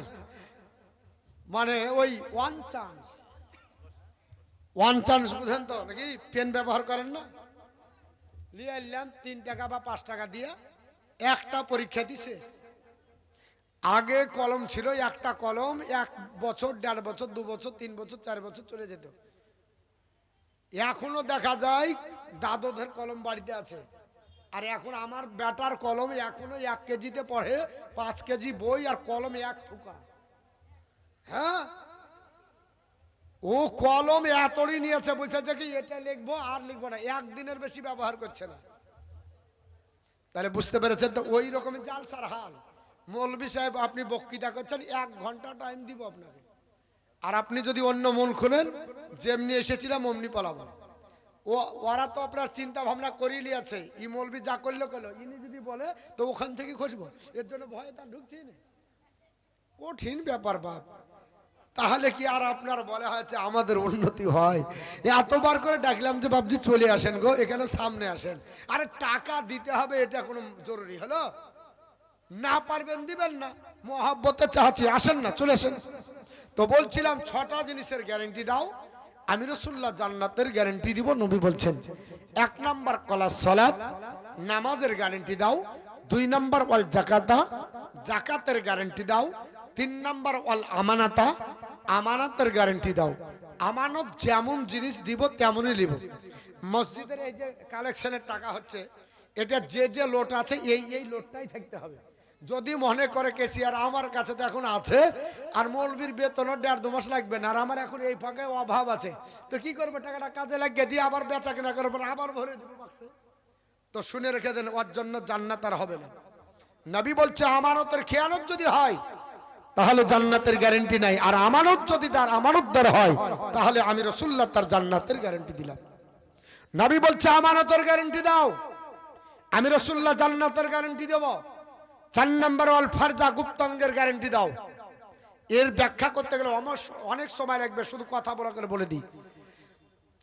মানে ওই ওয়ান চান্স বুঝেন তো নাকি? পেন ব্যবহার করেন না, নিয়ে এলাম 3 টাকা বা 5 টাকা দিয়ে একটা পরীক্ষা দিছে। আগে কলম ছিল, একটা কলম 1 বছর, 1.5 বছর, 2 বছর, 3 বছর, 4 বছর চলে যেত। এখনো দেখা যায় দাদুদের কলম বাড়িতে আছে। আর এখন আমার বেটার কলম এখনো 1 কেজিতে পড়ে, 5 কেজি বই আর কলম 1 থুকা। হ্যাঁ, ও কলম এতই নিয়েছে, বলছে যে কি এটা লিখবো আর লিখবো না, 1 দিনের বেশি ব্যবহার করছে না। তাহলে বুঝতে পেরেছেন তো, ওই রকমের জালসার হাল। মৌলভী সাহেব আপনি বক্তৃতা করছেন, 1 ঘন্টা টাইম দিব আপনাকে, আর আপনি যদি অন্য মন খুলেন, যেমনি এসেছিলাম অমনি পালাবো। ওরা তো আপনার চিন্তা ভাবনা করিয়ে নিয়েছে, ই মৌলভী যা করলো করলো, ইনি যদি বলে তো ওখান থেকে খসবো, এর জন্য ভয়ে তার ঢুকছে না। কঠিন ব্যাপার বাপ। তাহলে কি আর আপনার বলা হয়েছে আমাদের উন্নতি হয়? এতবার করে ডাকলাম যে বাবজি চলে আসেন গো, এখানে সামনে আসেন। আরে টাকা দিতে হবে, এটা কোনো জরুরি হলো? না পারবেন দিবেন না, মহাব্বতে চাচ্ছি, আসেন না, চলে আসেন। তো বলছিলাম 6টা জিনিসের গ্যারান্টি দাও, আমি রাসূলুল্লাহ জান্নাতের গ্যারান্টি দিব। নবী বলছেন 1 নাম্বার কলা সালাত, নামাজের গ্যারান্টি দাও। 2 নাম্বার ওয়াল যাকাতা, যাকাতের গ্যারান্টি দাও। 3 নাম্বার ওয়াল আমানাতা, আমানতের গ্যারান্টি দাও। আমানত যেমন জিনিস দিব তেমনই নিব। মসজিদের এই যে কালেকশনের টাকা হচ্ছে, এটা যে লোট আছে এই লোটটাই থাকতে হবে। যদি মনে করে কেসিয়ার আমার কাছে তো এখন আছে, আর মৌলবীর বেতনের 1.5-2 মাস লাগবে না, আর আমার এখন এই ফাঁকে অভাব আছে, তো কি করবো? টাকাটা কাজে লাগিয়ে দিয়ে আবার বেচা কেনা করবো, আবার ভরে দেবো বাক্সে। তো শুনে রেখে দেন, ওর জন্য জান্নাত আর হবে না। নবী বলছে আমানতের খেয়ানত যদি হয় তাহলে জান্নাতের গ্যারান্টি নাই, আর আমানত যদি তার আমানতদার হয় তাহলে আমি রাসূলুল্লাহ তার জান্নাতের গ্যারান্টি দিলাম। নবী বলছে আমানতের গ্যারান্টি দাও। আমি রাসূলুল্লাহ জান্নাতের গ্যারান্টি দেব। 4 নাম্বার ওয়াল ফারজা গুপ্তাঙ্গের গ্যারান্টি দাও। এর ব্যাখ্যা করতে গেলে অনেক সময় লাগবে, শুধু কথা বলা করে বলে দিই।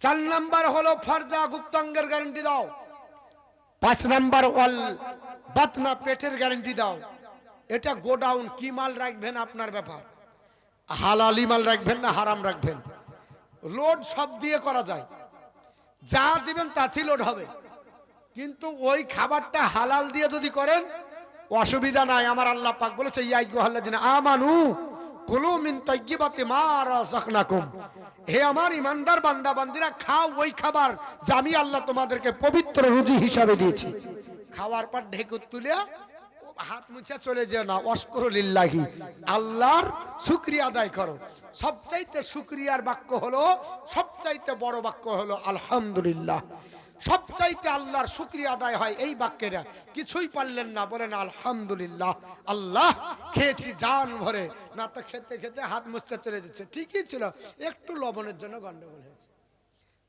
4 নাম্বার হলো ফারজা গুপ্তাঙ্গের গ্যারান্টি দাও। 5 নাম্বার ওয়াল বাতনা পেটের গ্যারান্টি দাও। এটা গোডাউন, কি মাল রাখবেন আপনার ব্যাপার, হালালি মাল রাখবেন না হারাম রাখবেন। লোড সব দিয়ে করা যায়, যা দিবেন তাতেই লোড হবে, কিন্তু ওই খাবারটা হালাল দিয়ে যদি করেন অসুবিধা নাই। আমার আল্লাহ পাক বলেছে ইয়া আইয়ুহাল্লাযিনা আমানু কুলু মিন তাইয়্যিবাতি মা রাযাকনাকুম, হে আমার ইমানদার বান্দা বান্দিরা, খাও ওই খাবার যা আমি আল্লাহ তোমাদেরকে পবিত্র রুজি হিসাবে দিয়েছি। খাওয়ার পর ঢেকুর তুলে হাত মুছে চলে যেও না, অশকুরু লিল্লাহি, আল্লাহর শুকরিয়া আদায় করো। সবচাইতে শুকরিয়ার বাক্য হলো, সবচাইতে বড় বাক্য হলো আলহামদুলিল্লাহ। সবচাইতে আল্লাহর শুকরিয়া আদায় হয় এই বাক্যেরা। কিছুই পারলেন না, বলেন আলহামদুলিল্লাহ। আল্লাহ খেয়েছি জান ভরে, না তো খেতে খেতে হাত মুছতে চলে যাচ্ছে। ঠিকই ছিল, একটু লবণের জন্য গন্ডগোল হয়েছে,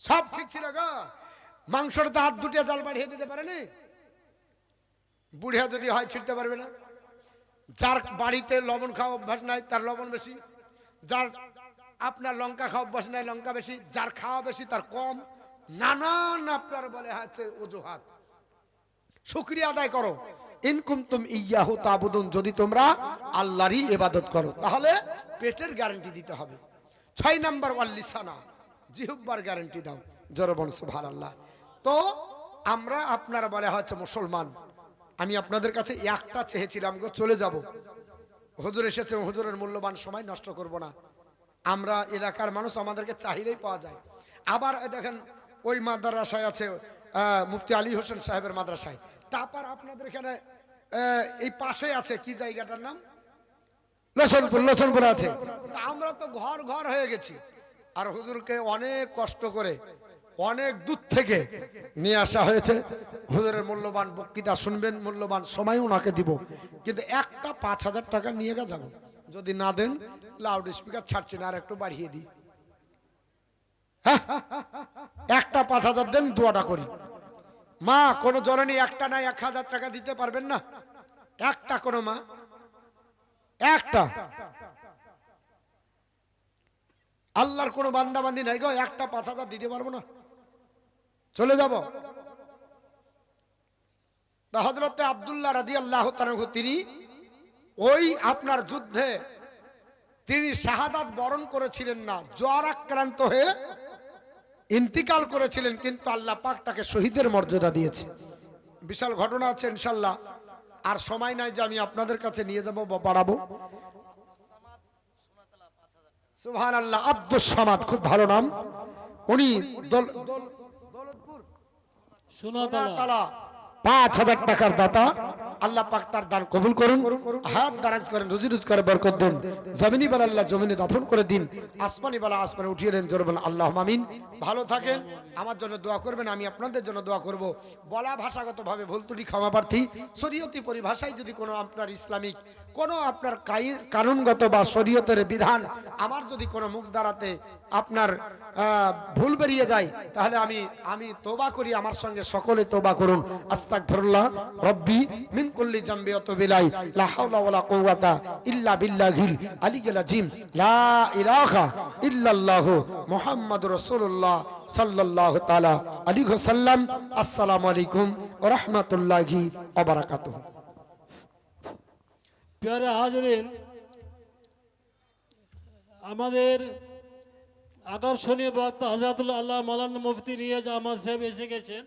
সব ঠিক ছিল গো। মাংসটা হাত দুটিয়া জাল বাড়িয়ে দিতে পারেনি, বুড়িয়া যদি হয় ছিঁড়তে পারবে না। যার বাড়িতে লবণ খাওয়া অভ্যাস নাই তার লবণ বেশি, যার আপনার লঙ্কা খাওয়া অভ্যাস নাই লঙ্কা বেশি, যার খাওয়া বেশি তার কম, নানান আপনার বলে আছে অজুহাত। শুকরিয়া আদায় করো। ইন কুনতুম ইয়্যাহু তা'বুদুন, যদি তোমরা আল্লাহরই ইবাদত করো তাহলে পেটের গ্যারান্টি দিতে হবে। 6 নাম্বার ওয়াল লিসানা, জিহ্বার গ্যারান্টি দাও। জোরে বল সুবহানাল্লাহ। তো আমরা আপনারা বলে হচ্ছে মুসলমান, আমি আপনাদের কাছে একটা চেয়েছিলাম গো, চলে যাব। হুজুর এসেছে, হুজুরের মূল্যবান সময় নষ্ট করব না। আমরা এলাকার মানুষ, আমাদেরকে চাহিলেই পাওয়া যায়। আবার দেখেন ওই মাদ্রাসায় আছে মুফতি আলী হোসেন সাহেবের মাদ্রাসায়, তারপর আপনাদের এখানে এই পাশে আছে কি জায়গাটার নাম, লোচনপুর আছে। তা আমরা তো ঘর ঘর হয়ে গেছি, আর হুজুরকে অনেক কষ্ট করে অনেক দূর থেকে নিয়ে আসা হয়েছে। হুজুরের মূল্যবান বক্তৃতা শুনবেন, মূল্যবান সময় ওনাকে দিব, কিন্তু একটা 5,000 টাকা নিয়ে যাব। যদি না দেন লাউড স্পিকার ছাড়ছি না, আর একটু বাড়িয়ে দিই। হ্যাঁ, একটা 5,000 দেন, দোয়াটা করি। মা কোন জননী একটা নাই 1,000 টাকা দিতে পারবেন না? একটা কোন মা, একটা আল্লাহর কোন বান্দা বান্দি নাই গো, একটা 5,000 দিতে পারবো না, চলে যাব। হযরত আব্দুল্লাহ রাদিয়াল্লাহু তাআলা তিনি ওই আপনার যুদ্ধে তিনি শাহাদাত বরণ করেছিলেন না, জ্বর আক্রান্ত হয়ে ইন্তিকাল করেছিলেন, কিন্তু আল্লাহ পাক তাকে শহীদের মর্যাদা দিয়েছে। বিশাল ঘটনা আছে ইনশাআল্লাহ, আর সময় নাই যে আমি আপনাদের কাছে নিয়ে যাব বা বাড়াবো। সুবহানাল্লাহ, আব্দুস সামাদ, খুব ভালো নাম। উনি দৌলতপুর সোনাতলা 5,000 টাকার দাতা। আল্লাহ পাক তার দান কবুল করুন, হাত দারাজ করেন, রুজি রোজগারে বরকত দেন, জমিনি বালা আল্লাহ জমিনে দাফন করে দিন, আসমানি বালা আসমানে উঠিয়ে দেন। জোরে বলেন আল্লাহুম্মা আমিন। ভালো থাকেন, আমার জন্য দোয়া করবেন, আমি আপনাদের জন্য দোয়া করব। বলা ভাষাগতভাবে ভুল ত্রুটি ক্ষমা প্রার্থী। শরীয়তি পরিভাষায় যদি কোনো আপনার ইসলামিক কোনো আপনার কানুনগত বা শরীয়তের বিধান আমার যদি কোনো মুখ দ্বারাতে আপনার ভুল বেরিয়ে যায়, তাহলে আমি তওবা করি, আমার সঙ্গে সকলে তওবা করুন। আস্তাগফিরুল্লাহ রব্বি মিন কুল্লি জামবি ওয়া তুবু ইলাই, লা হাওলা ওয়ালা কুওয়াতা ইল্লা বিল্লাহিল আলিয়্যিল আযীম, লা ইলাহা ইল্লাল্লাহু মুহাম্মাদুর রাসূলুল্লাহ সাল্লাল্লাহু তাআলা আলাইহি ওয়াসাল্লাম। আসসালামু আলাইকুম ওয়া রাহমাতুল্লাহি ওয়া বারাকাতুহু। প্যারে হাজরিন, আমাদের আকর্ষণীয় বক্তা হযরতুল আল্লাহ মাওলানা মুফতি নিয়াজ আহমদ সাহেব এসে গেছেন।